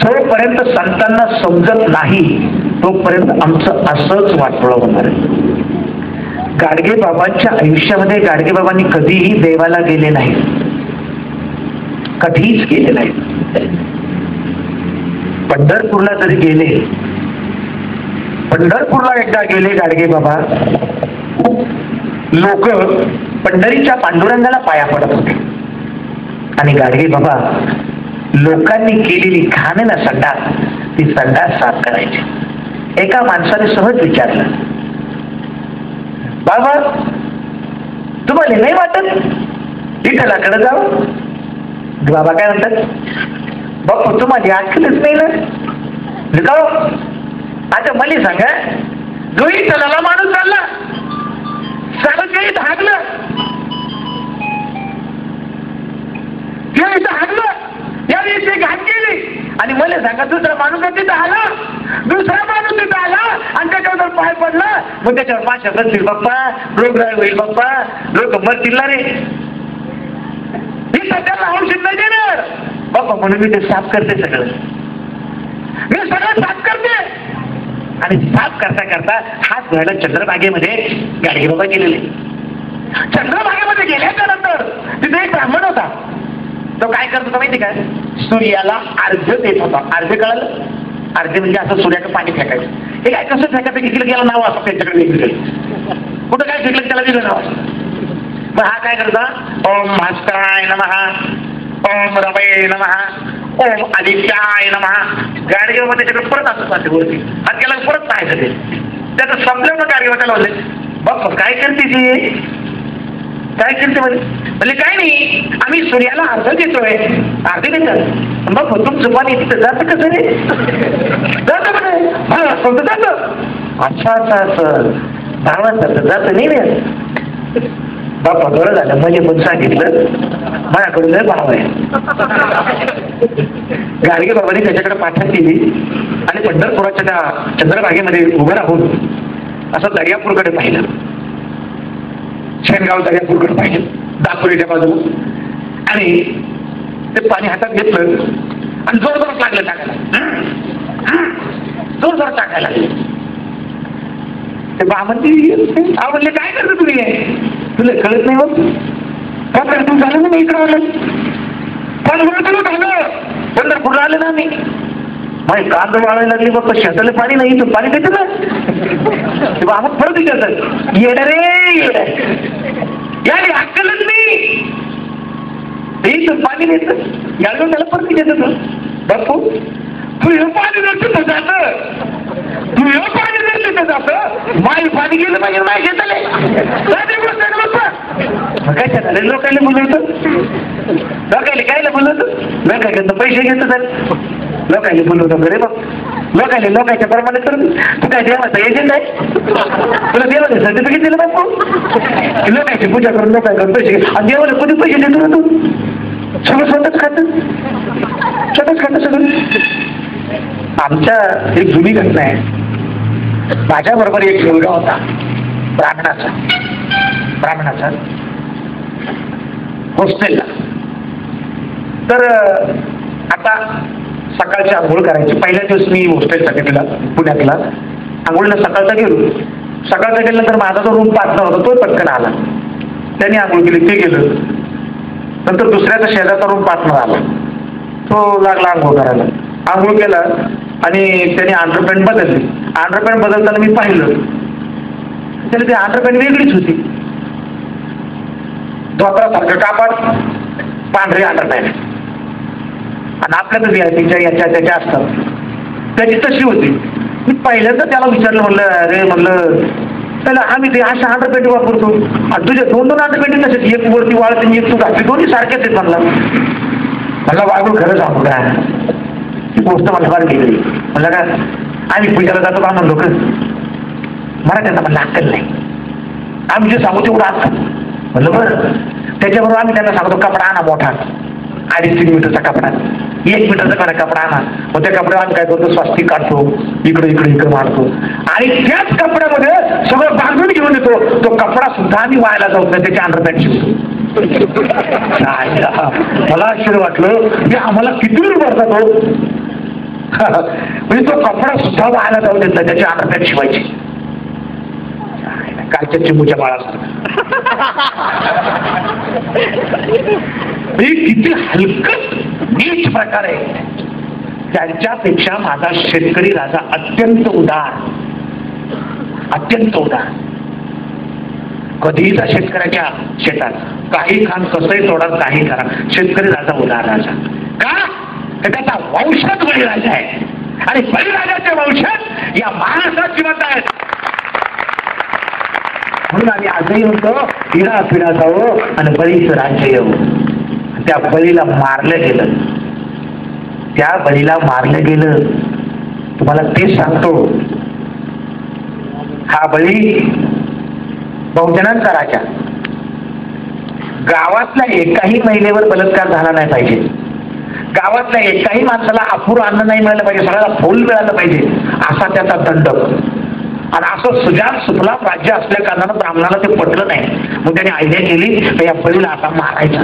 जोपर्यंत संतांना समजत नाही तोपर्यंत आमचं असंच वाटोळं होणार आहे. गाडगे बाबांच्या आयुष्यामध्ये गाडगे बाबांनी कधीही देवाला गेले नाही, कधीच गेले नाही. पंढरपूरला जरी गेले, पंढरपूरला एकदा गेले गाडगे बाबा, लोक पंढरीच्या पांडुरंगाला पाया पडत होते आणि गाडगे बाबा लोकांनी केलेली घाण ना संडास, ती संडास साफ करायची. एका माणसाने सहज विचारलं, बाबा तुम्हाला नाही वाटत विठ्ठलाकडे जाऊ? बाबा काय म्हणतात, बापू तुम्हाला अक्कलच नाही ना का? आता मला सांगा, जो विठ्ठलाला माणूस चालला सारं काही हागलं, यावेळी घाण केली आणि मला सांगा दुसरा माणूस तिथं आला, दुसरा माणूस तिथं आला आणि त्याच्यावर पाय पडला, मग त्याच्यावर माशा बसतील बाप्पा, रोगराई होईल बाप्पा, लोक मरतील ना रे. मी सध्याला औषध नाही देणार बाप्पा, म्हणून मी ते साफ करते, सगळं मी सगळं साफ करते. आणि साफ करता करता हात धुवायला चंद्रभागेमध्ये गाडगे बाबा गेलेले. चंद्रभागेमध्ये गेल्याच्या नंतर तिथे एक ब्राह्मण होता. तो काय करत होता माहिती काय? सूर्याला अर्घ्य देत होता. अर्घ्य कळालं? अर्घ्य म्हणजे असं सूर्याचं पाणी फेकायचं. हे काय कसं फेकायचं? इकडे गेला नाव असतं त्यांच्याकडे वेगवेगळे, कुठं काय फेकलं त्याला वेगळं नाव असतं. मग हा काय करता? ओम भास्कराय नमः, ओम रमये नमः, ओम आदित्याय नमः. गाडगे बाबा त्याच्याकडे परत असं पाहते वरती, हात गेला परत पाहायचं ते. त्याचं संपलं ना गाडगे बाबा त्याला म्हणले, बाप्पा काय करते ती? काय करते म्हणजे? काय नाही, आम्ही सूर्याला अर्ध देतोय. अर्धे देतात मग तुमचं पाणी तिथं जातं कसं रे? जातं म्हणे. हा कोणतं जातं? अच्छा अच्छा असं भावाचं जातं नाही रे. बाप्पा बरं झालं, म्हणजे पण सांगितलं, माझ्याकडून लय भाव आहे. गाडगे बाबांनी त्याच्याकडे पाठवण केली आणि पंढरपुराच्या त्या चंद्रभागेमध्ये उभं राहून असं दर्यापूरकडे पाहिलं. शेनगाव दर्यापूरकडे पाहिजे दापोलीच्या बाजूला, आणि ते पाणी हातात घेतलं आणि जोर जोरात लागलं टाकायला, जोर जोरात टाकायला लागले. ते म्हणले काय करतो तुम्ही? तुला कळत नाही बघ का? तू झालं ना इकडं आलं, पंढरपूर झालं, पंढरपूरला आलं ना मी. माझी कांद वाळायला लागली बाबा, शेताला पाणी नाही, तू पाणी देतं ना. ते बाबा परत विचारतात, येड रे याने अक्कलच नाही, पाणी देत गाडून त्याला परत विचारतात, बापू तू हे पाणी देत जात, तू हे पाणी देत जात, माई पाणी गेलं पाहिजे, नाही घेतले काय झालं? लोकांना बोलवतं, लोकांना कायला बोलवतं? लोकांकडनं पैसे घेतात, लोकांना बोलवतं रे बघ. लोकांच्या प्रमाणे तर तू काय देवाचा एजंट आहे? तुला देवाचं सर्टिफिकेट दिलं बापू? लोकांची पूजा करून लोकांकडून पैसे घे, आणि देवाला कधी पैसे देतो ना तू? सगळं स्वतःच खातं, स्वतःच खातं सगळं. आमच्या एक जुनी घटना आहे. माझ्याबरोबर एक मुलगा होता ब्राह्मणाचा हॉस्टेलला. तर आता सकाळची आंघोळ करायची. पहिल्या दिवस मी हॉस्टेलसाठी गेला पुण्यातला, आंघोळीला सकाळचा गेलो. सकाळचा गेल्यानंतर माझा जो रूम पार्टनर होता तो पटकन आला, त्याने आंघोळ केली, ते गेलं. नंतर दुसऱ्याचा शेजारचा रूम पार्टनर आला, तो लागला आंघोळ करायला. आंघोळ केला आणि त्याने अंडरपॅन्ट बदलली. अंडरपॅन्ट बदलताना मी पाहिलं त्याला ती अंडरपॅन्ट वेगळीच होती, धोत्रासारखं कापड, पांढरी अंडरपॅन्ट, आणि आपल्याला याच्या त्याच्या असतात त्याची तशी होती. मी पहिल्यांदा त्याला विचारलं, म्हणलं अरे म्हणलं त्याला आम्ही ते अशा अंडरपॅन्टी वापरतो आणि तुझ्या दोन दोन अंडरपॅन्टी कशात, एक वरती वाळत आणि एक तू घातली, दोन्ही सारख्याच आहेत म्हणला. मला वागून खरं सांगू का, ती गोष्ट मला फार गेली. म्हणलं का आम्ही पूजाला जातो का म्हणलो का, मला त्यांना म्हणलं अक्कल नाही, आम्ही जे सांगू तेवढं असतं. म्हणलं बरं. त्याच्याबरोबर आम्ही त्यांना सांगतो कपडा आणा मोठा, 2.5-3 मीटरचा कपडा, 1 मीटरचा कपडा आणा. मग त्या कपड्यावर आम्ही काय करतो, स्वास्तिक काढतो, इकडे मारतो आणि त्याच कपड्यामध्ये सगळं बांधून घेऊन येतो. तो कपडा सुद्धा आम्ही वायाला जाऊ नाही, त्याची अंडरपॅन्ट शिवतो. मला आश्चर्य वाटलं की आम्हाला किती भरतात हो. म्हणजे तो कपडा सुद्धा वायाला जाऊ देत नाही, त्याची अंडरपॅन्ट शिवायची. कालच्या चिमूच्या बाळासारखं. किती हलकट नीच प्रकार आहे. त्यांच्यापेक्षा माझा शेतकरी राजा अत्यंत उदार, अत्यंत उदार. कधीही शेतकऱ्याच्या शेतात काही खान कसंही तोडा, काही करा, शेतकरी राजा उदार राजा. का तर त्याचा वंशज बळीराजा आहे आणि बळीराजाचे वंशज या महाराष्ट्रात जिवंत आहेत. म्हणून आम्ही आजही म्हणतो हिरा फिरा जावं आणि बळीचं राज्य येवं. त्या बळीला मारलं गेलं, त्या बळीला मारलं गेलं. तुम्हाला तेच सांगतो, हा बळी बहुजनांचा राजा. गावातल्या एकाही महिलेवर बलात्कार झाला नाही पाहिजे, गावातल्या एकाही माणसाला अपुरं अन्न नाही मिळालं पाहिजे, सगळ्याला फौल मिळालं पाहिजे, असा त्याचा दंड. आणि असं सुजान सुफलाम राज्य असल्या कारणानं ब्राह्मणाला ते पटलं नाही. मग त्याने आयडिया केली तर या बळीला आता मारायचा.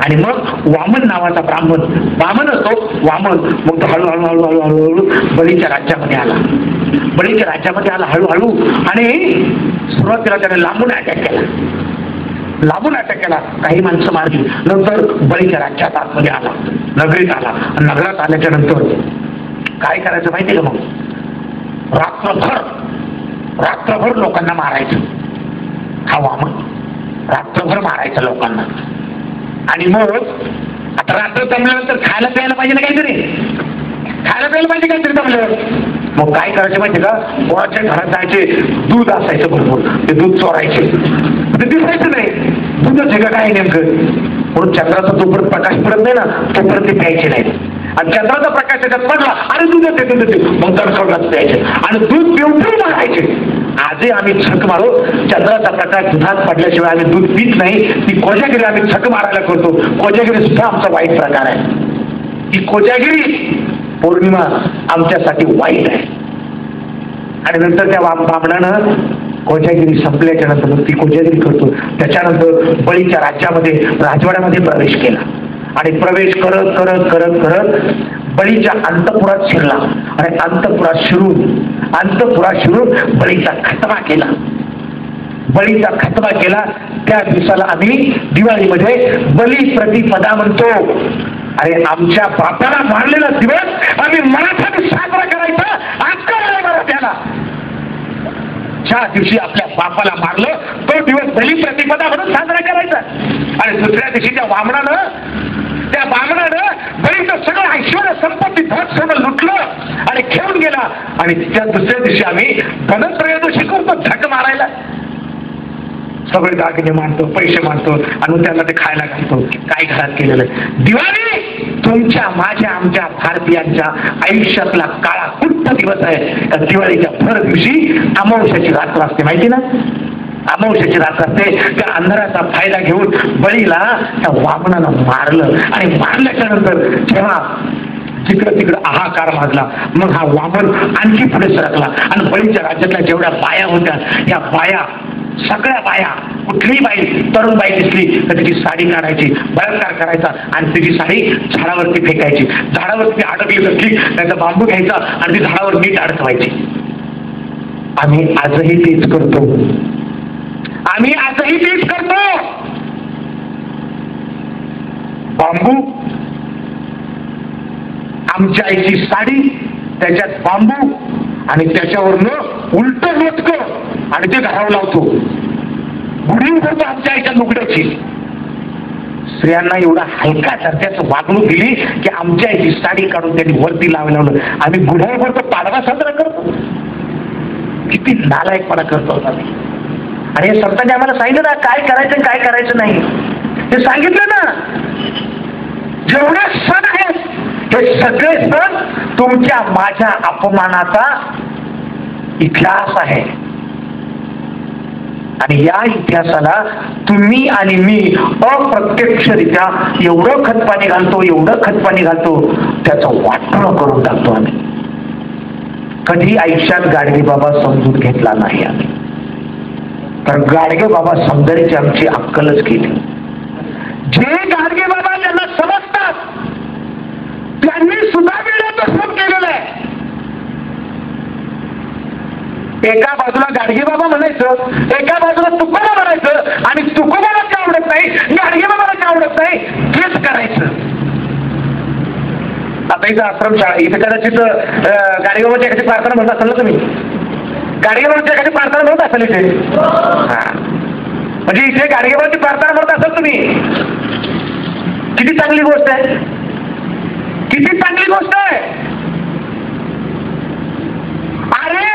आणि मग वामन नावाचा ब्राह्मण, वामन असतो वामन, मग तो हळूहळू बळीच्या राज्यामध्ये आला. बळीच्या राज्यामध्ये आला हळूहळू आणि सुरुवातीला त्याने लांबून अटॅक केला, लांबून अटॅक केला, काही माणसं मारली. नंतर बळीच्या राज्यात आतमध्ये आला, नगरीत आला. आणि नगरात आल्याच्या नंतर काय करायचं माहिती का, मग रात्रभर लोकांना मारायचं. हा वामन रात्रभर मारायचं लोकांना. आणि मग आता रात्र जमल्यानंतर खायला प्यायला पाहिजे ना काहीतरी, खायला प्यायला पाहिजे काहीतरी जमल्यावर. मग काय करायचं माहिती का, कोणाच्या घरात जायचे, दूध असायचं भरपूर, ते दूध चोरायचे. ते दिसायचं नाही दूधच आहे का काय नेमकं. म्हणून चंद्राचा जोपर्यंत प्रकाश पडत नाही ना तोपर्यंत ते प्यायचे नाही. आणि चंद्राचा प्रकाश त्याच्यात पडला, अरे दूधच आहे दूधच आहे, मग तडखडलाच प्यायचे आणि दूध पिऊन मारायचे. आजही आम्ही छक मारू, चंद्राचा प्रकाश दुधात पडल्याशिवाय आम्ही दूध पित नाही. ती कोजागिरी आम्ही छक मारायला करतो. कोजागिरी सुद्धा आमचा वाईट प्रकार आहे. ती कोजागिरी पौर्णिमा आमच्यासाठी वाईट आहे. आणि नंतर त्या ब्राह्मणानं कोजागिरी संपल्याच्या नंतर ती कोजागिरी करतो. त्याच्यानंतर बळीच्या राज्यामध्ये राजवाड्यामध्ये प्रवेश केला आणि प्रवेश करत करत करत करत बळीच्या अंतपुरात शिरला. आणि अंतपुरात शिरून बळीचा खतमा केला. बळीचा खतमा केला. त्या दिवसाला आम्ही दिवाळीमध्ये बली प्रतिपदा म्हणतो. अरे आमच्या बापाला मारलेला दिवस आम्ही मराठ्याने साजरा करायचा, अक्कल नाही मराठ्याला. ज्या दिवशी आपल्या बापाला मारलं तो दिवस बली प्रतिपदा म्हणून साजरा करायचा. आणि दुसऱ्या दिवशी त्या बामणानं बळीचं सगळं ऐश्वर्य संपत्ती धन सगळं लुटलं आणि खेळून गेला. आणि त्या दुसऱ्या दिवशी आम्ही धनत्रयोदशी करतो झक मारायला. सगळे दागिने मानतो, पैसे मानतो आणि त्यांना ते खायला घालतो. काय घरात केलेलं. दिवाळी तुमच्या माझ्या आमच्या भारतीयांच्या आयुष्यातला काळा कुट्ट दिवस आहे. त्या दिवाळीच्या भर दिवशी अमावस्याची रात्र असते, माहिती ना. अमावस्याची रात्र असते. त्या अंधाराचा फायदा घेऊन बळीला त्या वामनानं मारलं. आणि मारल्याच्या नंतर जेव्हा तिकडं तिकडं हाहाकार माजला, मग हा वामन आणखी पुढे सरकला आणि बळीच्या राज्यातल्या जेवढ्या बाया होत्या या बाया, सगळ्या बाया, कुठलीही बाई तरुण बाई दिसली तर तिची साडी काढायची, बलात्कार करायचा आणि तिची साडी झाडावरती फेकायची. झाडावरती अडकली तर ठीक, त्याचा बांबू घ्यायचा आणि ती झाडावर नीट अडकवायची. आम्ही आजही तेच करतो. बांबू, आमच्या आईची साडी, त्याच्यात बांबू आणि त्याच्यावरनं उलट लोटकं आणि ते घरावर लावतो. गुढी उघडतो आमच्या आईच्या लुगड्याची. स्त्रियांना एवढा हलका दर्जाचं वागणूक दिली की आमच्या ही साडी काढून त्यांनी वरती लावलं. आम्ही गुन्ह्यावर तर पाडवा साजरा करतो. किती नालायकपणा करतो आम्ही. आणि हे संतांनी आम्हाला सांगितलं ना काय करायचं काय करायचं नाही. हे सांगितलं ना. जेवढे सण आहेत हे सगळे सण तुमच्या माझ्या अपमानाचा इतिहास आहे. आणि या इतिहासाला तुम्ही आणि मी अप्रत्यक्षरित्या एवढं खतपाणी घालतो त्याचं वाटणं करून टाकतो आम्ही. कधी आयुष्यात गाडगे बाबा समजून घेतला नाही आम्ही. कारण गाडगे बाबा समजायची आमची अक्कलच केली. जे गाडगे बाबा ज्यांना समजतात त्यांनी सुद्धा वेळाचं श्रम केलेलं आहे. एका बाजूला गाडगे बाबा म्हणायचं, एका बाजूला तुकोबा म्हणायचं, आणि तुकोबाला जे आवडत नाही गाडगे बाबाला जे आवडत नाही तेच करायचं. आता इथं आश्रमशाळा इथे कदाचित गाडगे बाबाची एखादी प्रार्थना म्हणत असाल ना तुम्ही. गाडगे बाबाची एखादी प्रार्थना म्हणत असाल इथे. म्हणजे इथे गाडगे बाबाची प्रार्थना म्हणत असाल तुम्ही. किती चांगली गोष्ट आहे. किती चांगली गोष्ट आहे. अरे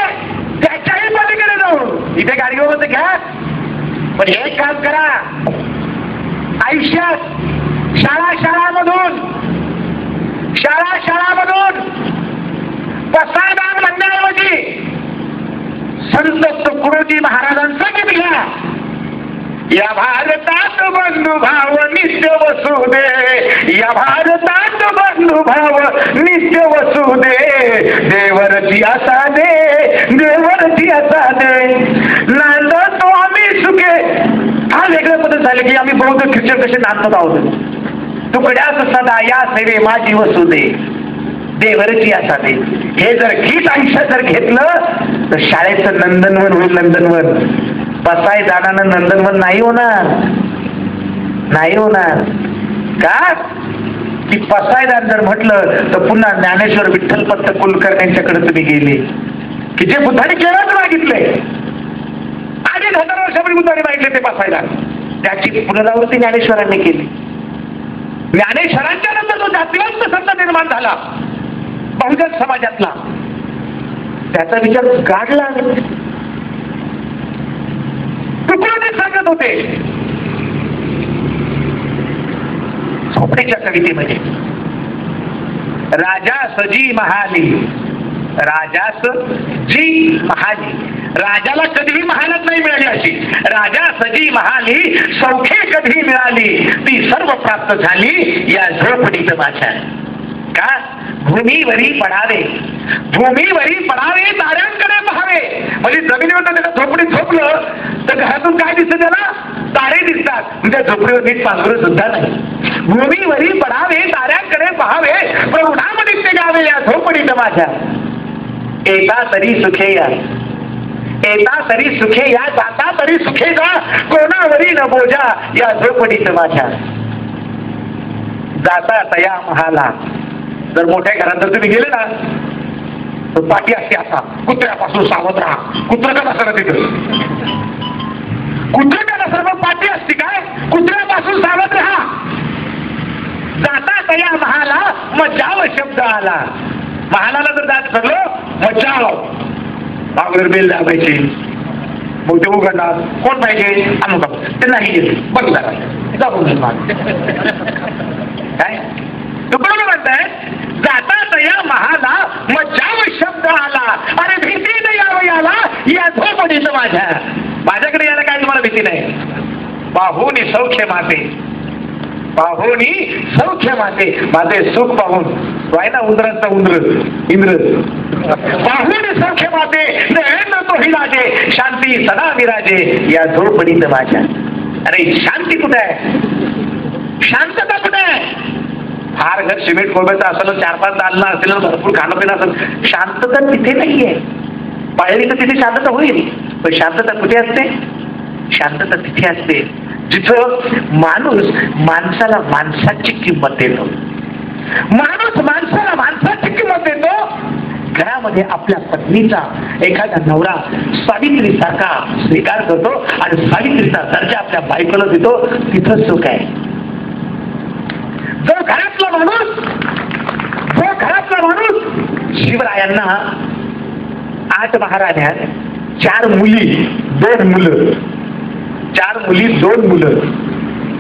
त्याच्याही पलीकडे जाऊन इथे गाडी बाबाचं घ्या. पण एक काम करा, आयुष्यात शाळामधून पसायदान म्हणण्याऐवजी संत तुकडोजी महाराजांचं गीत घ्या. या भारतात बंधुभाव नित्य वसुदे, या भारतात बंधुभाव नित्य वसुदे, देवरची असा दे, देवरची असा दे, नांदतो आम्ही सुखे. हा वेगळं पद्धत झाले की आम्ही बौद्ध ख्रिश्चन कसे नांदत आहोत. तुकड्यास सदा या सेवे माझी वसुदे, देवरची असा दे. हे जर गीत आयुष्यात जर घेतलं तर शाळेचं नंदनवन होईल. नंदनवन बसाय जाणानं नंदनवन नाही होणार. का की पसायदान जर म्हटलं तर पुन्हा ज्ञानेश्वर विठ्ठलपंत कुलकर्ण्यांच्याकडे तुम्ही गेले की जे बुद्धाने केळच मागितलंय. 2,500 वर्षापूर्वी बुद्धाने मागितले ते पसायदान. त्याची पुनरावृत्ती ज्ञानेश्वरांनी केली. ज्ञानेश्वरांच्या नंतर जो जातीवंत संत निर्माण झाला बहुजन समाजातला, त्याचा विचार गाडला. तुकडोजी सांगत होते झोपडीच्या कवितेमध्ये, राजास जी महाली, राजास जी महाली. राजाला कधीही महालच नाही मिळाली अशी. राजास जी महाली सौखे कधी मिळाली, ती सर्व प्राप्त झाली या झोपडीत माझ्या. का भूमीवरी पडावे, भूमीवरी पडावे, ताऱ्यांकडे पहावे. म्हणजे जमिनीवर त्याला झोपडीत झोपलं तर घरातून काय दिसतं त्याला? तारे दिसतात. म्हणजे झोपडीवर नीट पांघरून सुद्धा नाही. भूमीवरी पडावे, ताऱ्यांकडे पहावे, प्रौढाम नित्य गावे या झोपडीत माझ्या. येता तरी सुखे या, येता तरी सुखे या, जाता तरी सुखे जा, कोणावरी न बोजा या झोपडीत माझ्या. जाता तया महाला. जर मोठ्या घरात जर तुम्ही गेले ना तर पाठी असते असा, कुत्र्यापासून सावध राहा. कुत्र का नसणार तिथं, कुत्र का नसणार पण पाठी असते काय, कुत्र्यापासून सावध राहा. जाता तया महाला मजाव शब्द आला. महालाला जर जात ठरलं मजाव, बागवर बेल दाबायची. मग ते उघडणार, कोण पाहिजे अमुक, ते नाही बघ जरा जाऊन काय तुकडोजी म्हणताय. जाता तया महाला मजाव शब्द आला, अरे भीती नाही यावं याला या झोपडीत माझ्या. माझ्याकडे यायला काय तुम्हाला भीती नाही. पाहुनी सौख्य माते, पाहुनी सौख्य माते, माझे सुख पाहून. आहे ना उंदरांचा इंद्र. पाहुनी सौख्य माते, नयन तो हिराजे, शांती सदा विराजे या झोपडीत माझ्या. अरे शांती कुठे आहे, शांतता कुठे आहे? फार घर सिमेंट कोबेचं असेल, 4-5 दालना असेल, भरपूर खाणं पिणं असेल, शांतता तिथे नाहीये. पाळली तर तिथे शांतता होईल, पण शांतता कुठे असते? शांतता तिथे असते जिथं माणूस माणसाला माणसाची किंमत देतो. माणूस माणसाला माणसाची किंमत देतो. घरामध्ये आपल्या पत्नीचा एखादा नवरा सावित्रीसारखा स्वीकार करतो आणि सावित्रीचा दर्जा आपल्या बायकोला देतो. तिथं सुख आहे. जो घरातला माणूस शिवरायांना 8 महाराण्यात 4 मुली 2 मुलं, 4 मुली 2 मुलं.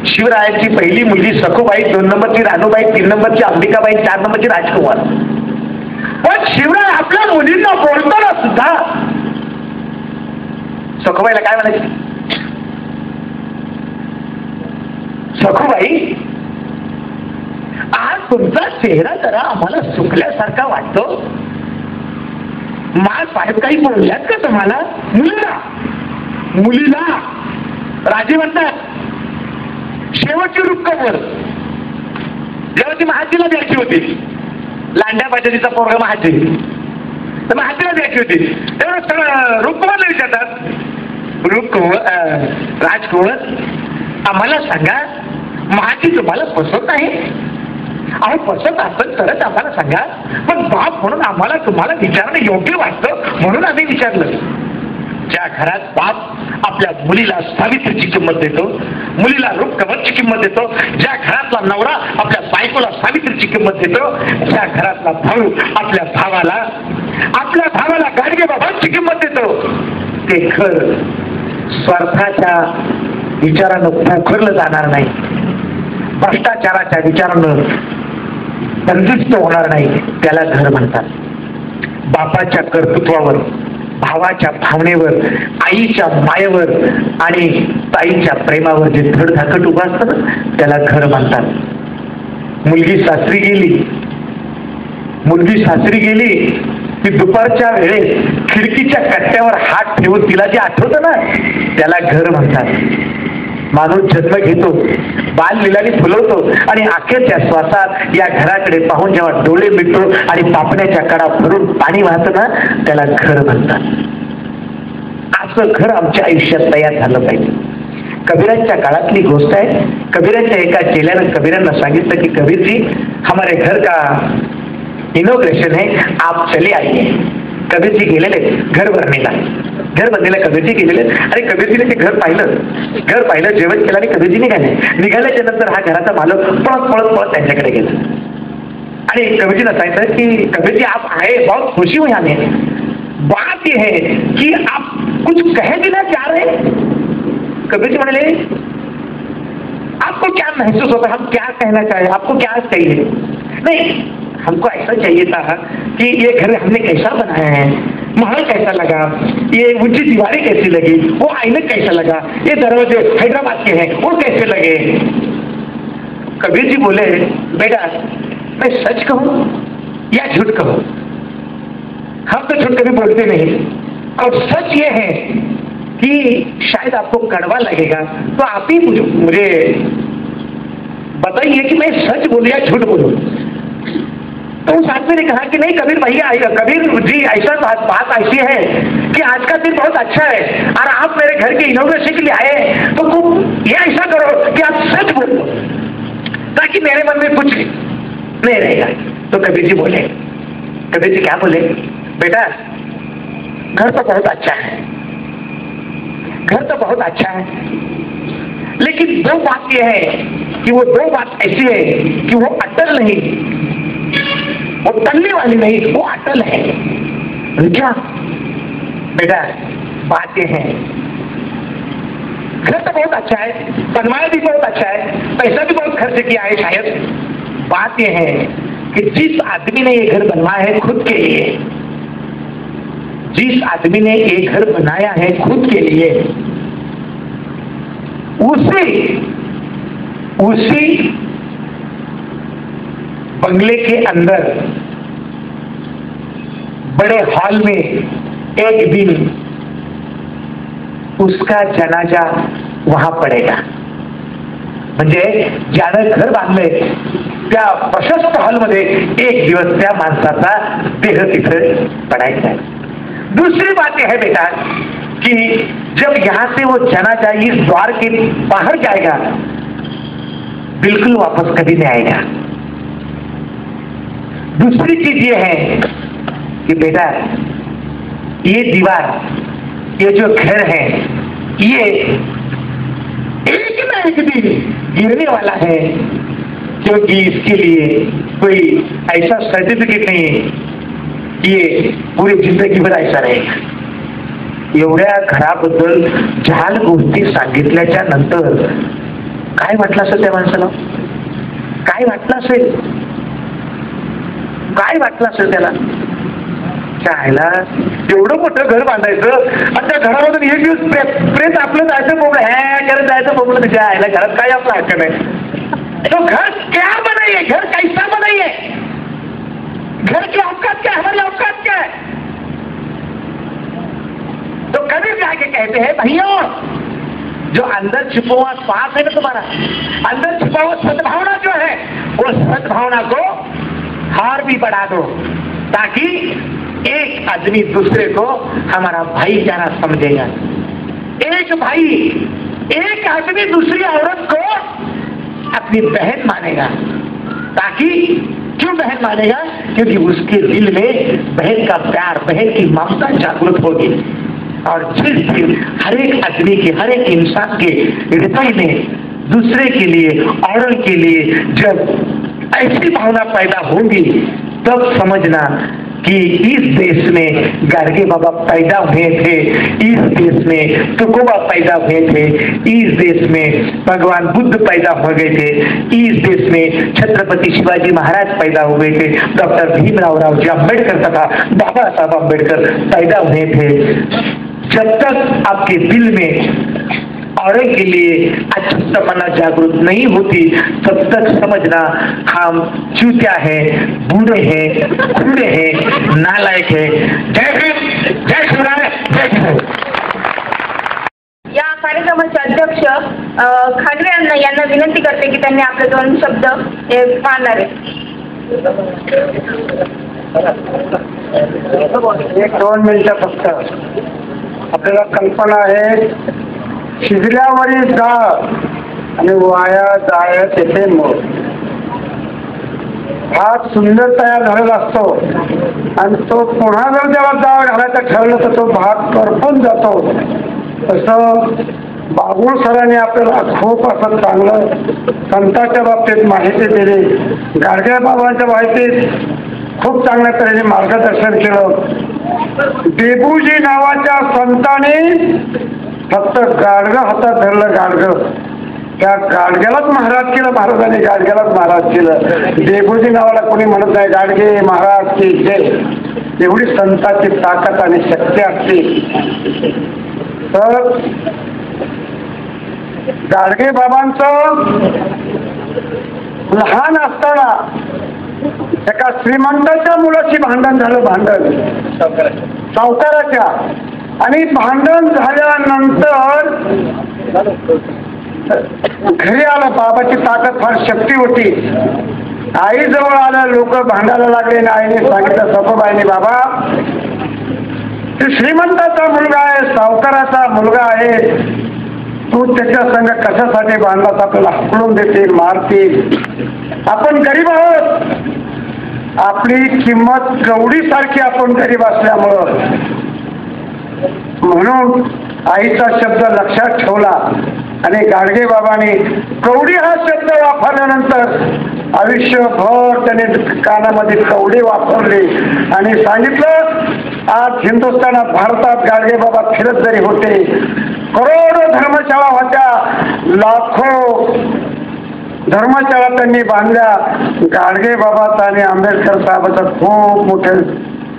शिवरायांची पहिली मुलगी सखूबाई, 2 नंबरची रानूबाई, 3 नंबरची अंबिकाबाई, 4 नंबरची राजकुमार. पण शिवराय आपल्या मुलींना बोलताना सुद्धा सखूबाईला काय म्हणायचे? सखूबाई, आज तुमचा चेहरा जरा आम्हाला सुकल्यासारखा वाटतो. साहेब काही बोलल्यात का तुम्हाला? मुलीला राजे म्हणतात. शेवटची रुक्कवर जेव्हा ती महाजीला द्यायची होती, लांड्या पद्धतीचा पोरगा महाजी, तर महाजीला द्यायची होती, तेव्हा रुक्कवरला विचारतात, राजकुंवर आम्हाला सांगा, महाजी तुम्हाला पसंत आहे? अहो पसंत असेल तरच आम्हाला सांगा. पण बाप म्हणून आम्हाला तुम्हाला विचारणं योग्य वाटतं म्हणून आम्ही विचारलं. ज्या घरात बाप आपल्या मुलीला सावित्रीची किंमत देतो, मुलीला रूपकवरची किंमत देतो, ज्या घरातला नवरा आपल्या बायकोला सावित्रीची किंमत देतो, ज्या घरातला भाऊ आपल्या भावाला गाडगे बाबांची किंमत देतो, ते घर स्वार्थाच्या विचारानं पोखरलं जाणार नाही, भ्रष्टाचाराच्या विचारानं बंदिस्त होणार नाही. त्याला घर म्हणतात. बापाच्या कर्तृत्वावर, भावाच्या भावनेवर, आईच्या मायेवर आणि ताईच्या प्रेमावर जे धडधाकट उभं असतं ना, त्याला घर म्हणतात. मुलगी सासरी गेली की दुपारच्या वेळेस खिडकीच्या कट्ट्यावर हात ठेवून तिला जे आठवतं ना, त्याला घर म्हणतात. माणूस जन्म घेतो, बाललीलाने फुलवतो आणि अखेरच्या श्वासात या घराकडे पाहून जेव्हा डोळे मिटतो आणि पापण्याच्या कडा भरून पाणी वाहतं ना, त्याला घर म्हणतात. असं घर आमच्या आयुष्यात तयार झालं पाहिजे. कबीरांच्या काळातली गोष्ट आहे. कबीरांच्या एका चेल्यानं कबीरांना सांगितलं की कबीरजी, हमारे घर का इनोग्रेशन है, आप चले आइए. कबीरजी गेलेले घर भरणीला कबीरजी गेलेले आणि कबीरजीने ते घर पाहिलं, जेवण केलं आणि कबीरजी निघाल्याच्या नंतर हा घराचा मालक पळत त्यांच्याकडे गेला आणि कबीरजीला सांगितलं की कबीरजी आप आए, बहुत खुशी हुई हमें. बात ये है कि आप कुछ कह देना चाह रहे. कबीरजी म्हणाले, आपको क्या महसूस होता है, हम क्या कहना चाहे, आपको क्या चाहिए? नहीं, हमको ऐसा चाहिए था कि ये घर हमने कैसा बनाया है, महल कैसा लगा, ये ऊंची दीवारें कैसी लगी, वो आईने कैसा लगा, ये दरवाजे हैदराबाद के हैं वो कैसे लगे. कबीर जी बोले, बेटा मैं सच कहूं या झूठ कहूं? हम तो झूठ कभी बोलते नहीं, और सच ये है कि शायद आपको कड़वा लगेगा, तो आप ही मुझे बताइए कि मैं सच बोलूं या झूठ बोलूं. तो उस आदमी ने कहा कि नहीं कबीर भैया, कबीर जी ऐसा बात ऐसी है कि आज का दिन बहुत अच्छा है और आप मेरे घर के इनोग्रेशन के लिए आए, तो तुम ये ऐसा करो कि आप सच बोलो ताकि मेरे मन में कुछ नहीं रहेगा. तो कबीर जी बोले, कबीर जी क्या बोले, बेटा घर तो बहुत अच्छा है, लेकिन 2 बात यह है कि वो 2 बात ऐसी है कि वो अटल नहीं, वो टलने वाली नहीं, वो अटल है. क्या बेटा? बात ये है, घर तो बहुत अच्छा है, बनवाया भी बहुत अच्छा है, पैसा भी बहुत खर्च किया है शायद. बात ये है कि जिस आदमी ने ये घर बनवाया है खुद के लिए, जिस आदमी ने ये घर बनाया है खुद के लिए, उसी बंगले के अंदर बड़े हॉल में एक दिन उसका जनाजा वहां पडेगा. म्हणजे ज्यानं घर बांधलंय त्या प्रशस्त हॉलमध्ये एक दिवस त्या माणसाचा देह तिथे पडायचा है. दूसरी बात यह है बेटा कि जब यहां से वो जनाजा इस द्वार के बाहर जाएगा, बिल्कुल वापस कभी नहीं आएगा. दूसरी चीज ये है कि बेटा ये दीवार, ये जो घर है, ये एक ना एक दिन गिरने वाला है. क्योंकि इसके लिए कोई ऐसा सर्टिफिकेट नहीं है कि ये पूरी जिंदगी भर ऐसा रहेगा. एवढ्या घराबद्दल जहाल गोष्टी सांगितल्याच्या नंतर काय वाटलं असेल त्या माणसाला? काय वाटलं असेल? काय वाटलं असेल त्याला? चायला एवढं मोठं घर बांधायचं आणि त्या घरामधून एक दिवस प्रेत आपलं जायचं बोबलं ह्या करत जायचं बोबलं त्याच्या आयला घरात काय आपलं हक्क नाही. तो घर क्या बनाइए, घर कैसा बनाइए, घर की औकात क्या है, हमारी औकात क्या है? तो कभी भी आके कहते हैं भाइयों, जो अंदर छिपा हुआ पाप है ना तुम्हारा, अंदर छिपा हुआ सद्भावना जो है, वो सद्भावना को और भी बढ़ा दो ताकि एक आदमी दूसरे को हमारा भाईचारा समझेगा. एक भाई, एक आदमी दूसरी औरत को अपनी बहन मानेगा. ताकि क्यों बहन मानेगा? क्योंकि उसके दिल में बहन का प्यार, बहन की ममता जागृत होगी. और जिस दिन हर एक आदमी के, हर एक इंसान के हृदय में दूसरे के लिए, औरत के लिए जब ऐसी भावना पैदा होगी, तब समझना कि इस देश में गाडगे बाबा पैदा हुए थे, इस देश में तुकोबा पैदा हुए थे, इस देश में भगवान बुद्ध पैदा हो गए थे, इस देश में छत्रपति शिवाजी महाराज पैदा हुए थे, डॉक्टर भीमराव रावजी अम्बेडकर तथा बाबा साहब अम्बेडकर पैदा हुए थे. जब तक आपके दिल में औरत के लिए अच्छी तमन्ना जागृत नहीं होती, तब तक समझना हम चूतिया है, बूढ़े हैं, खूड़े हैं, नालायक है. जय हिंद, जय शिवराय, जय शिवराय. या कार्यक्रमाचे अध्यक्ष खांडवे यांना विनंती करते की त्यांनी आपले 2 शब्द मांडावे. 1-2 मिनिटं फक्त. आपल्याला कल्पना आहे, शिजल्यावरील डाळ आणि वाया जाळ्या तेथे मोड. भात सुंदर तयार झालेला असतो आणि तो पुन्हा जर त्याला डाळ घालायचं ठरलं तर तो भात करपून जातो. तसं बागुल सरांनी आपल्याला खूप असं चांगलं संतांच्या बाबतीत माहिती दिली. गाडगे बाबांच्या बाबतीत खूप चांगल्या तऱ्हेने मार्गदर्शन केलं. देबूजी नावाच्या संतांनी फक्त गाडगं हातात धरलं. गाडगं, त्या गाडग्यालाच महाराज केलं महाराजांनी, गाडग्यालाच महाराज केलं. देबूजी नावाला कोणी म्हणत नाही. गाडगे महाराज की जय. एवढी संतांची ताकद आणि शक्ती असते. तर गाडगे बाबांचं लहान असताना एका श्रीमंताच्या मुलाशी भांडण झालं. भांडण सावकाराच्या. आणि भांडण झाल्यानंतर घरी आलं. बाबाची ताकद फार शक्ती होती. आई जवळ आलं. लोक भांडायला लागले. आईने सांगितलं सखोबाईने, बाबा ते श्रीमंताचा मुलगा आहे, सावकाराचा मुलगा आहे, तू त्याच्या संग कशासाठी भांडलास? आपल्याला हकलून देतील, मारतील. आपण गरीब आहोत. आपली किंमत कवडीसारखी आपण गरीब असल्यामुळं, म्हणून आईचा शब्द लक्षात ठेवला. आणि गाडगे बाबांनी कवडी हा शब्द वापरल्यानंतर आयुष्यभर त्याने कानामध्ये कवडी वापरली आणि सांगितलं, आज हिंदुस्थानात, भारतात गाडगे बाबा फिरत जरी होते, करोडो धर्मशाळा होत्या, लाखो धर्मशाळा त्यांनी बांधल्या, गाडगे बाबाचा आणि आंबेडकर साहेबाचा खूप मोठे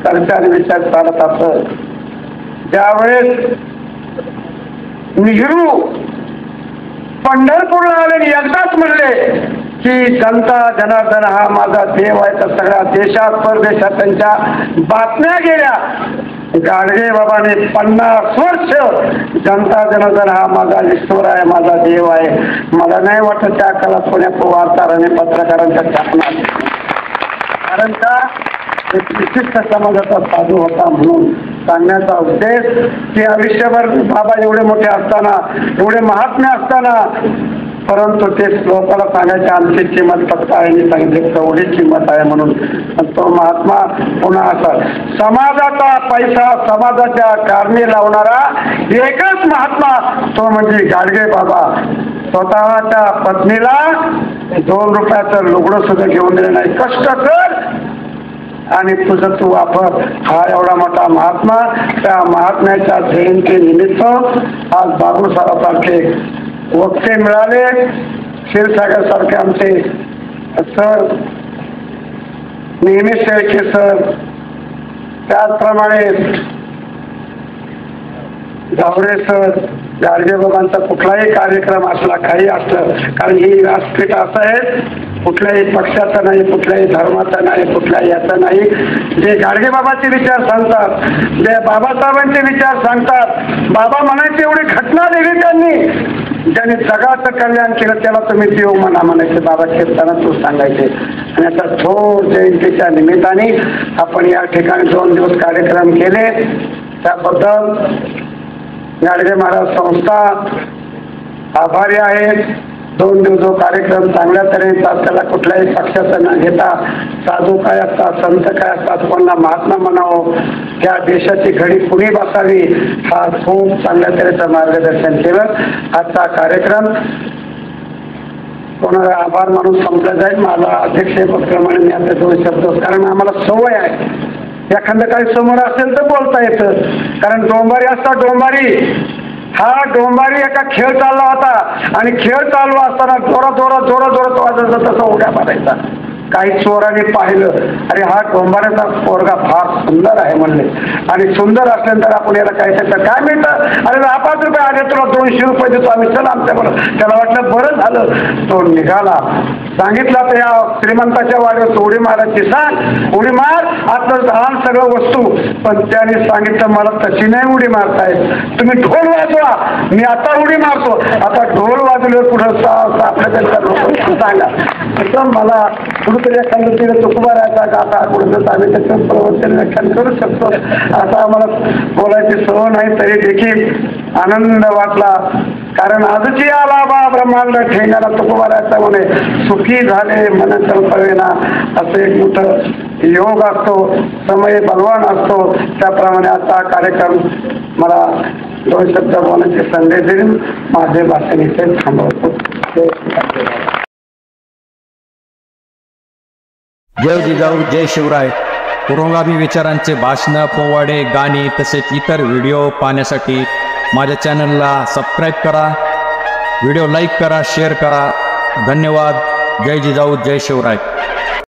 चर्चा आणि विचार चालत असत. ज्यावेळेस नेहरू पंढरपूरला आले एकदाच म्हणले की जनता जनार्दन हा माझा देव आहे, तर सगळ्या देशात परदेशात त्यांच्या बातम्या गेल्या. गाडगे बाबाने 50 वर्ष जनता जनार्दन हा माझा ईश्वर आहे, माझा देव आहे. मला नाही वाटत त्या काळात कोण्या वार्ताहराने पत्रकारांच्या छापणार, कारण का एक विशिष्ट समाजाचा साधू होता. म्हणून सांगण्याचा उद्देश की आयुष्यभर बाबा एवढे मोठे असताना, एवढे महात्म्य असताना, परंतु ते लोकांना सांगायची आमची किंमत फक्त आहे, सांगितले तेवढी किंमत आहे. म्हणून तो महात्मा पुन्हा असा समाजाचा पैसा समाजाच्या कारणी लावणारा एकच महात्मा, तो म्हणजे गाडगे बाबा. स्वतःच्या पत्नीला 2 रुपयाचं लुगडं सुद्धा घेऊन दिलं नाही. कष्ट कर आणि तुझं तू वापर. हा एवढा मोठा महात्मा, त्या महात्म्याच्या जयंती निमित्त आज बाबूसाहेबांसारखे वक्ते मिळाले. क्षीरसागर सारखे आमचे सर, नेहमी शेळके सर, त्याचप्रमाणे गावडे सर, गाडगे बाबांचा कुठलाही कार्यक्रम असला, काही असलं, कारण ही व्यासपीठ असं आहे, कुठल्याही पक्षाचं नाही, कुठल्याही धर्माचं नाही, कुठल्याही याचं नाही. जे गाडगे बाबाचे विचार सांगतात, जे बाबासाहेबांचे विचार सांगतात, बाबा म्हणायचे एवढी घटना दिली त्यांनी, ज्याने जगाचं कल्याण केलं त्याला तुम्ही देव म्हणा म्हणायचे बाबा कीर्तनातून सांगायचे. आणि आता थोर जयंतीच्या निमित्ताने आपण या ठिकाणी 2 दिवस कार्यक्रम केले. त्याबद्दल गाडगे महाराज संस्था आभारी आहेत. 2 दिवस जो कार्यक्रम चांगल्या तऱ्हेने त्याला कुठल्याही पक्षाचा न घेता साधू काय असतात, संत काय असतात, कोणाला महात्मा म्हणावं, त्या देशाची घडी कुणी बसावी, हा खूप चांगल्या तऱ्हेचं मार्गदर्शन केलं. आजचा कार्यक्रम कोणाला आभार मानून संपला जाईल. माझा अध्यक्षपदाप्रमाणे मी आता 2 शब्द, कारण आम्हाला सवय आहे, एखादं काही समोर असेल तर बोलता येतं. कारण डोंबारी असता, डोंबारी हा डोंबारी एका खेळ चालला होता आणि खेळ चालू असताना जोरात वाजत तसा उड्या मारायचा. काही चोरांनी पाहिलं, अरे हा डोंबाऱ्याचा पोरगा फार सुंदर आहे म्हणले, आणि सुंदर असल्यानंतर आपण याला काय त्याचं काय मिळतं, अरे 10-5 रुपये आले, तुला 200 रुपये देतो आम्ही, चला आमच्याबरोबर. त्याला वाटलं बरं झालं, तो निघाला. सांगितलं तर या श्रीमंताच्या वाड्यावर उडी मारायची, सांग उडी मार, आतलं लहान सगळं वस्तू. पण त्याने सांगितलं मला तशी नाही उडी मारताय, तुम्ही ढोल वाजवा, मी आता उडी मारतो. आता ढोल वाजले पुढं आपल्या त्यांचा लोक सांगा. तसं मला कुठेतरी एखादं तिथे तुकोबारायचा गाथा कुठं आम्ही त्याचं प्रवचन व्याख्यान करू शकतो, असं आम्हाला बोलायची सवय नाही. तरी देखील आनंद वाटला, कारण आजची आला बा ब्रह्मांड ठेवण्याला तुकोबारायचा म्हणे, सुखी झाले मन कल्पवेना. असं एक मोठं योग असतो, समय बलवान असतो. त्याप्रमाणे आता कार्यक्रम मला 2 शब्द बोलण्याची संधी देऊन माझे भाषण इथे थांबवतो. जय जिजाऊ जय शिवराय. पुरोगामी विचारांचे भाषणं, पोवाडे, गाणी तसेच इतर व्हिडिओ पाहण्यासाठी माझ्या चॅनलला सबस्क्राईब करा, व्हिडिओ लाईक करा, शेअर करा. धन्यवाद. जय जिजाऊ जय शिवराय.